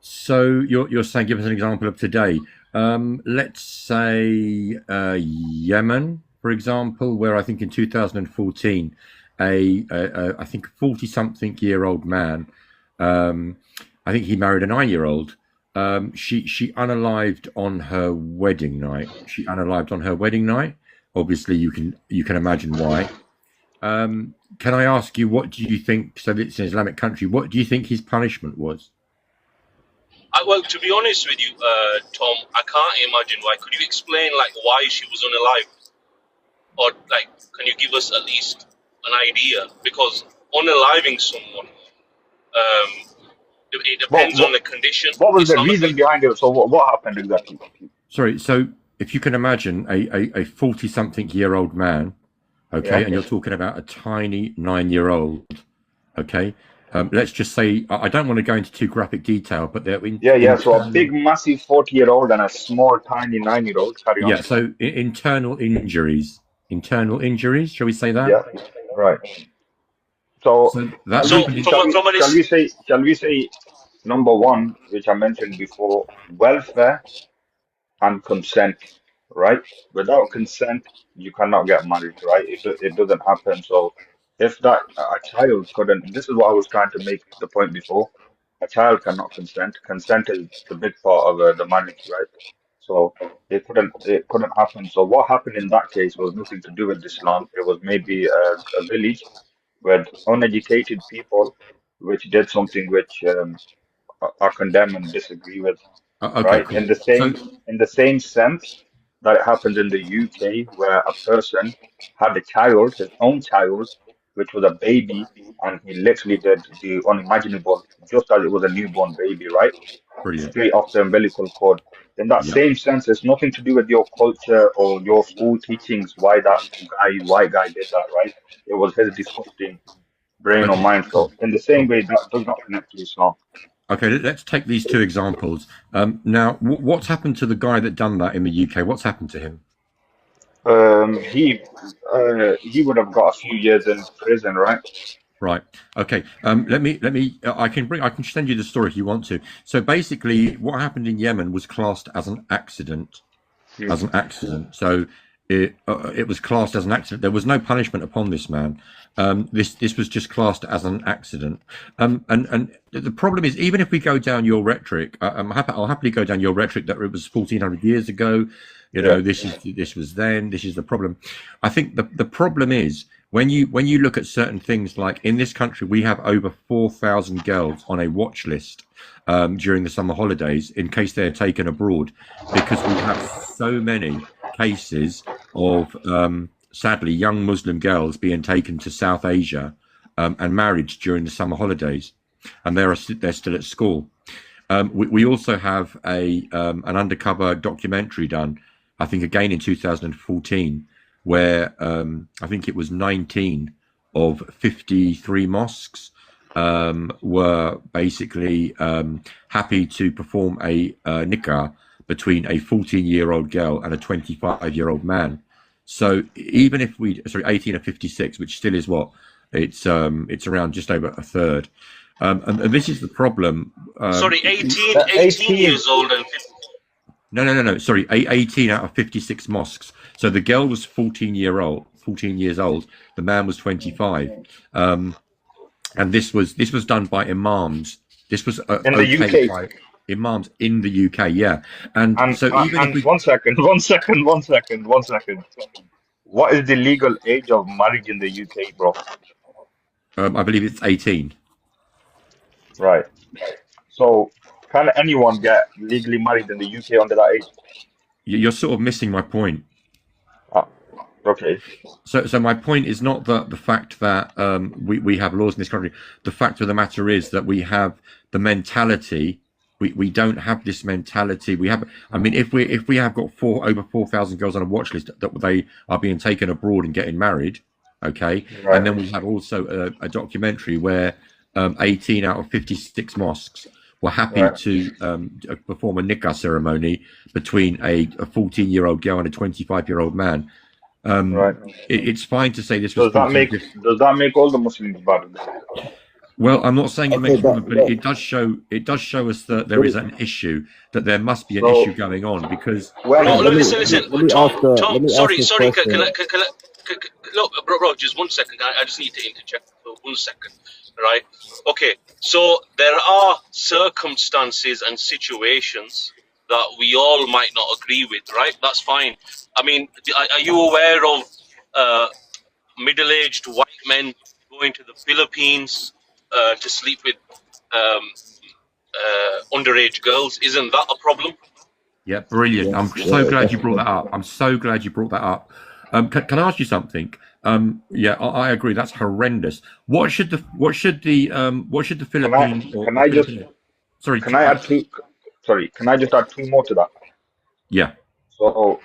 So you're saying, give us an example of today. Let's say Yemen, for example, where I think in 2014, I think 40-something-year-old man, I think he married a 9-year-old. She unalived on her wedding night. Obviously, you can imagine why. Can I ask you, what do you think? So it's an Islamic country. What do you think his punishment was? Well, to be honest with you, Tom, I can't imagine why. Could you explain, like, why she was unalived? Or, like, can you give us at least an idea? Because unaliving someone, it depends on the condition. What was the Islamically. reason behind it? So what happened exactly? Sorry, so if you can imagine a 40-something-year-old man, okay, Yeah. and you're talking about a tiny 9-year-old, okay. Let's just say, I don't want to go into too graphic detail, but they're So a big, massive 40-year-old and a small, tiny 9-year-old. Carry on. Yeah, so internal injuries, shall we say that? Yeah. Right. So that's So, shall we say number one, which I mentioned before, welfare and consent, right? Without consent, you cannot get married, right? It doesn't happen. So if a child couldn't, this is what I was trying to make the point before. A child cannot consent. Consent is the big part of the marriage, right? So it couldn't happen. So what happened in that case was nothing to do with Islam. It was maybe a village with uneducated people, which did something which I condemn and disagree with. okay, Right? cool. In the same sense that it happened in the UK, where a person had a child, his own child, which was a baby, and he literally did the unimaginable, just as it was a newborn baby, right? Brilliant. Straight off the umbilical cord. In that same sense, it's nothing to do with your culture or your school teachings why that white guy did that, right? It was his disgusting brain or mind. So in the same way, that does not connect to Islam. Okay, let's take these two examples. Now, what's happened to the guy that done that in the UK? What's happened to him? He would have got a few years in prison, right? Right. Okay. Let me. I can send you the story if you want to. So basically, what happened in Yemen was classed as an accident. So it was classed as an accident. There was no punishment upon this man. This was just classed as an accident. And the problem is, even if we go down your rhetoric, I'll happily go down your rhetoric that it was 1400 years ago. This was then. This is the problem. I think the problem is when you look at certain things, like in this country, we have over 4,000 girls on a watch list during the summer holidays in case they're taken abroad, because we have so many cases of sadly young Muslim girls being taken to South Asia and married during the summer holidays, and they're still at school. We also have an undercover documentary done, I think again in 2014, where I think it was 19 of 53 mosques were basically happy to perform a nikah between a 14-year-old girl and a 25-year-old man. So even if 18 of 56, which still is it's around just over a third. And this is the problem. 18 years old and 50. No. Sorry, 18 out of 56 mosques. So the girl was 14 years old. The man was 25. And this was done by imams. This was in the UK. By imams in the UK, yeah. And so even if we... one second. What is the legal age of marriage in the UK, bro? I believe it's 18. Right. So can anyone get legally married in the UK under that age? You're sort of missing my point. Okay. So my point is not that the fact that we have laws in this country. The fact of the matter is that we have the mentality We don't have this mentality. We have, I mean, if we have got over 4,000 girls on a watch list that they are being taken abroad and getting married, okay, Right. and then we have also a documentary where 18 out of 56 mosques were happy Right. to perform a nikah ceremony between a 14-year-old girl and a 25-year-old man. Right. It's fine to say this was Does that make all the Muslims bad? well, I'm not saying it Okay, makes but- problem, but it does show us that there is an issue, that there must be an So- issue going on, because Well, No, let me- listen. let me Tom, ask the- Tom, let me sorry, ask the sorry. question. Look, bro, just 1 second. I just need to interject for 1 second, right? Okay, so there are circumstances and situations that we all might not agree with, right? That's fine. I mean, are you aware of middle-aged white men going to the Philippines to sleep with underage girls? Isn't that a problem? yeah, brilliant. Yes, I'm yeah, so glad you definitely. brought that up. I'm so glad you brought that up. Can I ask you something? Yeah, I agree. That's horrendous. What should the Philippines? can I just Sorry. can I add two? Sorry, can I just add two more to that? Yeah. So,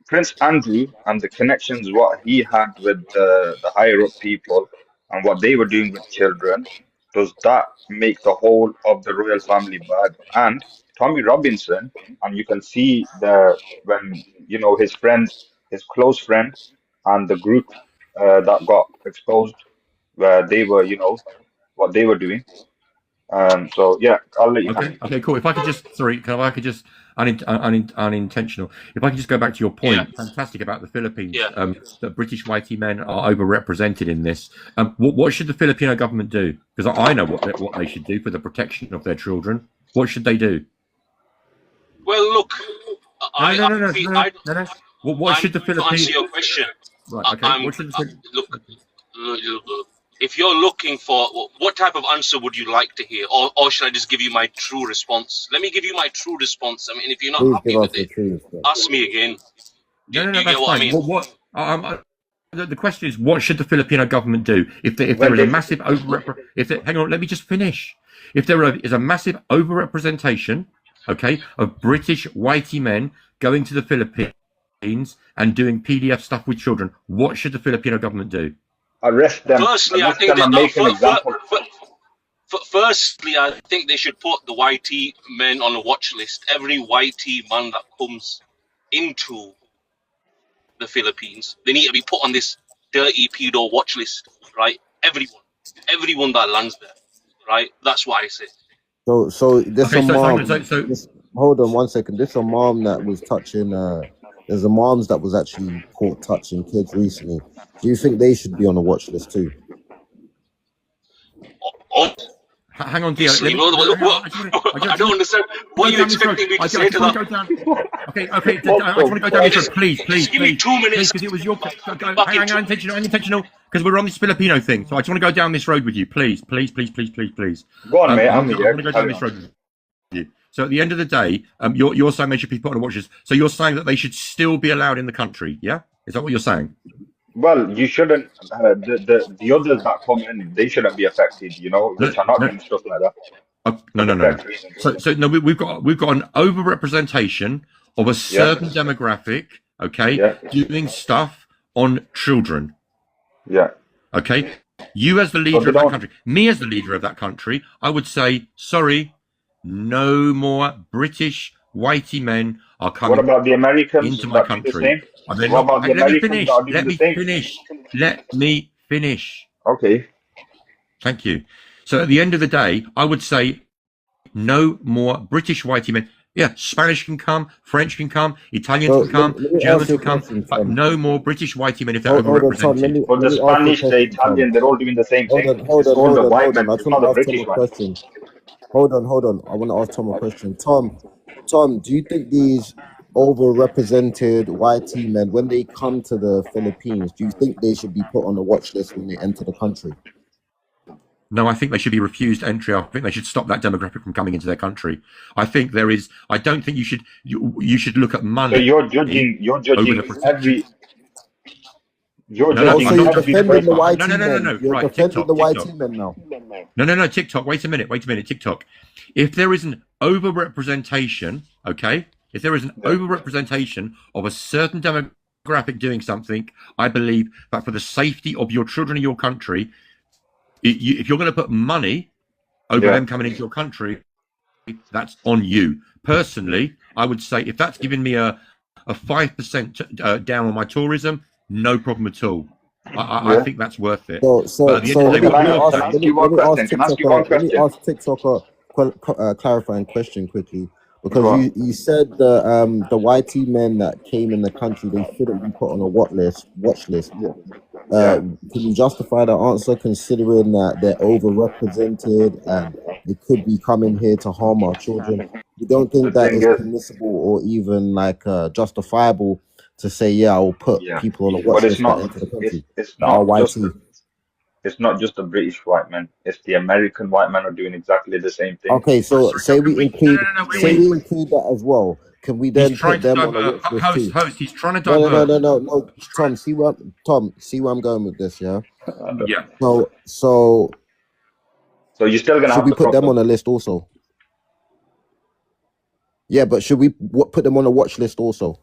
Prince Andrew and the connections what he had with the higher up people and what they were doing with children, does that make the whole of the royal family bad? And Tommy Robinson, and you can see when his friend, his close friend, and the group that got exposed, where they were, what they were doing. So yeah, I'll let you Okay. finish. Okay. Cool. If I could just, sorry, if I could just unintentional. If I could just go back to your point, fantastic about the Philippines. Yeah. That British whitey men are overrepresented in this. What should the Filipino government do? Because I know what they should do for the protection of their children. What should they do? Well, look, No. What should the to Philippines? answer your question. Right. Okay. What should the Look, if you're looking for what type of answer would you like to hear, or should I just give you my true response? Let me give you my true response. I mean, if you're not Please happy give us with the it, truth. Bro. ask me again. Do you that's get what I fine. mean? The question is, what should the Filipino government do if there is a massive hang on, let me just finish. If there is a massive overrepresentation, okay, of British whitey men going to the Philippines and doing PDF stuff with children, what should the Filipino government do? Arrest them. Firstly, I Arrest think them and make an example. Firstly, I think they should put the YT men on a watch list. Every YT man that comes into the Philippines, they need to be put on this dirty pedo watch list, right? Everyone that lands there, right? That's what I say. So this Okay, a mom. so Hold on 1 second. This a mom that was touching. There's a moms that was actually caught touching kids recently. Do you think they should be on the watch list too? hang on, Dio. I don't understand. What are you expecting me to say to that? Okay. I just want to go down this road. Please. Just give me 2 minutes. Because it was your. Hang on, unintentional. Because we're on this Filipino thing. So I just want to go down this road with you. Please. Go on, mate. I I'm here. want to go down this road with you. So at the end of the day, you're saying they should be put on a watch list. So you're saying that they should still be allowed in the country, yeah? Is that what you're saying? Well, you shouldn't. The others that come in, they shouldn't be affected. Which are not doing stuff like that. No. So no, we've got an overrepresentation of a certain demographic, okay, doing stuff on children. Yeah. Okay. You as the leader of that country, me as the leader of that country, I would say, sorry, no more British whitey men are coming. What about the Americans into my country? What about the Americans that are doing the same? Let me finish. Okay. Thank you. So at the end of the day, I would say no more British whitey men. Yeah, Spanish can come, French can come, Italians can come, Germans can come, but no more British whitey men if they're overrepresented. But the Spanish, the Italian, they're all doing the same thing. Hold on. I not want the to ask British Tom a one. question. Hold on. I want to ask Tom a question. Tom, do you think these overrepresented YT men, when they come to the Philippines, do you think they should be put on the watch list when they enter the country? No, I think they should be refused entry. I think they should stop that demographic from coming into their country. I think there is. I don't think you should look at money. So you're judging every. You're No, no, Oh, judging so I'm you're not other judging people defending based the on. No, YT no, no, no, men. no. You're Right, defending TikTok, the TikTok. YT men now. No, no, no, TikTok. Wait a minute. TikTok. If there is an overrepresentation, okay, if there is an Yeah. overrepresentation of a certain demographic doing something, I believe that for the safety of your children in your country, if you're going to put money over Yeah. them coming into your country, that's on you. Personally, I would say if that's giving me a 5% down on my tourism, no problem at all. I Yeah. think that's worth it. So, But so, at the end so of the let day, me what let me you're Can ask I saying, ask you one let me ask question? Can I ask you one question? TikTok clarifying question quickly, because Go on. you said the YT men that came in the country, they shouldn't be put on a watch list. Yeah. Can you justify the answer considering that they're overrepresented and they could be coming here to harm our children? You don't The think that thing is is, permissible or even like justifiable to say, yeah, I will put yeah, people on a but watch list that enter the country it's that are not just YT? it's not just the British white men. It's the American white men are doing exactly the same thing. Okay, so sorry, John, can we? No, say wait. we include that as well. Can we He's then trying put to them on a divert. watch list too? Host, he's trying to No, no, no, divert. no, no, no. He's trying. Tom, see where I'm going with this, yeah? Yeah. So So you're still gonna should have we the put them problem. on a list also? Yeah, but should we put them on a watch list also?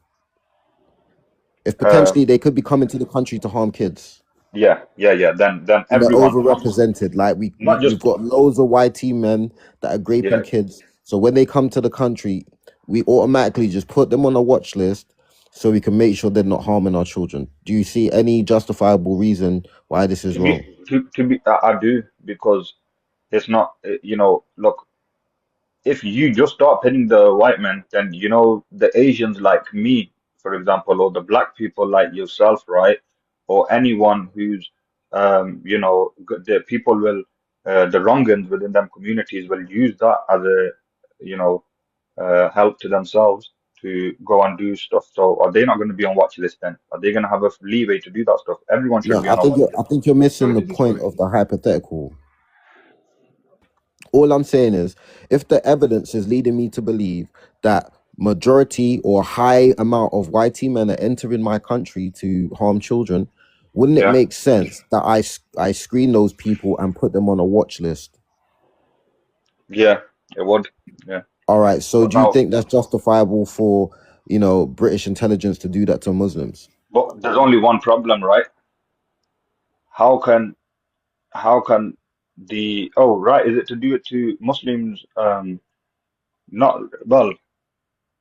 If potentially they could be coming to the country to harm kids Yeah. Then and they're everyone, overrepresented, like not we've just got loads of YT men that are yeah. raping kids. So when they come to the country, we automatically just put them on a watch list so we can make sure they're not harming our children. Do you see any justifiable reason why this is To wrong? be, I do, because it's not. Look, if you just start pitting the white men, then the Asians like me, for example, or the black people like yourself, right, or anyone who's the people will the wrongins within them communities will use that as a you know help to themselves to go and do stuff. So are they not going to be on watch list then? Are they going to have a leeway to do that stuff? Everyone should No, be on a watch I list. think you're missing the point of the hypothetical. All I'm saying is, if the evidence is leading me to believe that majority or high amount of YT men are entering my country to harm children, wouldn't it Yeah, make sense that I screen those people and put them on a watch list? yeah, it would. Yeah, All right. So but do you now, think that's justifiable for British intelligence to do that to Muslims? but there's only one problem, right? How can how can the oh right, is it to do it to Muslims? Not well.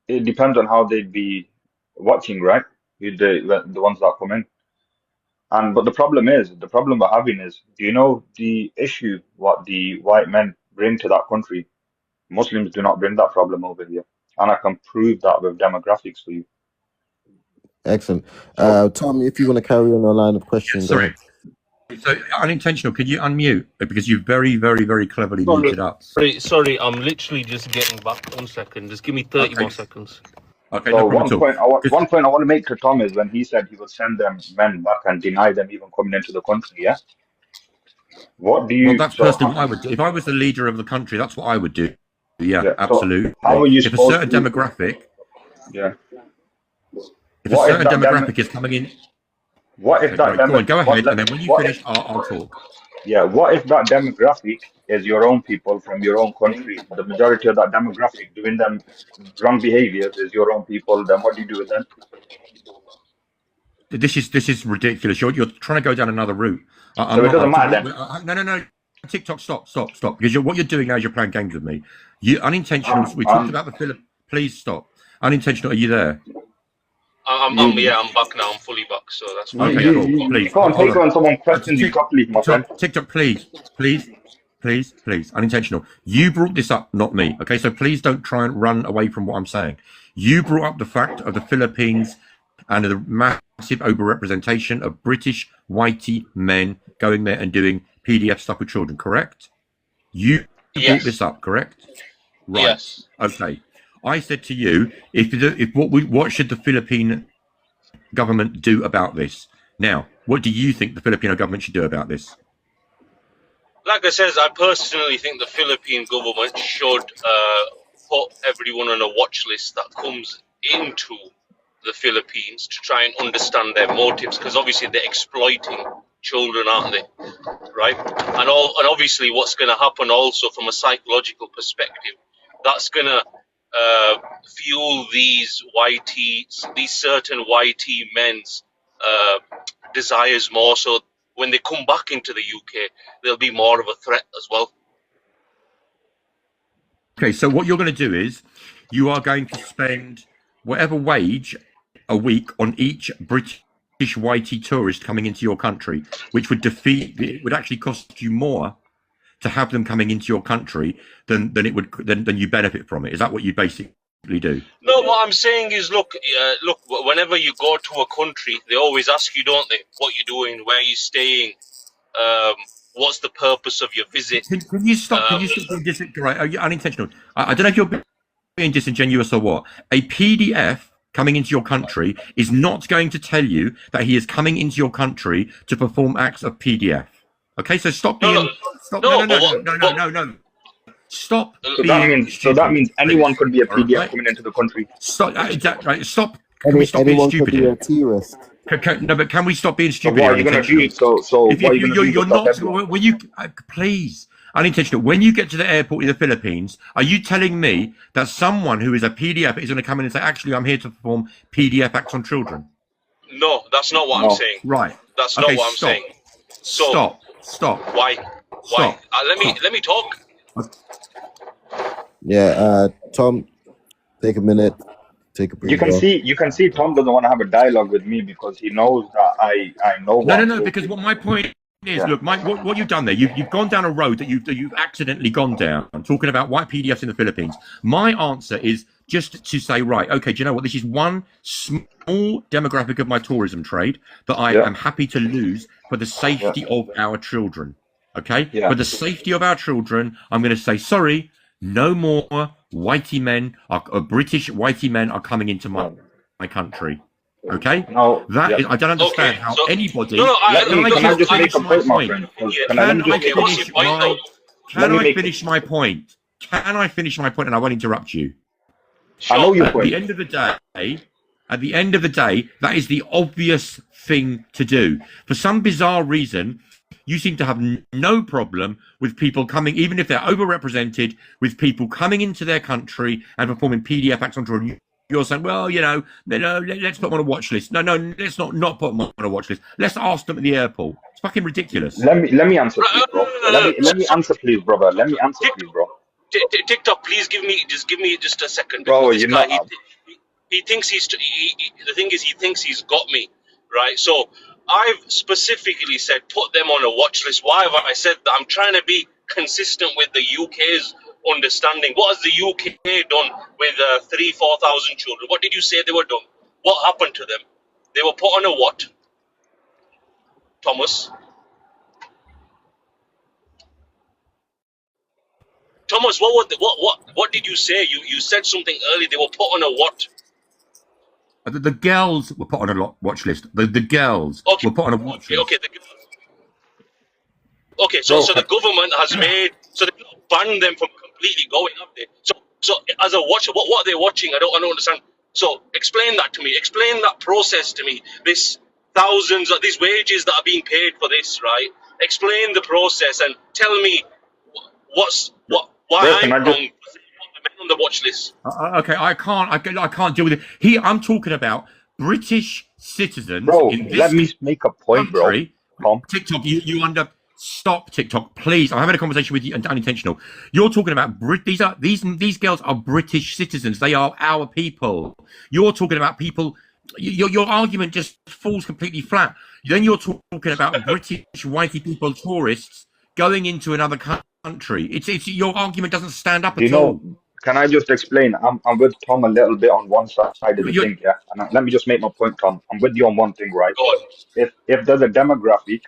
It depends on how they'd be watching, right? The ones that come in. And but the problem we're having is, do you know the issue what the white men bring to that country? Muslims do not bring that problem over here, and I can prove that with demographics for you. Excellent. So Tom, if you want to carry on a line of questioning, go Sorry. ahead. So unintentional. Could you unmute because you very, very, very cleverly muted up. Sorry, I'm literally just getting back. 1 second. Just give me 30 Okay. more seconds. Okay, so no problem at all. one point I want to make to Tom is when he said he would send them men back and deny them even coming into the country. Yeah. What do Well, you that's so personally what I would do. If I was the leader of the country, that's what I would do. Yeah, yeah? So absolutely. how are you If a supposed certain to? demographic, Yeah. if a What if certain that demographic is coming in, What if okay, that right, go on, go what, ahead, and then when you what finish, if I'll talk. yeah, what if that demographic is your own people from your own country? The majority of that demographic doing them wrong behaviors is your own people. Then what do you do with them? This is ridiculous. You're trying to go down another route. So it doesn't matter then. No. TikTok, stop. Because what you're doing now is you're playing games with me. You unintentional. We talked I'm- about the Philip. Please stop. Unintentional. Are you there? I'm back now. I'm fully back, so that's fine. Okay, Yeah. cool. you Please. can't hold take on. when someone questions you properly, my friend. TikTok, please. Unintentional. You brought this up, not me. Okay, so please don't try and run away from what I'm saying. You brought up the fact of the Philippines and the massive overrepresentation of British whitey men going there and doing PDF stuff with children, correct? You brought this up, correct? Right. Yes. Okay. I said to you, what should the Philippine government do about this? Now, what do you think the Filipino government should do about this? Like I said, I personally think the Philippine government should put everyone on a watch list that comes into the Philippines to try and understand their motives, because obviously they're exploiting children, aren't they? Right? And obviously what's going to happen also from a psychological perspective, that's going to fuel these certain YT men's desires more. So when they come back into the UK, they'll be more of a threat as well. Okay, so what you're going to do is you are going to spend whatever wage a week on each British YT tourist coming into your country, which would it would actually cost you more to have them coming into your country than you benefit from it. Is that what you basically do? No, what I'm saying is, look, whenever you go to a country, they always ask you, don't they, what you're doing, where you're staying, what's the purpose of your visit. Can you stop? Can you stop being right? Are you unintentional? I don't know if you're being disingenuous or what. A PDF coming into your country is not going to tell you that he is coming into your country to perform acts of PDF. Okay, so stop being. No. Stop So being. that means anyone could be a PDF coming into the country. Stop. Right, stop. Can we stop being stupid here? Terrorist. No, but can we stop being So stupid? what are you going to do? So If what are you going to do? you're not. When you please. Unintentional. When you get to the airport in the Philippines, are you telling me that someone who is a PDF is going to come in and say, actually, I'm here to perform PDF acts on children? No, that's not what I'm saying. Right. That's not what I'm saying. So Stop. Why? Stop. Let me talk. Yeah, Tom, take a minute. Take a breather. You can see Tom doesn't want to have a dialogue with me because he knows that I know what No, because what my point is, look, what you've done there, you've gone down a road that you've accidentally gone down. I'm talking about white PDFs in the Philippines. My answer is just to say, right, okay, do you know what? This is one small demographic of my tourism trade that I am happy to lose for the safety of our children. Okay? For the safety of our children, I'm going to say, sorry, no more British whitey men are coming into my country. Okay? No, I don't understand how anybody. Can I just make a point, my friend? Can I finish my point? Can I finish my point? And I won't interrupt you. I know your point. At the end of the day, that is the obvious thing to do. For some bizarre reason, you seem to have no problem with people coming, even if they're overrepresented, with people coming into their country and performing PDF acts on children. You're saying, well, let's put them on a watch list. No, let's not put them on a watch list. Let's ask them at the airport. It's fucking ridiculous. Let me answer, please, bro. Let me answer, please, brother. Let me answer, please, bro. TikTok, please give me just a second. Bro, this guy, he thinks the thing is, he thinks he's got me, right? So I've specifically said put them on a watch list. Why have I said that? I'm trying to be consistent with the UK's understanding. What has the UK done with 4,000 children? What did you say they were done? What happened to them? They were put on a what? Thomas, what did you say? You said something earlier. They were put on a what? The girls were put on a watch list. The girls were put on a watch list. Okay, so the government has made, so they banned them from completely going up there. So as a watcher, what are they watching? I don't understand. So explain that to me. Explain that process to me. This thousands of these wages that are being paid for this, right? Explain the process and tell me why I'm wrong for saying put the men on the watch list. Okay, I can't deal with it. Here, I'm talking about British citizens. Bro, in this let me make a point, country. Bro. TikTok, you under. Stop, TikTok, please. I'm having a conversation with you and unintentional. You're talking about these girls are British citizens. They are our people. You're talking about people. Your argument just falls completely flat. Then you're talking about British whitey people, tourists going into another country. It's your argument doesn't stand up at all. Can I just explain? I'm with Tom a little bit on one side of the thing, yeah. And let me just make my point, Tom. I'm with you on one thing, right? If there's a demographic,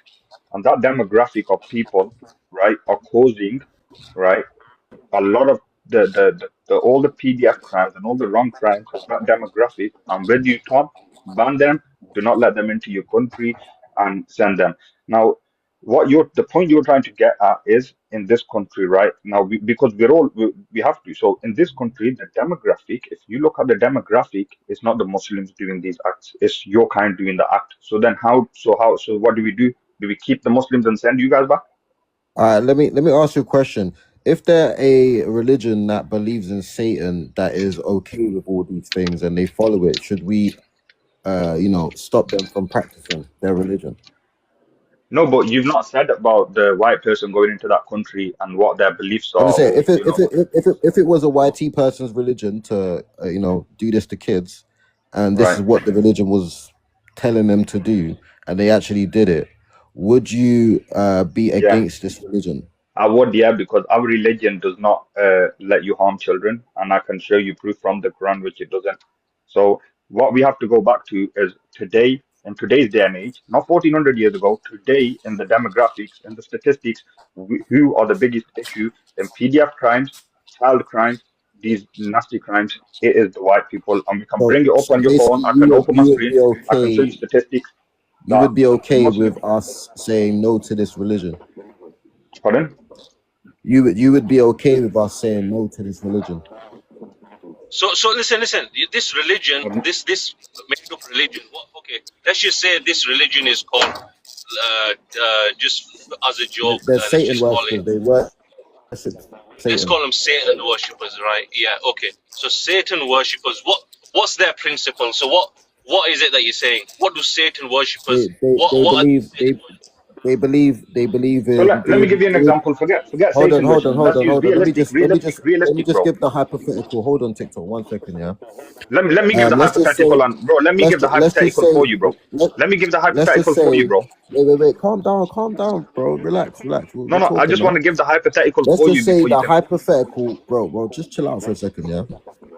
and that demographic of people, right, are causing, right, a lot of all the PDF crimes and all the wrong crimes of that demographic. I'm with you, Tom. Ban them. Do not let them into your country and send them. Now, the point you're trying to get at is in this country right now, because we have to. So in this country, the demographic, if you look at the demographic, it's not the Muslims doing these acts, it's your kind doing the act. So then so what do we do? Do we keep the Muslims and send you guys back? Let me ask you a question. If they're a religion that believes in Satan that is okay with all these things and they follow it, should we stop them from practicing their religion? No, but you've not said about the white person going into that country and what their beliefs I'm are, just saying, or if it was a YT person's religion to do this to kids, and this right. is what the religion was telling them to do, and they actually did it, would you be Yeah, against this religion? I would, yeah, because our religion does not let you harm children, and I can show you proof from the Quran which it doesn't. So what we have to go back to is today, in today's day and age, not 1400 years ago, today in the demographics and the statistics, who are the biggest issue in PDF crimes, child crimes, these nasty crimes, it is the white people. And we can bring it up So on your phone. basically, I can open my you would be screen. I can show you okay. statistics You that would be okay Muslim. with us saying no to this religion. Pardon? You would be okay with us saying no to this religion. So listen. This religion, this made up religion. Okay, let's just say this religion is called, just as a joke. They're Let's Satan just call it. worshippers. They worship Let's Satan. call them Satan worshippers, right? Yeah. Okay. So Satan worshippers. What's their principle? So what is it that you're saying? What do Satan worshippers? They What are believe Satan they believe So in let me give you an doing good. example. Forget Hold on, Satan hold on, worship. hold Let's on, use hold on. Let me just realistic, bro. give the hypothetical. Hold on, TikTok, 1 second, yeah. Let me give the Let's just say hypothetical and bro. Let me give the let's just hypothetical say for you, bro. Let me give the let's just hypothetical for you, say bro. wait, calm down, bro. Relax. No, We're I talking, just yeah. want to give the hypothetical Let's for you just say before you the can hypothetical, bro. Just chill out for a second, yeah.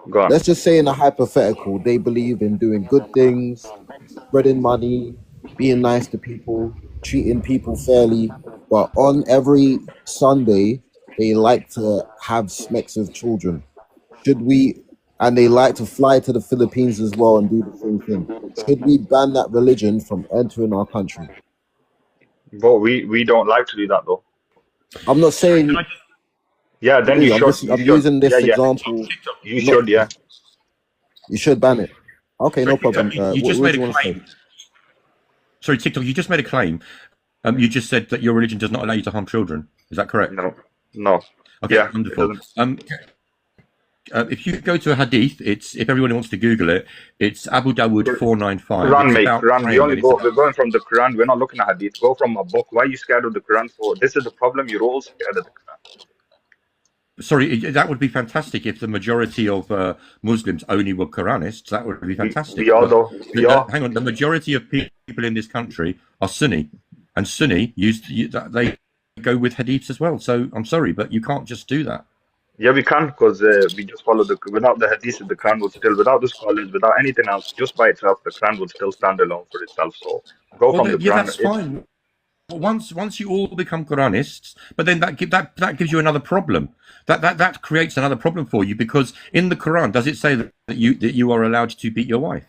go on. Let's just say in the hypothetical, they believe in doing good things, spreading money, being nice to people, treating people fairly. But on every Sunday, they like to have sex with children. Should we? And they like to fly to the Philippines as well and do the same thing. Should we ban that religion from entering our country? But we don't like to do that though. I'm not saying Can I Yeah, then you should. I'm using this Yeah. example. You Not should, yeah. you should ban it. Okay, no problem. you What just do made you a want to say? claim. Sorry, TikTok, you just made a claim. You just said that your religion does not allow you to harm children. Is that correct? No. Okay, Yeah, it wonderful. doesn't. If you go to a hadith, if everyone wants to Google it, it's Abu Dawud 495. Quran, It's mate. about Quran. praying, and it's We're going from the Quran. We're not looking at hadith. Go from a book. Why are you scared of the Quran for? This is the problem. You're all scared of the Quran. sorry, that would be fantastic if the majority of Muslims only were Quranists. That would be fantastic. We are But though. We are. hang on, the majority of people in this country are Sunni, and Sunni they go with hadiths as well. So I'm sorry, but you can't just do that. Yeah, we can because we just follow without the hadith, the Quran would still, without the scholars, without anything else, just by itself, the Quran would still stand alone for itself. So go from the Yeah, Quran. that's fine. Once you all become Quranists, but then that gives you another problem. That creates another problem for you, because in the Quran, does it say that you are allowed to beat your wife?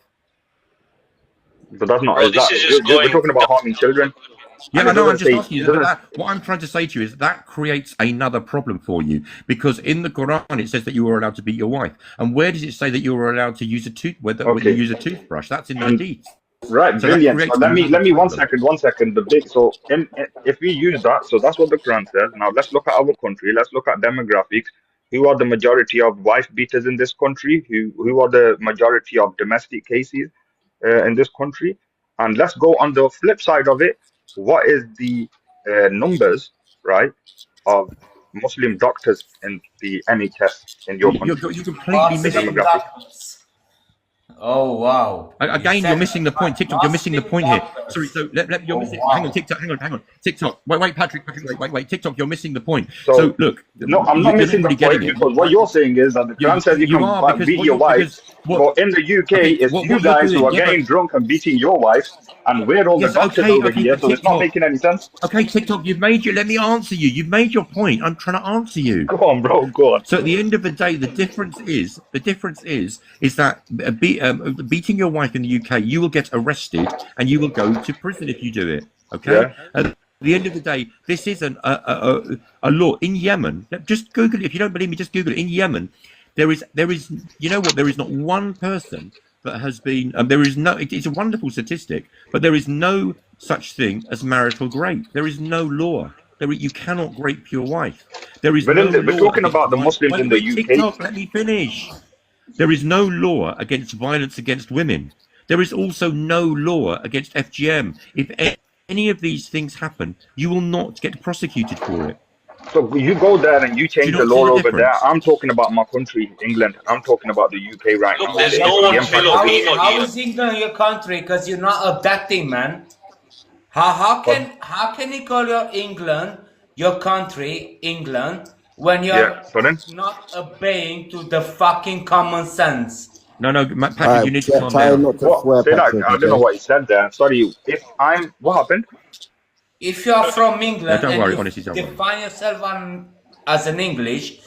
But that's not. Bro, Is this that, is just we're going talking about down harming children. Yeah, And I it know. I'm doesn't just say. asking It you. doesn't. What I'm trying to say to you is that creates another problem for you, because in the Quran it says that you are allowed to beat your wife, and where does it say that you are allowed to use a when you Okay. use a toothbrush? That's in the And hadith. right, So that brilliant. creates So let me another one problem. second. The big so if we use that, so that's what the Quran says. Now let's look at our country. Let's look at demographics. Who are the majority of wife beaters in this country? Who are the majority of domestic cases in this country? And let's go on the flip side of it. What is the numbers, right, of Muslim doctors in the NHS in your country? You completely The missing. demographic. Oh wow! Again, you're missing the point, TikTok. You're missing the point here. Sorry, so you're missing. Hang on, TikTok. Hang on, TikTok. Wait, Patrick. Wait, TikTok. You're missing the point. So look, no, I'm not you're missing the really point getting it. because what you're saying is that the Quran says you can beat your wife, but in the UK, it's you guys who are getting drunk and beating your wives, and we're all the doctors over here, so it's not making any sense. Okay, TikTok, let me answer you. You've made your point. I'm trying to answer you. Go on, bro. Go on. So at the end of the day, the difference is that beating your wife in the UK, you will get arrested and you will go to prison if you do it. Okay. Yeah. the end of the day, this isn't a law in Yemen. Just Google it. If you don't believe me, just Google it. In Yemen, there is, you know what? There is not one person that has been. There is no. It's a wonderful statistic, but there is no such thing as marital rape. There is no law. You cannot rape your wife. There is But no we're law talking against about the violence. Muslims in the Wait, UK. TikTok, let me finish. There is no law against violence against women. There is also no law against FGM. If any of these things happen, you will not get prosecuted for it. So you go there and you Do you change the not see law the over there. difference? I'm talking about my country, England. I'm talking about the UK right Look, now. there's The no one FGM Filipino practices. How here. is England your country? Because you're not abducting, man. How can you call your England your country, England, when Yeah, you're pardon? not obeying to the fucking common sense? No, All Patrick, you right, need to calm try down. not to What? swear, Say that. Patrick. I don't know Okay. what you said there. Sorry. If I'm, what happened? If you are from No, England don't and worry. you Honestly, don't worry. define yourself as an English,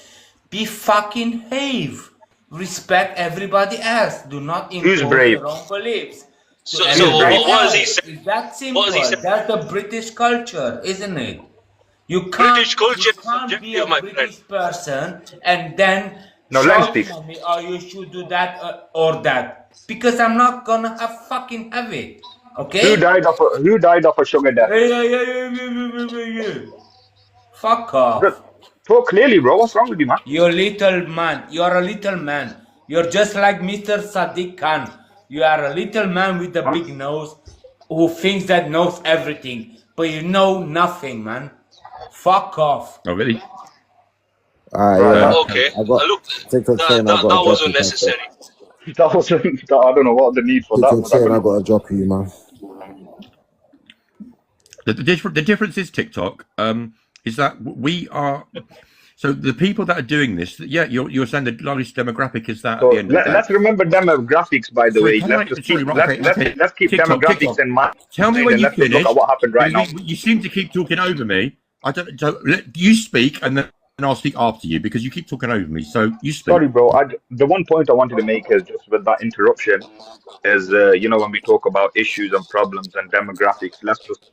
be fucking brave. Respect everybody else. Do not Who's impose brave? your own beliefs to So Who's everybody brave? what has he else. said? It's that What simple. has he said? That's the British culture, isn't it? You British culture is can't be a subjective, my friend. British person and then No, let me speak. shouting at me, oh, you should do that or that. Because I'm not gonna have it. Who Okay? died of a sugar death? Yeah. Fuck off. Just talk clearly, bro. What's wrong with you, man? You're little man. You're a little man. You're just like Mr. Sadiq Khan. You are a little man with a Huh? big nose who thinks that knows everything. But you know nothing, man. Fuck off. Oh, really? All right, Right. yeah. Okay. I got Look, TikTok saying I that got to drop wasn't you, Patrick. necessary. That wasn't. I don't know what the need for that TikTok was. I saying don't I know. got to drop you, man. The difference is TikTok. Is that we are. So the people that are doing this, yeah, you're saying the largest demographic is that at So the end of the day. let's remember demographics, by the Sorry, way. can Let's I? just keep Sorry, right, okay. let's keep TikTok, demographics in mind, Tell me when and you let's just look finish. at what happened right now. You seem to keep talking over me. I don't. So let you speak, and then I'll speak after you because you keep talking over me. So you speak. Sorry, bro. The one point I wanted to make is just with that interruption is, when we talk about issues and problems and demographics, let's just,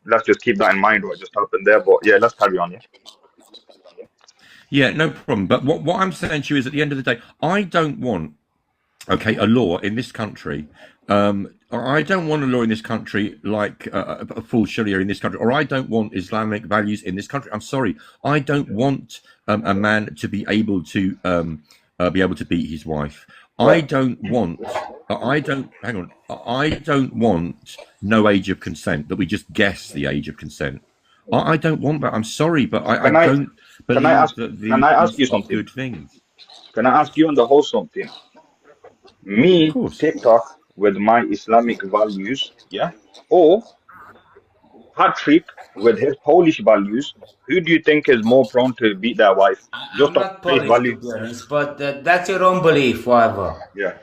let's just keep that in mind what just happened there. But yeah, let's carry on. Yeah. Yeah, no problem. But what I'm saying to you is, at the end of the day, I don't want, a law in this country. I don't want a law in this country like a full Sharia in this country, or I don't want Islamic values in this country. I'm sorry, I don't want a man to be able to beat his wife. I don't want. I don't. Hang on. I don't want no age of consent. That we just guess the age of consent. I don't want that. I'm sorry, but I don't believe Can I ask you these are something? good things. Can I ask you on the whole something? Me, Of course. TikTok, with my Islamic values, yeah, or Patrick with his Polish values, who do you think is more prone to beat their wife? I'm Just on not face Polish, value. to be honest, but that's your own belief, whatever. Yeah.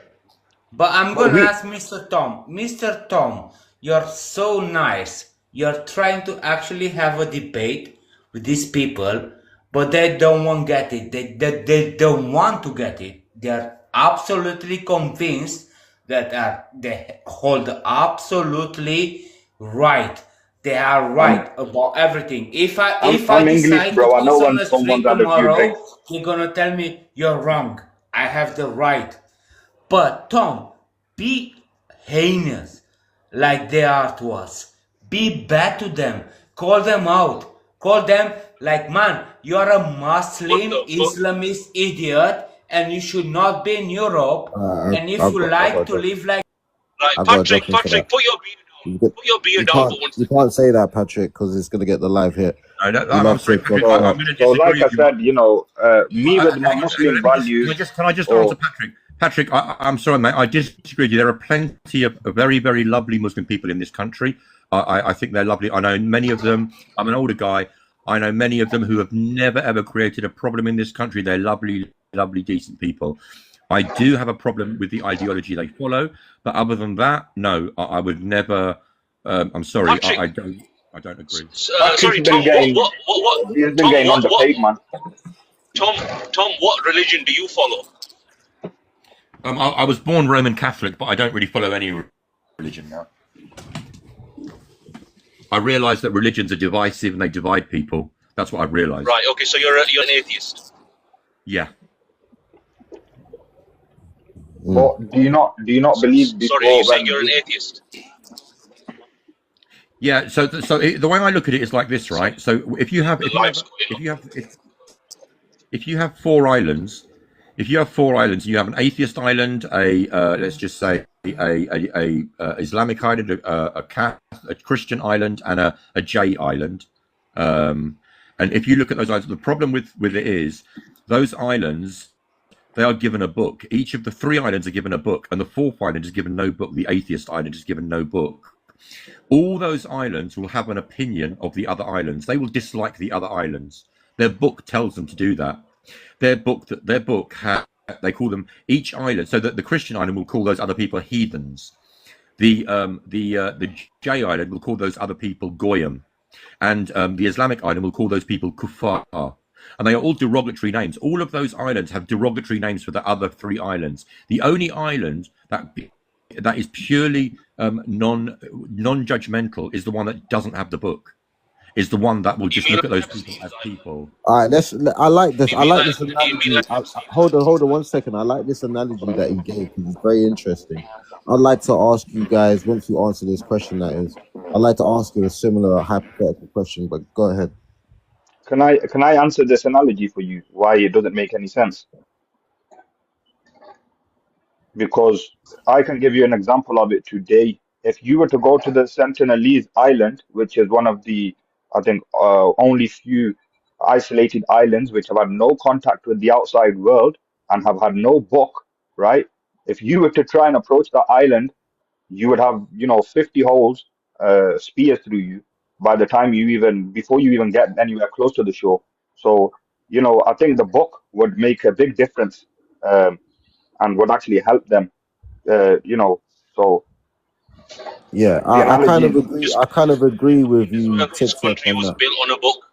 But I'm But gonna we, ask Mr. Tom. Mr. Tom, you're so nice. You're trying to actually have a debate with these people, but they don't want to get it. They don't want to get it. They're absolutely convinced that they hold absolutely right. They are right about everything. If I I'm English, decide to bro. I know piss on when the someone's street had a few tomorrow, drinks. they're gonna tell me you're wrong. I have the right. But Tom, be heinous like they are to us. Be bad to them. Call them out. Call them like, man, you are a Muslim What the fuck? Islamist idiot and you should not be in Europe. And if I've you got like to drop. live like Right, I've got to drop Patrick, him for Patrick, that. put your beard down. You, get, Put your you beard down can't for one you second. can't say that, Patrick, because it's gonna get the live hit. No, We I'm love sorry, TikTok. Patrick. I'm So, going to so like disagree I with you. said, me with my Hang on, Muslim let me values, can I just or answer Patrick? Patrick, I'm sorry, mate. I disagree with you. There are plenty of very, very lovely Muslim people in this country. I think they're lovely. I know many of them. I'm an older guy. I know many of them who have never, ever created a problem in this country. They're lovely, lovely, decent people. I do have a problem with the ideology they follow. But other than that, no, I would never. I'm sorry. Patrick, I don't agree. Patrick's sorry, been Tom. getting, What? he's been Tom, getting underpaid, man. Tom, what religion do you follow? I was born Roman Catholic, but I don't really follow any religion now. I realised that religions are divisive and they divide people. That's what I've realised. Right. Okay. So you're an atheist. Yeah. But do you not believe Sorry, before you're saying when you're an atheist. Yeah. So the way I look at it is like this, right? So if you have The lives going on. if you have 4 islands, and you have an atheist island, let's just say a Islamic island, a Christian island, and a J island. And if you look at those islands, the problem with it is those islands, they are given a book. Each of the 3 islands are given a book, and the 4th island is given no book. The atheist island is given no book. All those islands will have an opinion of the other islands. They will dislike the other islands. Their book tells them to do that. Their book they call them each island. So that the Christian island will call those other people heathens. The J island will call those other people goyim, and the Islamic island will call those people kuffar. And they are all derogatory names. All of those islands have derogatory names for the other 3 islands. The only island that is purely non-judgmental is the one that doesn't have the book. Is the one that will just look at those people as people. All right, I like this. I like this analogy. Hold on 1 second. I like this analogy that he gave because it's very interesting. I'd like to ask you guys, once you answer this question, that is, I'd like to ask you a similar hypothetical question, but go ahead. can I answer this analogy for you? Why it doesn't make any sense? Because I can give you an example of it today. If you were to go to the Sentinelese Island, which is one of the, I think, only few isolated islands which have had no contact with the outside world and have had no book, right? If you were to try and approach that island, you would have, 50 holes spear through you by the time before you even get anywhere close to the shore. So, I think the book would make a big difference. And would actually help them, So Yeah, the I kind of analogy, agree. I kind of agree with you, Israel, this Tip, country on was that. built on a book.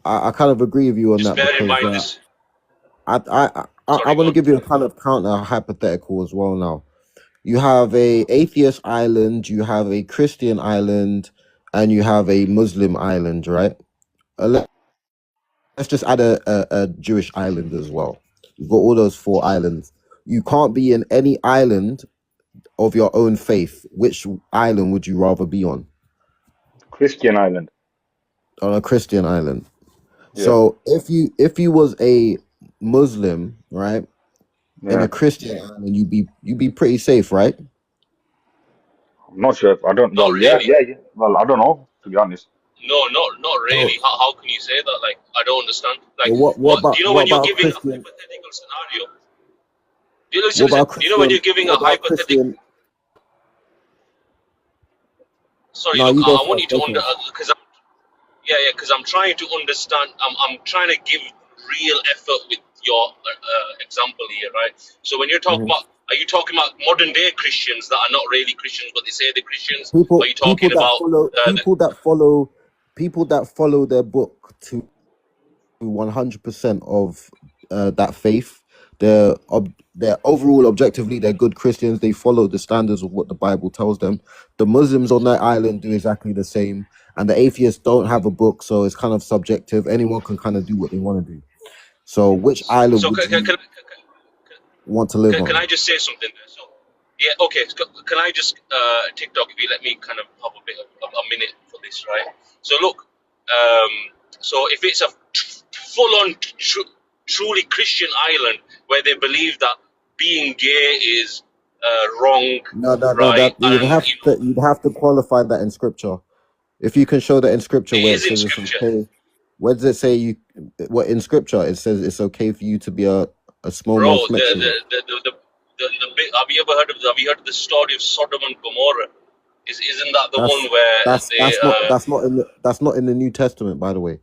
I kind of agree with you on Just that bear in mind because this. I Sorry, want go to on. give you a kind of counter hypothetical as well. Now, you have a atheist island, you have a Christian island, and you have a Muslim island, right? Let's just add a Jewish island as well. You've got all those 4 islands. You can't be in any island of your own faith. Which island would you rather be on? Christian island. On a Christian island. Yeah, So if you was a Muslim, right, in yeah. a Christian island, you'd be pretty safe, right? I'm not sure if I don't. Not Well, yeah, really. yeah, yeah. Well, I don't know, to be honest. No, not So, really. How can you say that? Like, I don't understand. Like, what what do you know what when you're about a giving a Christian? hypothetical scenario? You What listen, about listen. You know when you're giving a What about hypothetical. Christian? Sorry, No, look, you go I want you first. to Go first. because I'm trying to understand. I'm trying to give real effort with your example here, right? So when you're talking Mhm. about, are you talking about modern day Christians that are not really Christians, but they say they're Christians? Or are you People talking that about follow people that follow their book to 100% of that faith. They're overall objectively they're good Christians. They follow the standards of what the Bible tells them. The Muslims on that island do exactly the same, and the atheists don't have a book, so it's kind of subjective. Anyone can kind of do what they want to do. So, which island so? would you want to live Can on? I just say something there? So, yeah, okay. Can I just TikTok, if you let me kind of have a bit of a minute for this, right? So look, so if it's a full-on truly Christian island where they believe that being gay is wrong, No, right? And you'd have to qualify that in scripture. If you can show that in scripture it where it is in says it's scripture, okay, where does it say what in scripture it says it's okay for you to be a small bro. homosexual? The bit, have you heard of the story of Sodom and Gomorrah? Isn't that the That's one where they that's not in the New Testament, by the way.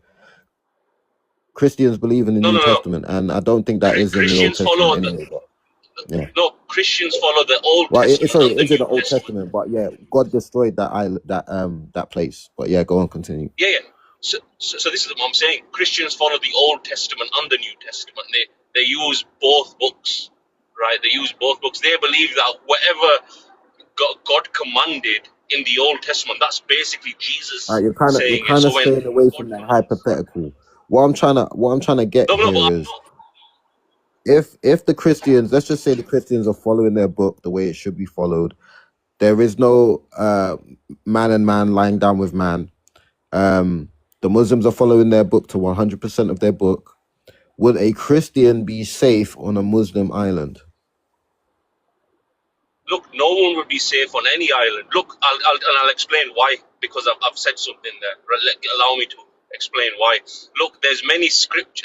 Christians believe in the no, New no, no. Testament, and I don't think that is in the Old Christians follow Testament the anyway. But yeah, no, Christians follow the Old well, Testament sorry, and it the is in New the Old Testament. Testament, but yeah, God destroyed that island, that place. But yeah, go on, continue. Yeah, yeah. So this is what I'm saying. Christians follow the Old Testament and the New Testament. They use both books, right? They use both books. They believe that whatever God commanded in the Old Testament. That's basically Jesus You're kind saying it. of So when straying away from that hypothetical. What I'm trying to get no, but here is, if the Christians, let's just say the Christians are following their book the way it should be followed, there is no man and man lying down with man. The Muslims are following their book to 100% of their book. Would a Christian be safe on a Muslim island? look, no one would be safe on any island. Look, I'll explain why, because I've said something there. Allow me to explain why. Look, there's many statements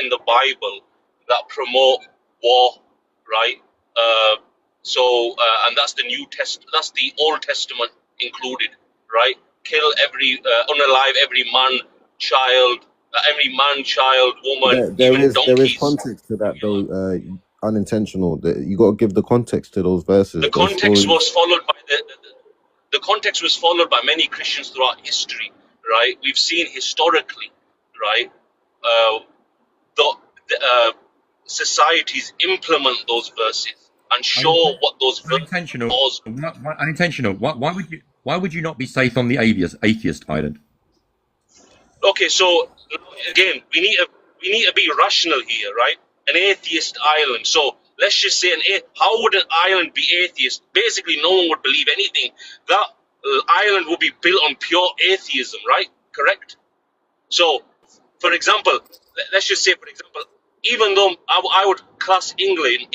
in the Bible that promote war, right? And that's the that's the Old Testament included, right? Kill unalive every man, child, woman, There even is donkeys. context to that though. Unintentional. You got to give the context to those verses. The those context stories. was followed by the context was followed by many Christians throughout history, right? We've seen historically, right, societies implement those verses and show what those verses Unintentional. was. Unintentional. Why would you not be safe on the atheist island? Okay, so again, we need to be rational here, right? An atheist island. So let's just say how would an island be atheist? Basically, no one would believe anything. That island would be built on pure atheism, right? Correct. So, for example, let's just say, even though I would class England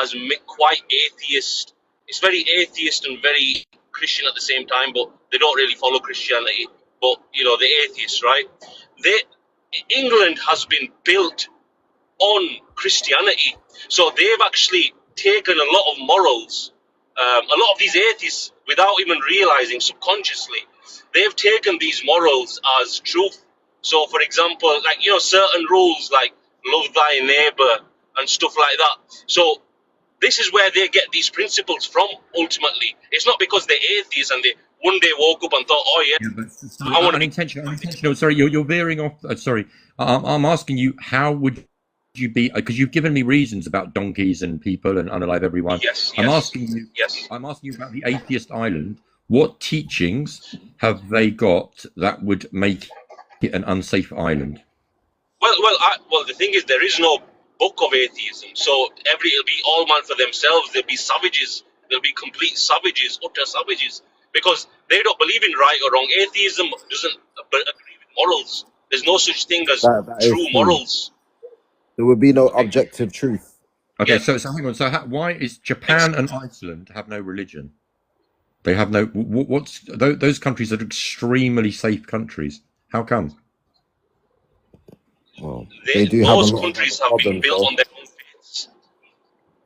as quite atheist, it's very atheist and very Christian at the same time, but they don't really follow Christianity. But they're atheists, right? England has been built on Christianity, so they've actually taken a lot of morals. A lot of these atheists, without even realizing subconsciously, they've taken these morals as truth. So, for example, certain rules like love thy neighbor and stuff like that. So, this is where they get these principles from. Ultimately, it's not because they're atheists and they one day woke up and thought, "Oh yeah, I want unintentional. Sorry, you're veering off. Sorry, I'm asking you, how would you be? Because you've given me reasons about donkeys and people and unalive everyone. Yes. I'm asking you. Yes. I'm asking you about the atheist island. What teachings have they got that would make it an unsafe island? Well, the thing is, there is no book of atheism. So it'll be all man for themselves. They'll be savages. They'll be complete savages, utter savages, because they don't believe in right or wrong. Atheism doesn't agree with morals. There's no such thing as true morals. There would be no objective truth. Okay, Yeah. so hang on. So why is Japan and Iceland have no religion? They have no. Those countries are extremely safe countries. How come? Well, they do have a Those lot countries of have been problems, built though. on their own faiths.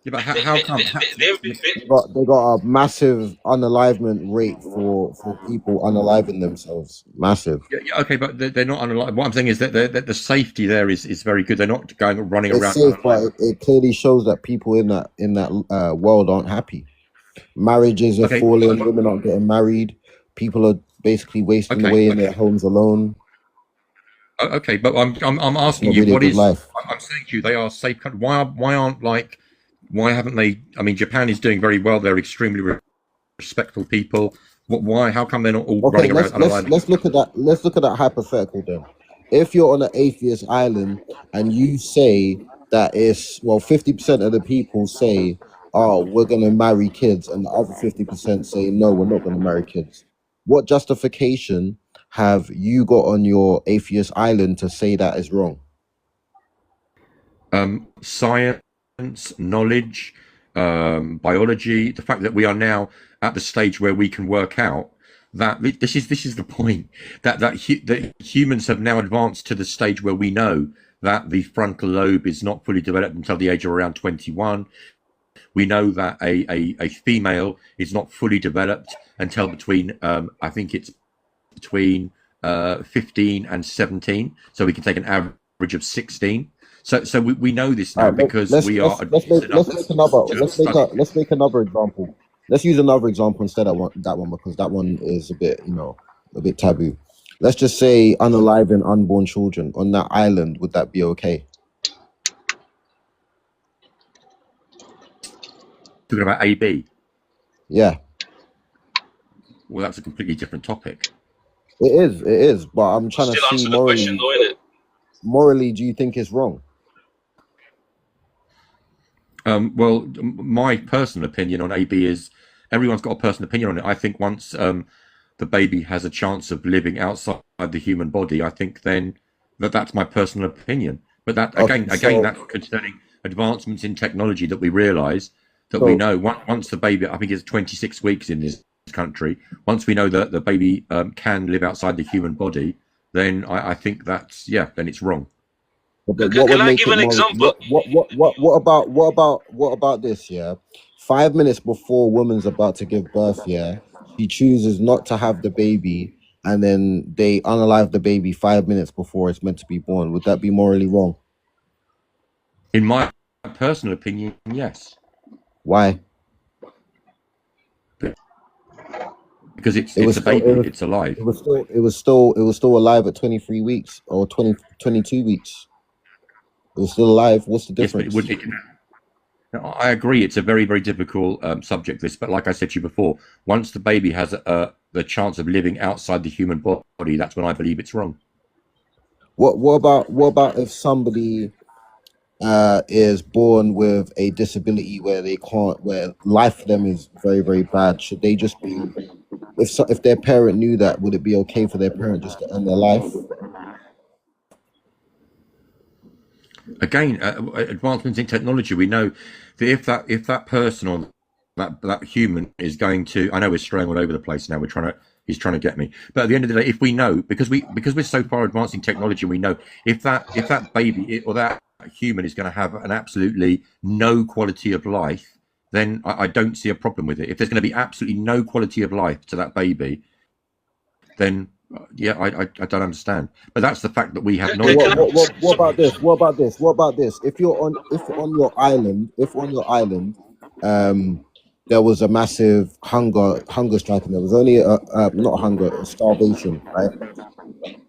Yeah, but how come? They've been built. They got a massive unalivement rate for people unaliving themselves. Massive. Yeah, okay, but they're not unalive. What I'm saying is that the safety there is very good. They're not running It's around. safe, but it clearly shows that people in that world aren't happy. Marriages are falling. Women aren't getting married. People are basically wasting away in their homes alone. Okay, but I'm asking you, what is? I'm saying to you, they are safe countries. Why haven't they? I mean, Japan is doing very well. They're extremely respectful people. Why? How come they're not all running around? Let's look at that. Let's look at that hypothetical then. If you're on an atheist island and you say that 50% of the people say, "Oh, we're going to marry kids," and the other 50% say, "No, we're not going to marry kids." What justification have you got on your atheist island to say that is wrong? Science, knowledge, biology. The fact that we are now at the stage where we can work out that this is the point that humans have now advanced to the stage where we know that the frontal lobe is not fully developed until the age of around 21. We know that a female is not fully developed until between I think it's between 15 and 17. So we can take an average of 16. So we know this now because let's make another example. Let's use another example instead of that one because that one is a bit taboo. Let's just say unaliving unborn children on that island. Would that be okay? Talking about AB. Yeah. well, that's a completely different topic. It is. But I'm trying to Still see answer the question, though, innit? morally, do you think it's wrong? Well, my personal opinion on AB is everyone's got a personal opinion on it. I think once the baby has a chance of living outside the human body, I think then that's my personal opinion. But that Okay, again, so that's concerning advancements in technology that we realise that we so know once the baby, I think it's 26 weeks in this country. Once we know that the baby can live outside the human body, then I think that's then it's wrong. but Can, what can would I make give it an more? example? What about this? Yeah, 5 minutes before a woman's about to give birth, yeah, she chooses not to have the baby, and then they unalive the baby 5 minutes before it's meant to be born. Would that be morally wrong? In my personal opinion, yes, Why? because It it's was a still it baby, was it's alive. it was still it was still it was still alive at 23 weeks or 22 weeks. It was still alive. What's the Yes, but it difference? would. Now, I agree. It's a very, very difficult subject, this. But like I said to you before, once the baby has the chance of living outside the human body, that's when I believe it's wrong. What about if somebody is born with a disability where where life for them is very, very bad? Should they just be, if their parent knew that, would it be okay for their parent just to end their life? Again, advancements in technology. We know that if that person or that human is going to, I know we're straying all over the place now. He's trying to get me. But at the end of the day, if we know, because we're so far advanced in technology, we know if that baby or that human is going to have an absolutely no quality of life, then I don't see a problem with it. If there's going to be absolutely no quality of life to that baby, then I don't understand. But that's the fact that we have Can, knowledge. can I just What about this? What about this? If on your island, there was a massive hunger strike, and there was only not hunger, starvation, right?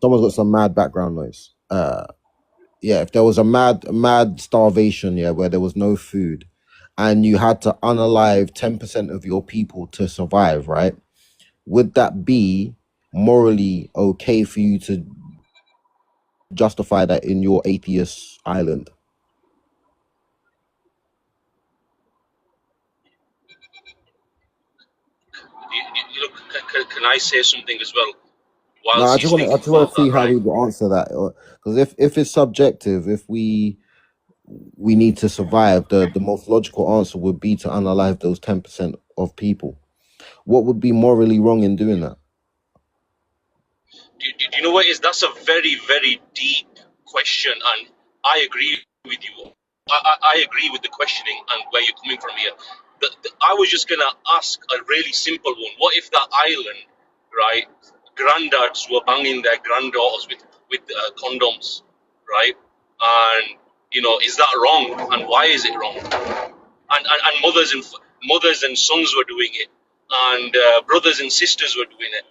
Someone's got some mad background noise. Yeah, if there was a mad starvation, yeah, where there was no food, and you had to unalive 10% of your people to survive, right? Would that be morally okay for you to justify that in your atheist island? look? Can I say something as well No, whilst he's I thinking just want about to see that? how Right? we would answer that. Because if it's subjective, if we need to survive, the most logical answer would be to unalive those 10% of people. What would be morally wrong in doing that? Do you know what it is? That's a very, very deep question, and I agree with you. I agree with the questioning and where you're coming from here. I was just gonna ask a really simple one. What if that island, right? Granddads were banging their granddaughters with condoms, right? And is that wrong? And why is it wrong? And mothers and sons were doing it, and brothers and sisters were doing it,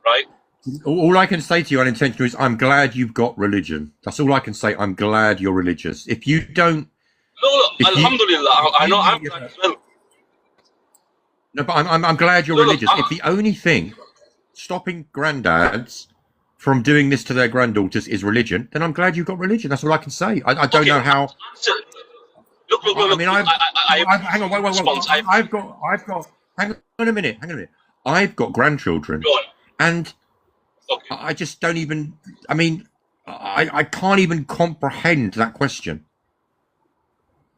right? All I can say to you unintentional is I'm glad you've got religion. That's all I can say. I'm glad you're religious. If you don't, No, if you, Alhamdulillah, I know I'm if glad as well. no, but I'm glad you're No, look, religious. If the only thing stopping granddads from doing this to their granddaughters is religion, then I'm glad you've got religion. That's all I can say. I don't know how. Look, I mean, hang on, wait. response. I've got. Hang on a minute. I've got grandchildren, Go on. and Okay. I just don't even. I mean, I can't even comprehend that question.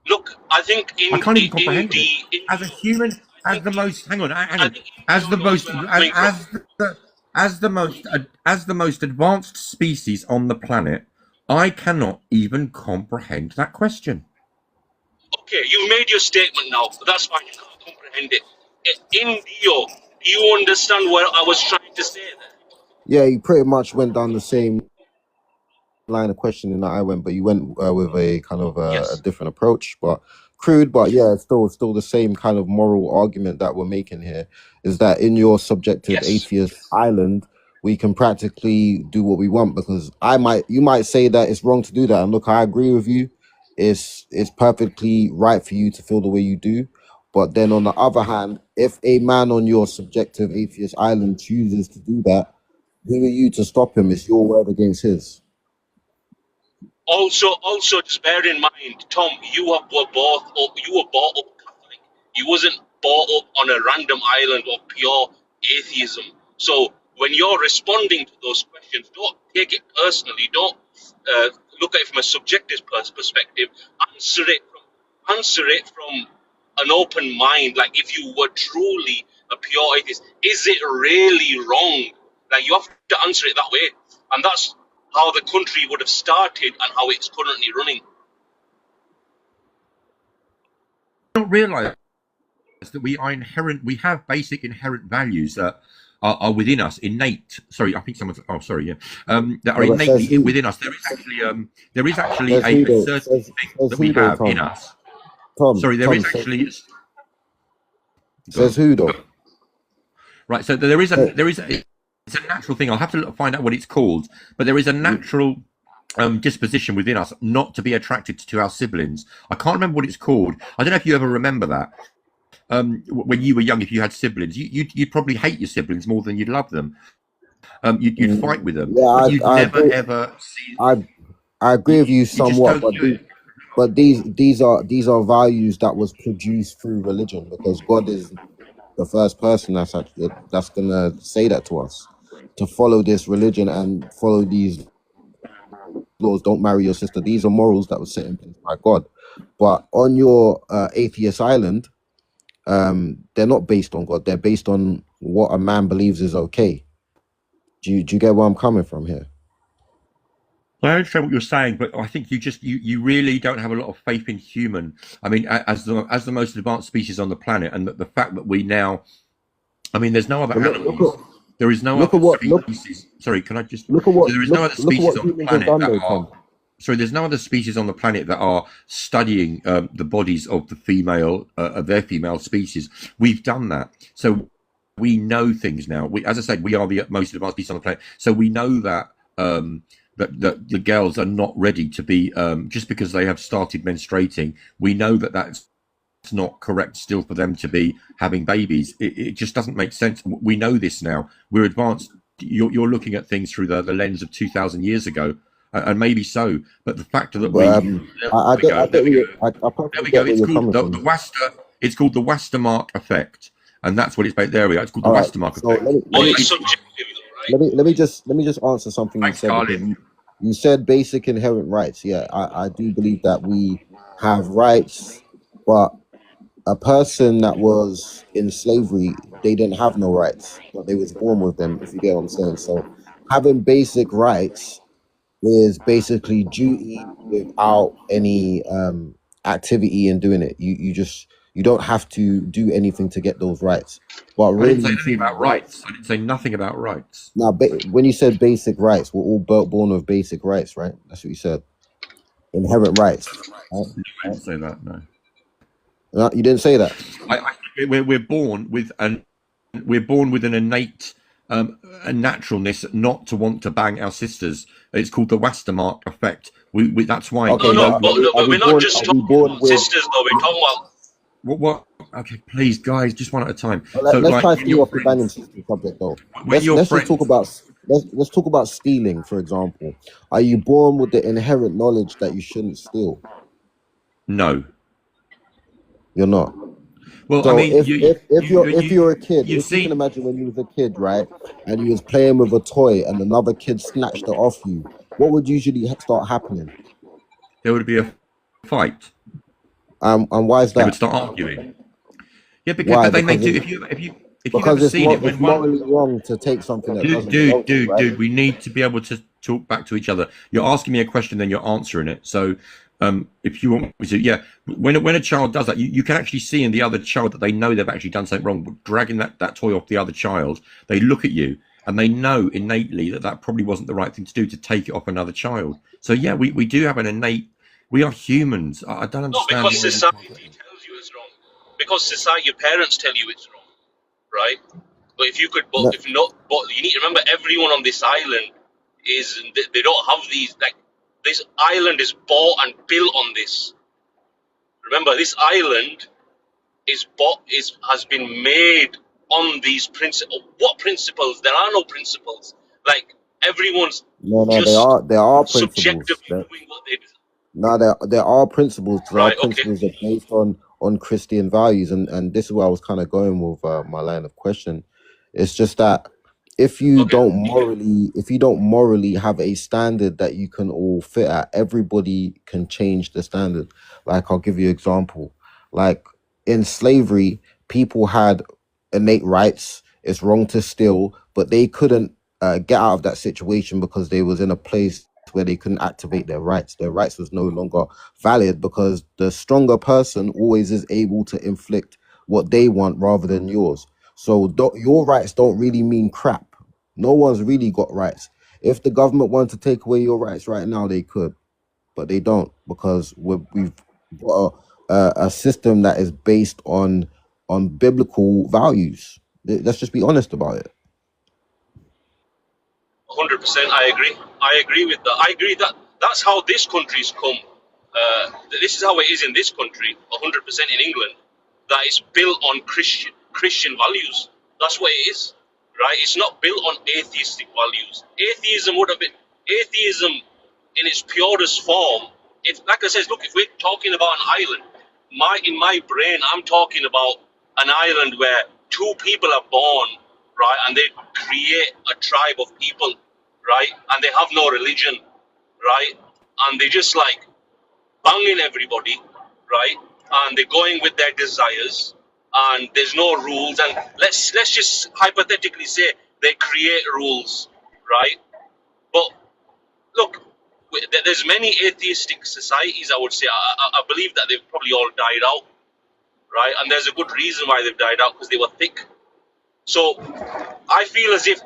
Look, I think I can't even comprehend it. As a human, as the most. Hang on. As the most advanced species on the planet, I cannot even comprehend that question. Okay, you made your statement now. That's fine. You can't comprehend it. In Dio, do you understand what I was trying to say there? Yeah, you pretty much went down the same line of questioning that I went, but you went with a kind of a Yes. different approach, but crude. But yeah, it's still the same kind of moral argument that we're making here, is that in your subjective Yes. atheist island, we can practically do what we want, because you might say that it's wrong to do that, and look, I agree with you. It's perfectly right for you to feel the way you do. But then on the other hand, if a man on your subjective atheist island chooses to do that, who are you to stop him? It's your word against his. Also, just bear in mind, Tom, were brought up Catholic. You wasn't brought up on a random island of pure atheism. So when you're responding to those questions, don't take it personally. Don't look at it from a subjective perspective. Answer it from an open mind. Like, if you were truly a pure atheist, is it really wrong? Like, you have to answer it that way, and that's how the country would have started and how it's currently running. Don't realize that we have basic inherent values that are within us, innate. Sorry, I think someone's. Oh, sorry, yeah. That are Yeah, but says innately who? within us. There is actually Says who a though? certain thing Says that we who though, have in Tom? us. Tom, Sorry, there Tom is says, actually. says who though? Right, so there is Hey, it's a natural thing. I'll have to find out what it's called, but there is a natural disposition within us not to be attracted to our siblings. I can't remember what it's called. I don't know if you ever remember that. When you were young, if you had siblings, you'd probably hate your siblings more than you'd love them. You'd fight with them, yeah, but you'd I never agree. ever see. I agree with you You just somewhat, don't do it. but these are values that was produced through religion, because God is the first person that's gonna say that to us, to follow this religion and follow these laws. Don't marry your sister. These are morals that were set in place by God. But on your atheist island, they're not based on God. They're based on what a man believes is okay. Do you get where I'm coming from here? I understand what you're saying, but I think you really don't have a lot of faith in human. I mean, as the most advanced species on the planet, and the fact that we now, I mean, there's no other But animals. There is no look other at what species. Sorry, can I just? look at So what there is no other look at species what on the humans have planet done that though, are. Tom. Sorry, there's no other species on the planet that are studying the bodies of the female of their female species. We've done that, so we know things now. As I said, we are the most advanced species on the planet, so we know that that the girls are not ready to be just because they have started menstruating. We know that that's not correct still for them to be having babies. It just doesn't make sense. We know this now. We're advanced. You're looking at things through the lens of 2,000 years ago. And maybe so, but the fact that we I get where you I there perfectly we get go. where It's you're called coming the from. Wasta. It's called the Westermark effect, and that's what it's based. There we go. It's called the All right, Westermark so effect. But it's subjective, though, right? let me just answer something you Thanks, said, because Carlin. you said basic inherent rights. Yeah, I do believe that we have rights, but a person that was in slavery, they didn't have no rights, but they was born with them, if you get what I'm saying. So having basic rights is basically duty without any activity in doing it. You don't have to do anything to get those rights. But I didn't really, say anything about rights. I didn't say nothing about rights. now, when you said basic rights, we're all born with basic rights, right? That's what you said. Inherent rights. Right? I didn't say that. No. No, you didn't say that. We're born with an innate a naturalness not to want to bang our sisters. It's called the Westermark effect. We that's why. Okay, No, but but we're not just talking born about with? sisters, though. We're talking about What? Okay, please, guys, just one at a time. Well, So, let's like, try when to your off the banging friends, system subject though. when your Let's just talk friends, about let's talk about stealing, for example. Are you born with the inherent knowledge that you shouldn't steal? no. You're not. Well, I So mean, if you're a kid, you've if you can seen imagine when you was a kid, right, and you was playing with a toy and another kid snatched it off you, what would usually start happening? there would be a fight. And why is They would that? start arguing. Yeah, Why? because they do. Because If you've ever seen it, it's when one morally wrong to take something that doesn't belong to you, right? dude, we need to be able to talk back to each other. You're asking me a question, then you're answering it. So, if you want me to, yeah, when a child does that, you can actually see in the other child that they know they've actually done something wrong. Dragging that toy off the other child, they look at you and they know innately that probably wasn't the right thing to do, to take it off another child. So yeah, we do have an innate. We are humans. I don't no, understand. because society tells you it's wrong. Because society, your parents tell you it's wrong, right? But if you could, No, but if not, but you need to remember, everyone on this island they don't have these, like, this island is bought and built on this. Remember, this island has been made on these principles. What principles? There are no principles. Like everyone's No, just there are principles. subjectively doing what they do. No, there are principles. There are Right? Okay. principles that are based on Christian values, and this is where I was kind of going with my line of question. It's just that if you Okay. don't morally have a standard that you can all fit at, everybody can change the standard. Like I'll give you an example. Like in slavery, people had innate rights. It's wrong to steal, but they couldn't get out of that situation because they was in a place where they couldn't activate their rights. Their rights was no longer valid because the stronger person always is able to inflict what they want rather than yours. So your rights don't really mean crap. No one's really got rights. If the government wanted to take away your rights right now, they could, but they don't because we've got a system that is based on biblical values. Let's just be honest about it. 100%. I agree with that. I agree that that's how this country's come. This is how it is in this country. 100% in England. That is built on Christian values. That's what it is, right? It's not built on atheistic values. Atheism in its purest form. If, like I said, look, if we're talking about an island, in my brain, I'm talking about an island where two people are born, right, and they create a tribe of people, right, and they have no religion, right, and they just like banging everybody, right, and they're going with their desires, and there's no rules, and let's just hypothetically say they create rules, right, but look, there's many atheistic societies. I would say I believe that they've probably all died out, right, and there's a good reason why they've died out because they were thick. So I feel as if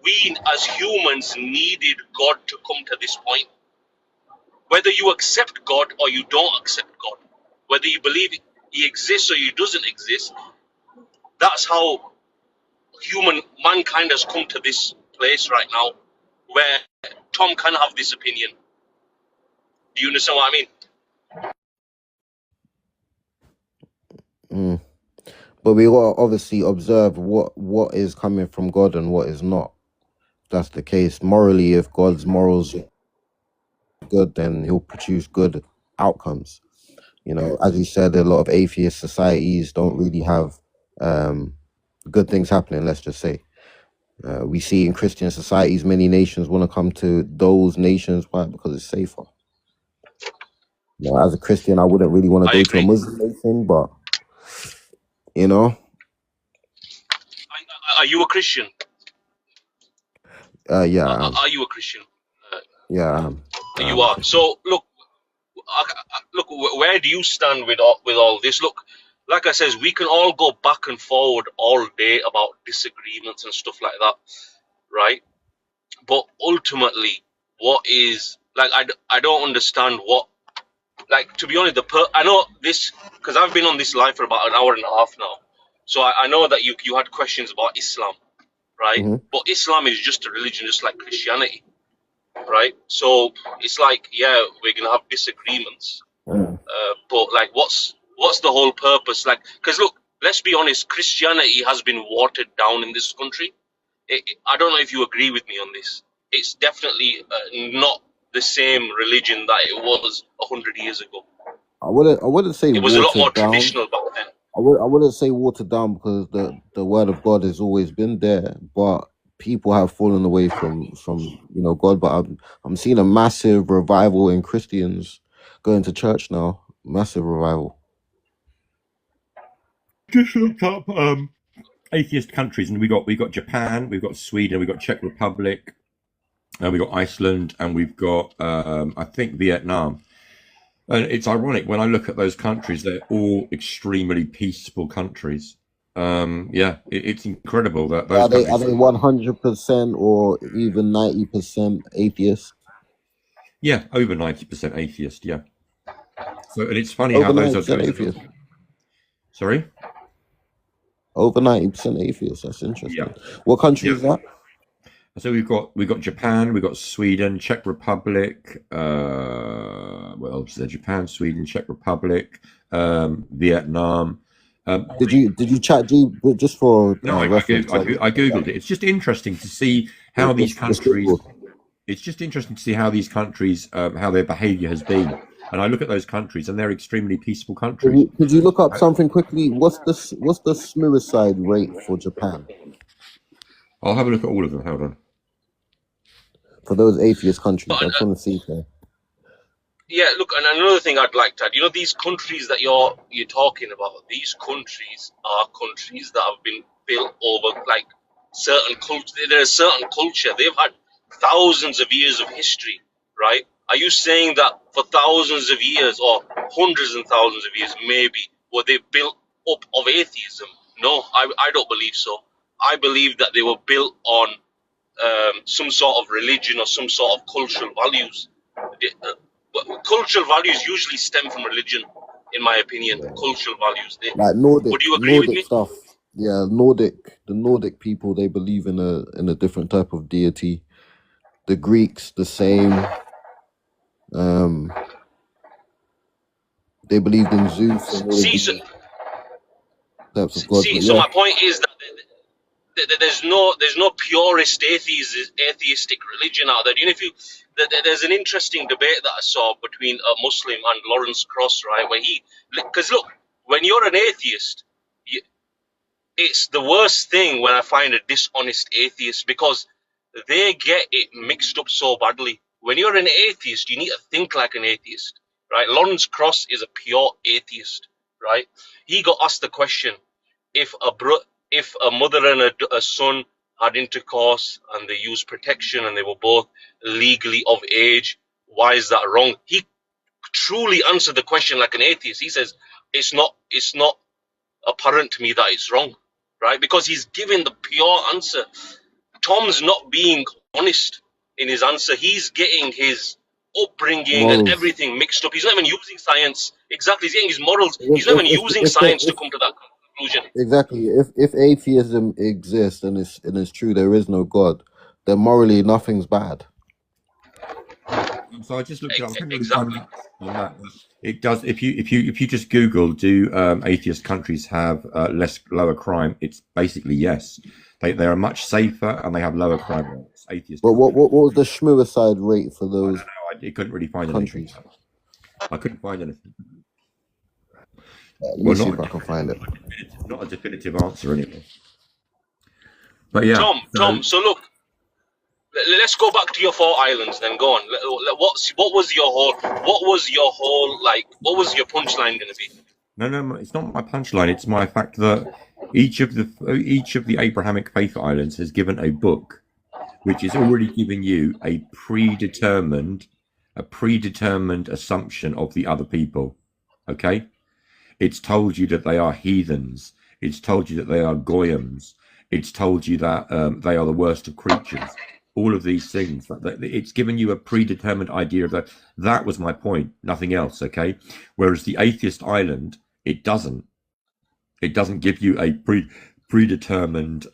we as humans needed God to come to this point. Whether you accept God or you don't accept God, whether you believe He exists or He doesn't exist, that's how mankind has come to this place right now, where Tom can have this opinion. Do you understand what I mean? Mm. But we got to obviously observe what is coming from God and what is not. If that's the case. Morally, if God's morals are good, then He'll produce good outcomes. You know, as you said, a lot of atheist societies don't really have good things happening. Let's just say. We see in Christian societies, many nations want to come to those nations. Why? Because it's safer. You know, as a Christian, I wouldn't really want to go to a Muslim nation, but you know. Are you a Christian? Yeah. Are you a Christian? Yeah, I am. You are. So look, where do you stand with all this? Look, like I says, we can all go back and forward all day about disagreements and stuff like that, right? But ultimately, what is like I don't understand what, like, to be honest, I know this because I've been on this live for about an hour and a half now, so I know that you had questions about Islam, right? Mm-hmm. But Islam is just a religion, just like Christianity, right? So it's like, yeah, we're gonna have disagreements, but like, what's the whole purpose? Like, because look, let's be honest, Christianity has been watered down in this country. I don't know if you agree with me on this. It's definitely not the same religion that it was 100 years ago. I wouldn't say it was a lot more down. traditional back then. I wouldn't say watered down because the word of God has always been there, but people have fallen away from God. But I'm seeing a massive revival in Christians going to church now. Massive revival. Just looked up atheist countries, and we got Japan, we've got Sweden, we've got Czech Republic, and we've got Iceland, and we've got I think Vietnam. And it's ironic when I look at those countries; they're all extremely peaceful countries. It's incredible that those are they 100% or even 90% atheist? Yeah, over 90% atheist. Yeah. So, and it's funny how those are atheist. Sorry. Over 90% atheist. That's interesting. Yeah. What country is that? So we've got Japan, we've got Sweden, Czech Republic. What else is there? Japan, Sweden, Czech Republic, Vietnam, Did you chat G just for No, reference? I googled it. It's just interesting to see how these countries. It's just interesting to see how these countries, how their behaviour has been. And I look at those countries, and they're extremely peaceful countries. Could you look up something quickly? What's the suicide rate for Japan? I'll have a look at all of them. Hold on. For those atheist countries, I just want to see if they're... Yeah, look, and another thing I'd like to add, you know, these countries that you're talking about, these countries are countries that have been built over like certain culture. There's a certain culture. They've had thousands of years of history, right? Are you saying that for thousands of years or hundreds and thousands of years, maybe, were they built up of atheism? No, I don't believe so. I believe that they were built on some sort of religion or some sort of cultural values. Cultural values usually stem from religion, in my opinion. Cultural values. Like Nordic, Would you agree with me? stuff. Yeah, the Nordic people, they believe in a different type of deity. The Greeks, the same. They believed in Zeus and all of these types of gods. So my point is that there's no purist atheistic religion out there. You know, there's an interesting debate that I saw between a Muslim and Lawrence Cross, right? Where because look, when you're an atheist, it's the worst thing when I find a dishonest atheist, because they get it mixed up so badly. When you're an atheist, you need to think like an atheist, right? Lawrence Cross is a pure atheist, right? He got asked the question, if a mother and a son had intercourse and they used protection and they were both legally of age, why is that wrong? He truly answered the question like an atheist. He says, it's not apparent to me that it's wrong, right? Because he's giving the pure answer. Tom's not being honest in his answer. He's getting his upbringing and everything mixed up. He's not even using science. Exactly, he's getting his morals. He's not even using science to come to that conclusion. Exactly. If atheism exists and it's true, there is no God, then morally nothing's bad. So I just looked it up. Exactly. On that. It does. If you just Google, do atheist countries have lower crime? It's basically yes. They are much safer and they have lower crime rates. Atheist. But what was the suicide rate for those? I couldn't really find countries. Anything. I couldn't find anything. Let me see if I can find it. Not a definitive answer anyway. But yeah, Tom. So look, let's go back to your 4 islands. Then go on. What was your punchline going to be? No, it's not my punchline. It's my fact that each of the Abrahamic faith islands has given a book, which is already giving you a predetermined assumption of the other people. Okay, it's told you that they are heathens. It's told you that they are goyams. It's told you that they are the worst of creatures. All of these things, it's given you a predetermined idea of that. That was my point, nothing else. Okay, whereas the atheist island, it doesn't give you a predetermined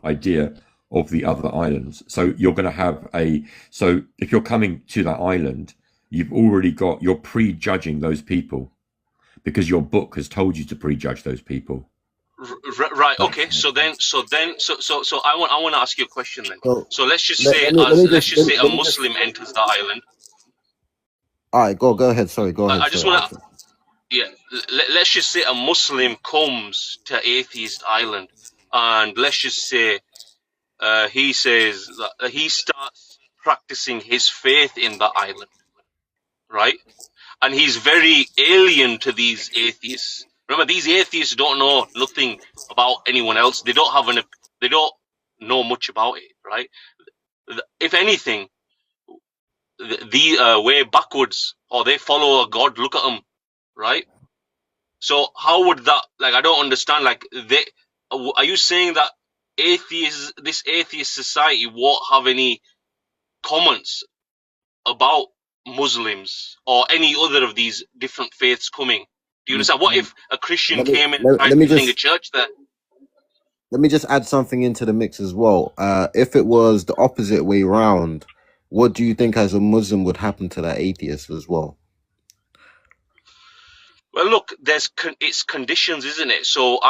idea of the other islands. So you're going to have so if you're coming to that island, you're prejudging those people because your book has told you to prejudge those people. Right. Okay. So I want to ask you a question then. So let's just say a Muslim enters the island. All right. Go ahead. Sorry. Go ahead. I just want to. Yeah. Let's just say a Muslim comes to Atheist Island, and let's just say he says that he starts practicing his faith in the island, right? And he's very alien to these atheists. Remember, these atheists don't know nothing about anyone else. They don't know much about it, right? If anything, the way backwards, or they follow a god. Look at them, right? So how would that? Like, I don't understand. Like, are you saying that this atheist society won't have any comments about Muslims or any other of these different faiths coming? Do you understand? What if a Christian came and tried to bring a church there? Let me just add something into the mix as well. If it was the opposite way round, what do you think as a Muslim would happen to that atheist as well? Well, look, it's conditions, isn't it? So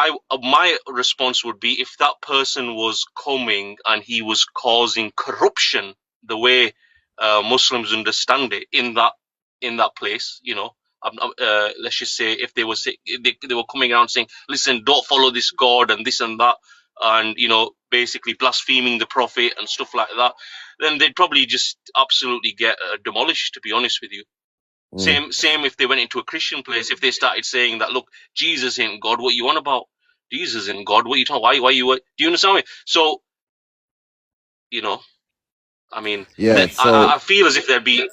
my response would be if that person was coming and he was causing corruption, the way Muslims understand it in that place, let's just say if they were coming around saying, listen, don't follow this God and this and that, and basically blaspheming the Prophet and stuff like that, then they'd probably just absolutely get demolished. To be honest with you. Mm. Same if they went into a Christian place, if they started saying that, look, Jesus ain't God, what you on about? Jesus ain't God, what you talking? Why you? Do you understand me? So, I mean, Yeah. I So feel as if there'd be.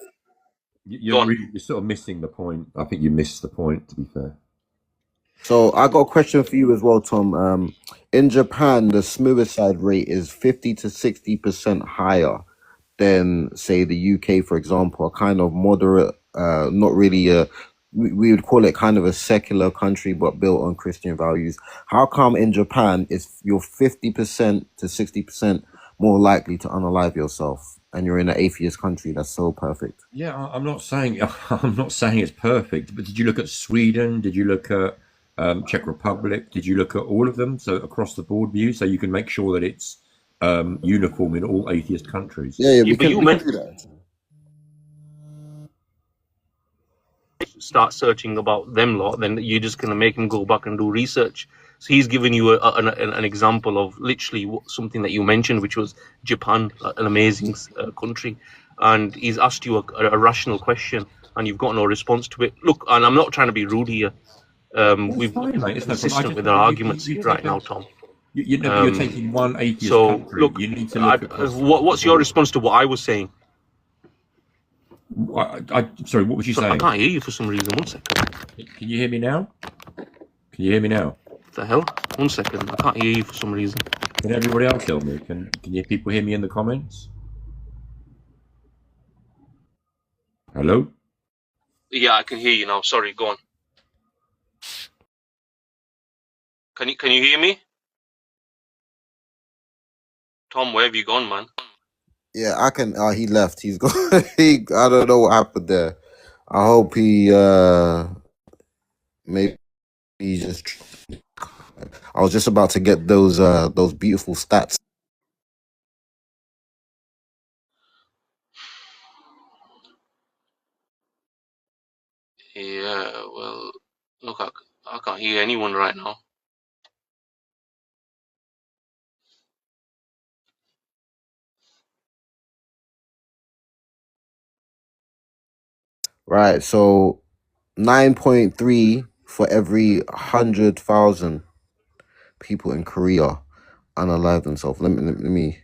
Go on. You're sort of missing the point. I think you missed the point, to be fair. So I got a question for you as well, Tom. In Japan, the suicide rate is 50 to 60% higher than, say, the UK, for example, a kind of moderate, not really we would call it kind of a secular country, but built on Christian values. How come in Japan you're 50% to 60% more likely to unalive yourself, and you're in an atheist country that's so perfect? Yeah, I'm not saying it's perfect, but did you look at Sweden? Did you look at Czech Republic? Did you look at all of them? So across the board view, so you can make sure that it's uniform in all atheist countries. Yeah, Yeah, but you we can meant do that. start searching about them lot, then you're just gonna make him go back and do research. So he's given you an example of literally something that you mentioned, which was Japan, an amazing country, and he's asked you a rational question, and you've got no response to it. Look, and I'm not trying to be rude here. We've fine, mate. It's no problem. consistent with our arguments right now, Tom. You're taking one atheist So country. look, You need to look across. what's your response to what I was saying? Sorry, what was you Sorry, saying? I can't hear you for some reason. 1 second. Can you hear me now? Can you hear me now? What the hell? 1 second. I can't hear you for some reason. Can everybody else hear me? Can you people hear me in the comments? Hello? Yeah, I can hear you now. Sorry, go on. Can you hear me? Tom, where have you gone, man? Yeah, I can. He left. He's gone. I don't know what happened there. I hope he maybe he just. I was just about to get those beautiful stats. Yeah, well, look, I can't hear anyone right now. Right. So 9.3 for every 100,000 people in Korea unalive themselves. Let me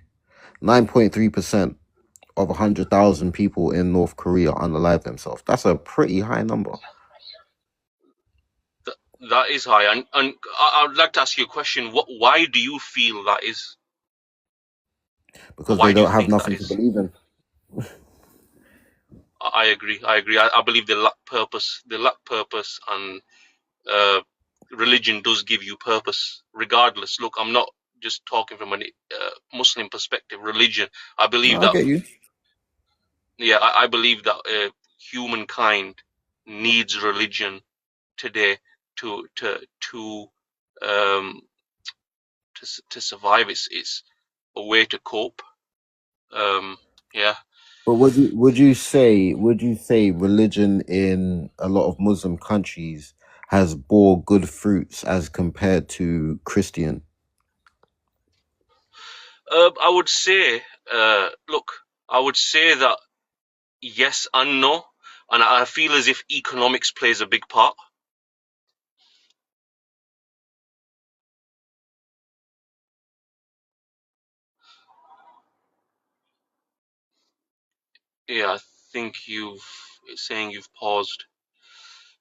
9.3% of 100,000 people in North Korea unalive themselves. That's a pretty high number. That is high, and I would like to ask you a question. Why do you feel that is? Because Why they do you don't have think that nothing to is? believe in. I agree. I believe they lack purpose. They lack purpose, and religion does give you purpose, regardless. Look, I'm not just talking from a Muslim perspective. Religion, I believe I that. get you. Yeah, I believe that humankind needs religion today to survive. It's a way to cope. Yeah. But would you say religion in a lot of Muslim countries has bore good fruits as compared to Christian? I would say, look, I would say that yes and no, and I feel as if economics plays a big part. Yeah, I think you've paused.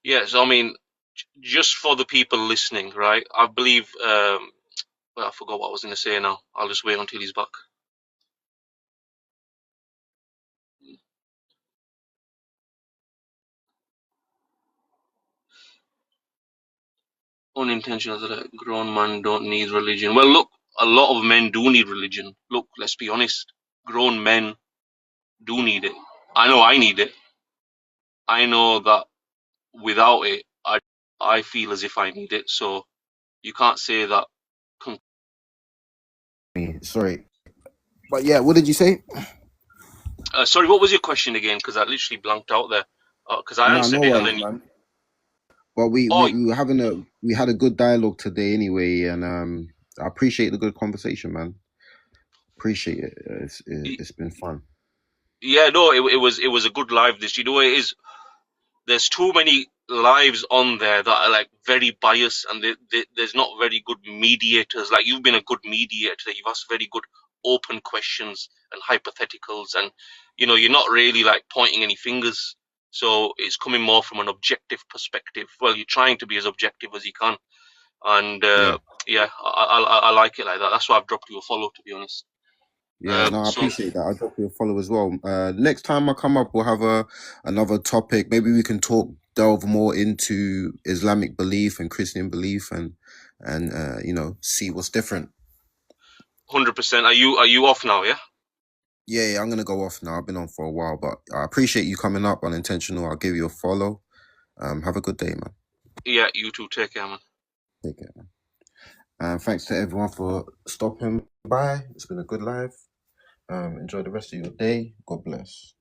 Yes, I mean, just for the people listening, right? I believe. Well, I forgot what I was going to say now. I'll just wait until he's back. Unintentional that a grown man don't need religion. Well, look, a lot of men do need religion. Look, let's be honest. Grown men do need it. I know I need it. I know that without it, I feel as if I need it. So you can't say that. Sorry, but yeah, what did you say? Sorry, what was your question again? Because I literally blanked out there. Because I No, no answered it and worries, then man. But oh, we were having we had a good dialogue today anyway, and I appreciate the good conversation, man. Appreciate it. It's been fun. yeah, no, it was a good live. This, you know, it is. There's too many lives on there that are like very biased, and there's not very good mediators. Like you've been a good mediator. You've asked very good open questions and hypotheticals, and you know, you're not really like pointing any fingers. So it's coming more from an objective perspective. Well, you're trying to be as objective as you can, and Yeah. yeah, I like it like that. That's why I've dropped you a follow, to be honest. Yeah, no, I So appreciate that. I'll drop you a follow as well. Next time I come up, we'll have another topic. Maybe we can delve more into Islamic belief and Christian belief, and you know, see what's different. 100%. Are you off now? Yeah. Yeah, I'm gonna go off now. I've been on for a while, but I appreciate you coming up unintentional. I'll give you a follow. Have a good day, man. Yeah, you too. Take care, man. Take care, man. And thanks to everyone for stopping by. It's been a good live. Enjoy the rest of your day. God bless.